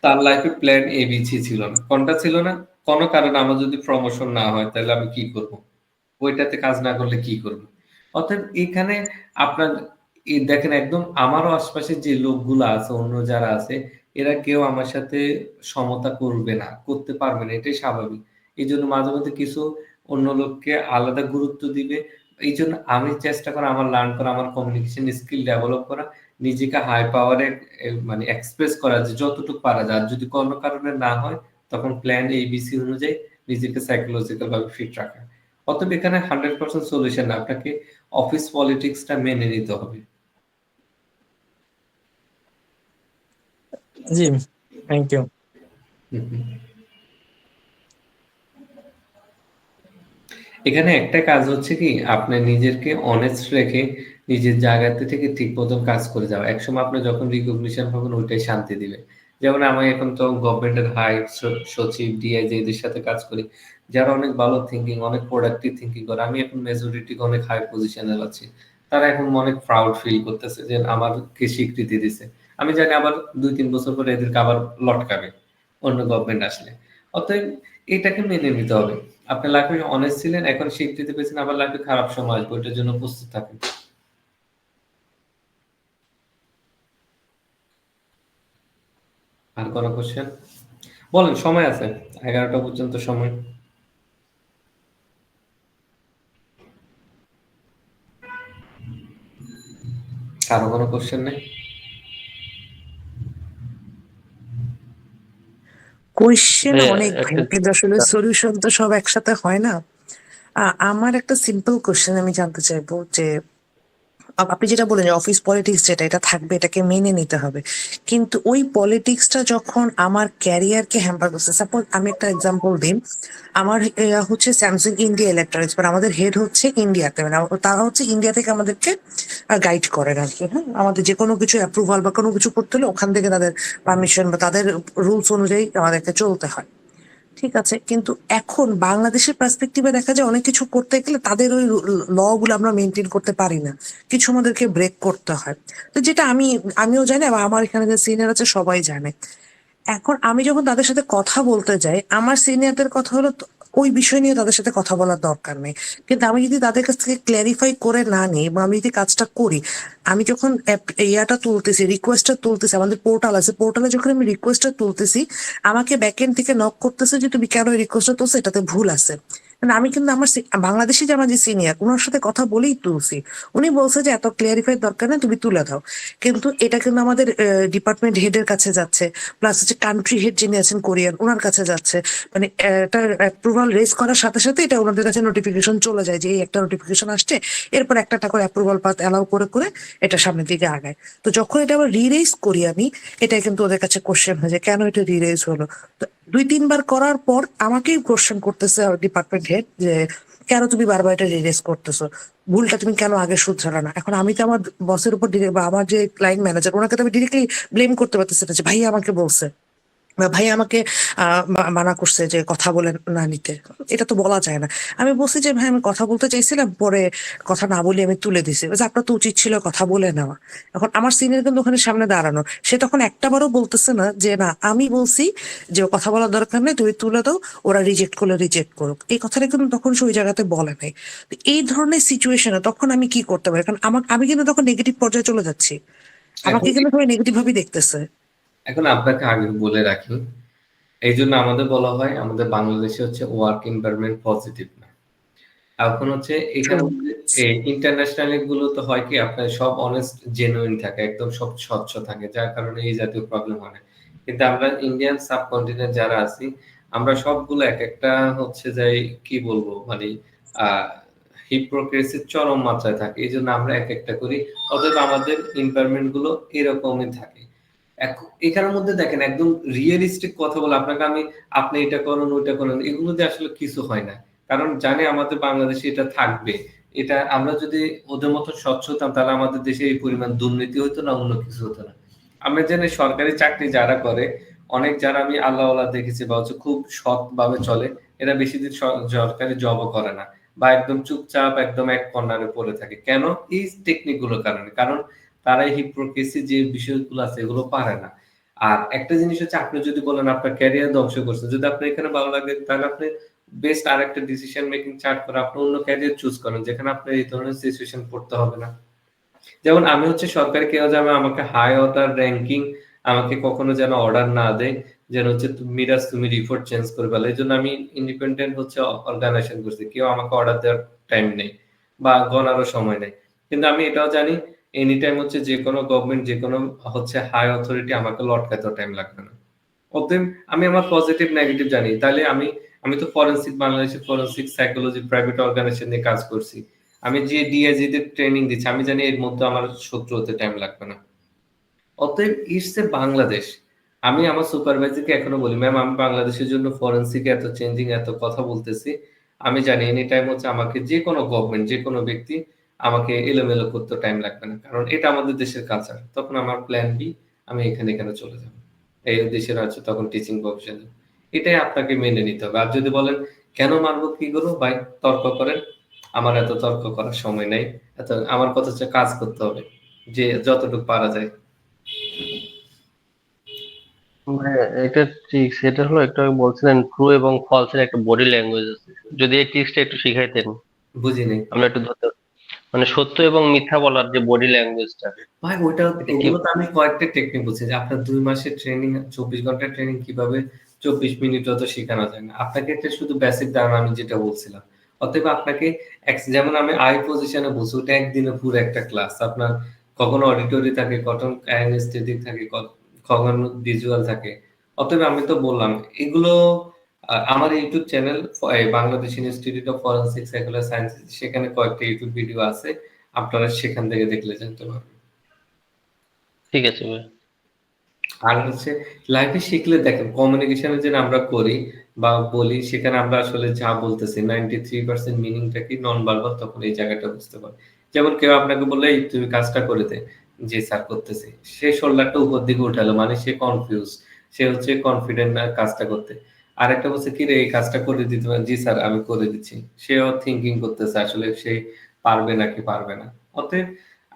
Speaker 1: তার লাইফে প্ল্যান এ বি সি ছিল না, কোনটা ছিল না? কোনো কারণে আমার যদি প্রমোশন না হয় তাহলে আমি কি করব, ওইটাতে কাজ না করলে কি করব। অতএব এখানে আপনার এই দেখেন, একদম আমারও আশপাশে যে লোকগুলো আছে, অন্য যারা আছে, এরা কেউ আমার সাথে সমতা করবে না, করতে পারবে না, এটাই স্বাভাবিক। এই জন্য মাঝে মধ্যে কিছু অন্য লোককে আলাদা গুরুত্ব দিবে। এই জন্য আমি চেষ্টা করা, আমার লার্ন করা, আমার কমিউনিকেশন স্কিল ডেভেলপ করা, নিজেকে হাই পাওয়ারে মানে এক্সপ্রেস করা, যে যতটুকু পারা যায়। আর যদি কোনো কারণে না হয়, তখন প্ল্যান এবিসি অনুযায়ী নিজেকে সাইকোলজিক্যাল ভাবে ফিট রাখা। অতএব এখানে 100% সলিউশন না, আপনাকে অফিস পলিটিক্সটা মেনে নিতে হবে।
Speaker 8: জি, থ্যাংক ইউ।
Speaker 1: এখানে একটা কাজ হচ্ছে কি, আপনি নিজেকে অনেস্ট রেখে নিজের জায়গাতে থেকে ঠিক মতন কাজ করে যাওয়া। একসময় আপনি যখন রিকগনিশন পাবেন, ওইটাই শান্তি দিবে। যেমন আমি এখন তো গভর্নমেন্টের হাই সচিব, ডিআইজি এদের সাথে কাজ করি, যারা অনেক ভালো থিঙ্কিং, অনেক প্রোডাক্টিভ থিঙ্কিং করে। আমি এখন মেজরিটি অনেক হাই পজিশনে আছি, তারা এখন অনেক প্রাউড ফিল করতেছে যে আমাকে স্বীকৃতি দিছে। আমি জানি আবার 2-3 বছর পরে এদেরকে আবার লটকাবে অন্য গভর্নমেন্ট আসলে। অতএব এটাকে মেনে নিতে হবে। আপনি লাইফে অনেস্ট ছিলেন, এখন স্বীকৃতি পেয়েছেন, আবার লাইফে খারাপ সময় আসবে, ওইটার জন্য প্রস্তুত থাকেন। আর কোনো কোশ্চেন বলেন, সময় আছে 11টা পর্যন্ত সময়। কারো কোনো কোশ্চেন নেই?
Speaker 2: কোয়েশ্চেন
Speaker 7: ভাইয়া
Speaker 2: অনেক ভাই,
Speaker 7: একটা
Speaker 2: কিন্তু আসলে সলিউশন তো সব একসাথে হয় না। আমার একটা সিম্পল কোশ্চেন আমি জানতে চাইবো যে আপনি যেটা বলেন যে অফিস পলিটিক্স যেটা, এটা থাকবে, এটাকে মেনে নিতে হবে, কিন্তু ওই পলিটিক্সটা যখন আমার ক্যারিয়ারকে হ্যাম্পার করছে, সাপোজ আমি একটা এক্সাম্পল দিই। আমার হচ্ছে স্যামসাং ইন্ডিয়া ইলেকট্রনিক্স, বাট আমাদের হেড হচ্ছে ইন্ডিয়াতে, মানে তারা হচ্ছে ইন্ডিয়া থেকে আমাদেরকে গাইড করেন আর কি। হ্যাঁ, আমাদের যে কোনো কিছু অ্যাপ্রুভাল বা কোনো কিছু করতে হলে ওখান থেকে তাদের পারমিশন বা তাদের রুলস অনুযায়ী আমাদেরকে চলতে হয়। ঠিক আছে, কিন্তু এখন বাংলাদেশের পার্সপেক্টিভে দেখা যায় অনেক কিছু করতে গেলে তাদের ওই ল গুলো আমরা মেনটেন করতে পারি না, কিছু আমাদেরকে ব্রেক করতে হয়। তো যেটা আমিও জানি, আর আমার এখানে যে সিনিয়র আছে সবাই জানে। এখন আমি যখন তাদের সাথে কথা বলতে যাই, আমার সিনিয়রদের কথা হলো ওই বিষয় নিয়ে তাদের সাথে কথা বলার দরকার নেই, কিন্তু আমি যদি তাদের কাছ থেকে ক্ল্যারিফাই করে না নিই বা আমি যদি কাজটা করি, আমি যখন ইয়াটা তুলতেছি, রিকোয়েস্টটা তুলতেছি, আমাদের পোর্টাল আছে, পোর্টালে যখন আমি রিকোয়েস্টটা তুলতেছি, আমাকে ব্যাকএন্ড থেকে নক করতেছে যে তুমি কেন রিকোয়েস্টটা তুলছো, এটাতে ভুল আছে। আমি কিন্তু আমার বাংলাদেশি যে আমার যে সিনিয়র, ওনার সাথে কথা বলেই তুলছি। উনি বলছে যে এত ক্লিয়ারিফাই দরকার নেই, তুমি তুলে দাও। কিন্তু এটা কিন্তু আমাদের ডিপার্টমেন্ট হেডের কাছে যাচ্ছে, প্লাস হচ্ছে কান্ট্রি হেড যিনি আছেন কোরিয়ান, ওনার কাছে যাচ্ছে। মানে এটা অ্যাপ্রুভাল রেজ করার সাথে সাথে এটা ওনাদের কাছে নোটিফিকেশন চলে যায় যে এই একটা নোটিফিকেশন আসছে, এরপর একটা করে অ্যাপ্রুভাল পাত অ্যালাউ করে করে এটা সামনের দিকে আগায়। তো যখন এটা আবার রিরেজ করি আমি, এটা কিন্তু ওদের কাছে কোশ্চেন হয়ে যায় কেন এটা রিরেজ হলো। তো 2-3 বার করার পর আমাকেই কোশ্চেন করতেছে ডিপার্টমেন্ট হেড যে কেন তুমি বারবার এটা রিরেজ করতেছো, ভুলটা তুমি কেন আগে শুধরালো না। এখন আমি তো আমার বসের উপর বা আমার যে ক্লায়েন্ট ম্যানেজার, ওনাকে তো আমি ডিরেক্টলি ব্লেম করতে পারতেছি না যে ভাই আমাকে বলছে বা ভাই আমাকে মানা করছে যে কথা বলে না নিতে, এটা তো বলা যায় না। আমি বলছি যে ভাই আমি কথা বলতে চাইছিলাম, পরে কথা না বলে আমি তুলে দিছি, আপনার তো উচিত ছিল কথা বলে নেওয়া। এখন আমার সিনিয়র কিন্তু ওখানে সামনে দাঁড়ানো, সে তখন একটাবারও বলতেছে না যে না আমি বলছি যে কথা বলার দরকার নেই, তুমি তুলে দাও, ওরা রিজেক্ট করলে রিজেক্ট করুক, এই কথাটা কিন্তু তখন সে ওই জায়গাতে বলে নাই। তো এই ধরনের সিচুয়েশনে তখন আমি কি করতে পারি, কারণ আমি কিন্তু তখন নেগেটিভ পর্যায়ে চলে যাচ্ছি, আমাকে
Speaker 1: এখন
Speaker 2: কিন্তু সবাই নেগেটিভ ভাবে দেখতেছে।
Speaker 1: এখন আপনাকে আগে বলে রাখি, এই জন্য আমাদের বলা হয় আমাদের বাংলাদেশে হচ্ছে ওয়ার্ক এনভায়রনমেন্ট পজিটিভ না। এখন হচ্ছে এখানে ইন্টারন্যাশনাল গুলো তো হয় কি, আপনার সব অনেস্ট জেনুইন থাকে, একদম সব স্বচ্ছ থাকে, যার কারণে এই জাতীয় প্রবলেম হয় না। কিন্তু আমরা ইন্ডিয়ান সাবকন্টিনেন্ট যারা আছি, আমরা সবগুলো এক একটা হচ্ছে যাই কি বলবো, মানে হিপোক্রেসির চরম মাত্রায় থাকে, এই জন্য আমরা এক একটা করি। অতএব আমাদের এনভায়রনমেন্ট গুলো এরকমই থাকে। এখানের মধ্যে দেখেন একদম রিয়েলিস্টিক কথা বলে আপনাকে আমি আপনি এটা করুন ওইটা করুন এগুলো দিয়ে আসলে কিছু হয় না, কারণ জানে আমাদের বাংলাদেশে এটা থাকবে। এটা আমরা যদি ওদের মতো স্বচ্ছ হতাম তাহলে আমাদের দেশে এই পরিমাণ দুর্নীতি হতো না, অন্য কিছু হতো না। আমরা জানি সরকারি চাকরি যারা করে, অনেক যারা আমি আল্লাহওয়ালা দেখেছি বা হচ্ছে খুব সৎ ভাবে চলে, এরা বেশি দিন সরকারি জবও করে না বা একদম চুপচাপ একদম এক কর্নারে পড়ে থাকে। কেন? এই টেকনিক গুলোর কারণে। কারণ তারা হিপোক্রেসি যে বিষয়গুলো আছে এগুলো পারে না। আর একটা জিনিস হচ্ছে আপনি যদি বলেন আপনার ক্যারিয়ার ধ্বংস করছেন, যদি আপনার এখানে ভালো লাগে তাহলে আপনি বেস্ট আরেকটা ডিসিশন মেকিং চার্ট করে আপনি অন্য ক্যারিয়ার চুজ করেন যেখানে আপনার এই ধরনের সিচুয়েশন পড়তে হবে না। যেমন আমি হচ্ছে সরকারি কেউ যেন আমাকে হাই অর্ডার র্যাঙ্কিং আমাকে কখনো যেন অর্ডার না দেয়, যেন হচ্ছে মিরাজ তুমি রিপোর্ট চেঞ্জ করে ফেলো। এই জন্য আমি ইন্ডিপেন্ডেন্ট হচ্ছে অর্গানাইজেশন করছি, কেউ আমাকে অর্ডার দেওয়ার টাইম নেই বা গণারও সময় নেই। কিন্তু আমি এটাও জানি এনি টাইম হচ্ছে যে কোনো গভর্নমেন্ট যে কোনো হচ্ছে হাই অথরিটি আমাকে লটকাতেও টাইম লাগবে না। অতএব আমি আমার পজিটিভ নেগেটিভ জানি। তাহলে আমি আমি তো ফরেনসিক বাংলাদেশের ফরেনসিক সাইকোলজি প্রাইভেট অর্গানাইজেশন নিয়ে কাজ করছি। আমি যে ডিআইজি দের ট্রেনিং দিচ্ছি আমি জানি এর মধ্যে আমার শত্রু হতে টাইম লাগবে না। অতএব ইটস এ বাংলাদেশ। আমি আমার সুপারভাইজারকে এখনো বলি ম্যাম আমি বাংলাদেশের জন্য ফরেনসিক এত চেঞ্জিং এত কথা বলতেছি, আমি জানি এনি টাইম হচ্ছে আমাকে যে কোনো গভর্নমেন্ট যে কোনো ব্যক্তি আমাকে এলোমেলো করতে টাইম লাগবে না, কারণ এটা আমাদের দেশের কালচার। তখন আমার প্ল্যান বি, আমি এখানে এখানে চলে যাব, এই দেশের আছে তখন টিচিং প্রফেশনে। এটাই আপনাকে মেনে নিতে হবে। আর যদি বলেন কেন মানবো কি করবো ভাই, তর্ক করেন, আমার এত তর্ক করার সময় নাই। এত আমার কথা হচ্ছে কাজ করতে হবে যে যতটুকু পারা যায়।
Speaker 7: মানে এটা ঠিক, সেটা হলো একটু আগে বলছিলেন ট্রু এবং ফলস এর একটা বডি ল্যাঙ্গুয়েজ আছে, যদি এই ট্রিক্সটা একটু শিখাইতেন
Speaker 1: বুঝিনি
Speaker 7: আমরা একটু ধরতে, মানে সত্য এবং মিথ্যা বলার যে বডি ল্যাঙ্গুয়েজটা,
Speaker 1: ভাই, ওইটা
Speaker 7: এটা কি?
Speaker 1: ওগুলো তো আমি কয়েকটা টেকনিক বলছি যে আপনার 2 মাসের ট্রেনিং 24 ঘন্টার ট্রেনিং কিভাবে 24 মিনিট তো শেখানো যায় না। আপনাকে এটা শুধু বেসিক ধারণা আমি যেটা বলছিলাম। অতএব আপনাকে যেমন আমি আই পজিশনে বলছি ওটা একদিনে পুরো একটা ক্লাস আপনার, কখনো অডিটরি থাকে, কখনো কাইনেস্থেটিক থাকে, কখনো ভিজুয়াল থাকে। অতএব আমি তো বললাম এগুলো আমার YouTube channel Bangladesh institute of forensic psychology science, সেখানে কয়েকটা ইউটিউব ভিডিও আছে, আপনারা সেখান থেকে দেখলে জানতে পারবেন।
Speaker 7: ঠিক আছে ভাই।
Speaker 1: আর হচ্ছে লাইফে শিখলে দেখেন কমিউনিকেশনে যে আমরা করি বা বলি সেখানে আমরা আসলে যা বলতেছি 93% মিনিংটা কি নন ভার্বাল, তখন এই জায়গাটা বুঝতে পারি। যেমন কেউ আপনাকে বললে এই তুমি কাজটা করে দে, জি স্যার করতেছি, সে শোল্ডারটা উপর দিকে উঠালো মানে সে কনফিউজ, সে হচ্ছে কনফিডেন্ট না কাজটা করতে। আরেকটা বলছে কি রে এই কাজটা করে দিতে পারেন, জি স্যার আমি করে দিচ্ছি, সেও থিঙ্কিং করতেছে আসলে সে পারবে নাকি পারবে না। অতএব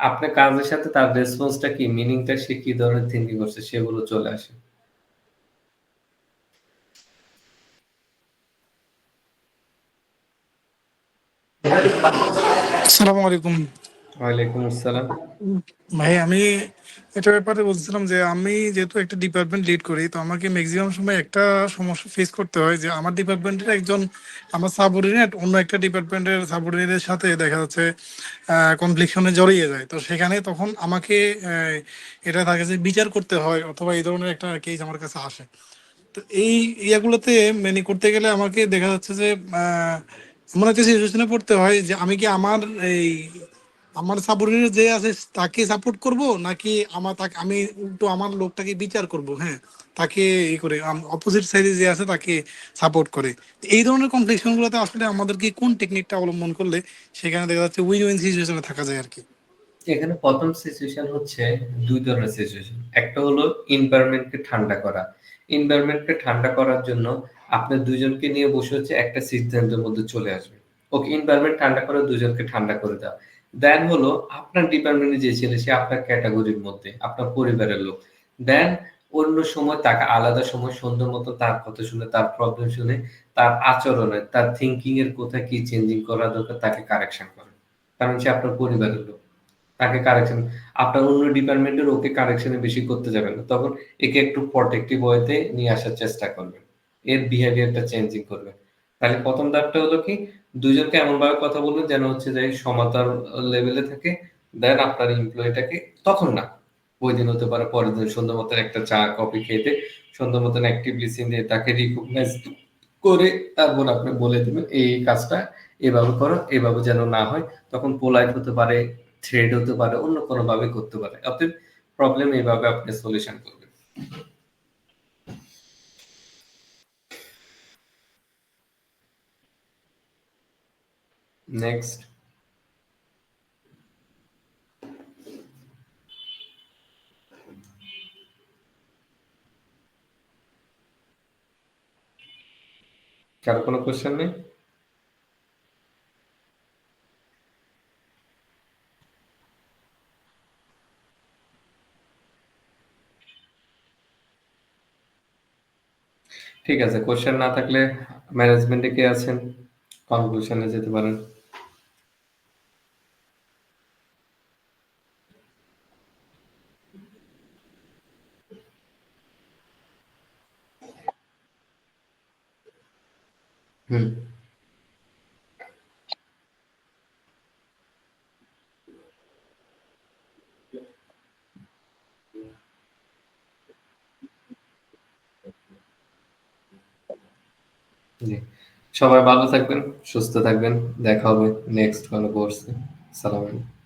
Speaker 1: আপনার কাজের সাথে তার রেসপন্সটা কি, মিনিংটা সে কি ধরনের থিঙ্কিং করছে সেগুলো চলে আসে।
Speaker 3: আসসালামু আলাইকুম।
Speaker 1: ওয়ালাইকুম আসসালাম।
Speaker 3: ভাই আমি এটা ব্যাপারে বলছিলাম যে আমি যেহেতু একটা ডিপার্টমেন্ট লিড করি, তো আমাকে ম্যাক্সিমাম সময় একটা সমস্যা ফেস করতে হয় যে আমার ডিপার্টমেন্টের একজন আমার সাবঅর্ডিনেট অন্য একটা ডিপার্টমেন্টের সাবঅর্ডিনেটের সাথে দেখা যাচ্ছে কনফ্লিকশনে জড়িয়ে যায়। তো সেখানে তখন আমাকে এটা তার কাছে বিচার করতে হয় অথবা এই ধরনের একটা কেস আমার কাছে আসে। তো এই ইয়াগুলোতে মানে করতে গেলে আমাকে দেখা যাচ্ছে যে এমন একটা সিচুয়েশনে পড়তে হয় যে আমি কি আমার এই আমার সাবঅর্ডিনেট যে আছে তাকে সাপোর্ট করব নাকি আমার তাকে আমি উল্টো আমার লোকটাকে বিচার করব, হ্যাঁ তাকে ই করে অপোজিট সাইডে যে আছে তাকে সাপোর্ট করে। এই ধরনের কমপ্লেক্সন গুলোতে আসলে আমাদেরকে কোন টেকনিকটা অবলম্বন করলে সেখানে দেখা যাচ্ছে উইন উইন সিচুয়েশনে থাকা যায় আর কি?
Speaker 1: এখানে প্রথম সিচুয়েশন হচ্ছে দুই ধরনের সিচুয়েশন। একটা হলো এনভায়রনমেন্টকে ঠান্ডা করা। এনভায়রনমেন্টকে ঠান্ডা করার জন্য আপনার দুইজনকে নিয়ে বসে হচ্ছে একটা সিদ্ধান্তের মধ্যে চলে আসবে। ওকে, এনভায়রনমেন্ট ঠান্ডা করে দুজনকে ঠান্ডা করে দাও। দেন হলো আপনার ডিপার্টমেন্টে যে ছেলে সে আপনার ক্যাটাগরির মধ্যে আপনার পরিবারের লোক। দেন অন্য সময় তাকে আলাদা সময় সুন্দর মতো তার কথা শুনে তার প্রবলেম শুনে তার আচরণে তার থিঙ্কিং এর কোথায় কি চেঞ্জিং করা দরকার তাকে কারেকশন করেন, কারণ সে আপনার পরিবারের লোক। তাকে কারেকশন আপনার অন্য ডিপার্টমেন্টের ওকে কারেকশনে বেশি করতে যাবেন না, তখন একে একটু প্রটেক্টিভ ওয়েতে নিয়ে আসার চেষ্টা করবেন, এর বিহেভিয়ারটা চেঞ্জিং করবেন। তাহলে প্রথম ধাপটা হলো কি দুজনকে এমন ভাবে কথা বলবেন যেন হচ্ছে যে সমতার লেভেলে থাকে। দেন আপনার এমপ্লয়িটাকে তখন না, ওই দিন হতে পারে পরের দিন সুন্দর মতন একটা চা কফি খেতে সুন্দর মতন অ্যাক্টিভ লিসেন দিয়ে তাকে রিকগনাইজ করে তারপর আপনি বলে দিবেন এই কাজটা এভাবে করো, এভাবে যেন না হয়। তখন পোলাইট হতে পারে, থ্রেড হতে পারে, অন্য কোনো ভাবে করতে পারে। অতএব প্রবলেম এইভাবে আপনি সলিউশন করবেন। নেক্সট। কারো কোনো কোশ্চেন নেই? ঠিক আছে, কোশ্চেন না থাকলে ম্যানেজমেন্টে কে আছেন, কনক্লুশনে যেতে পারেন। হুম। জি, সবাই ভালো থাকবেন, সুস্থ থাকবেন। দেখা হবে নেক্সট কোনো কোর্সে। সালাম আলাইকুম।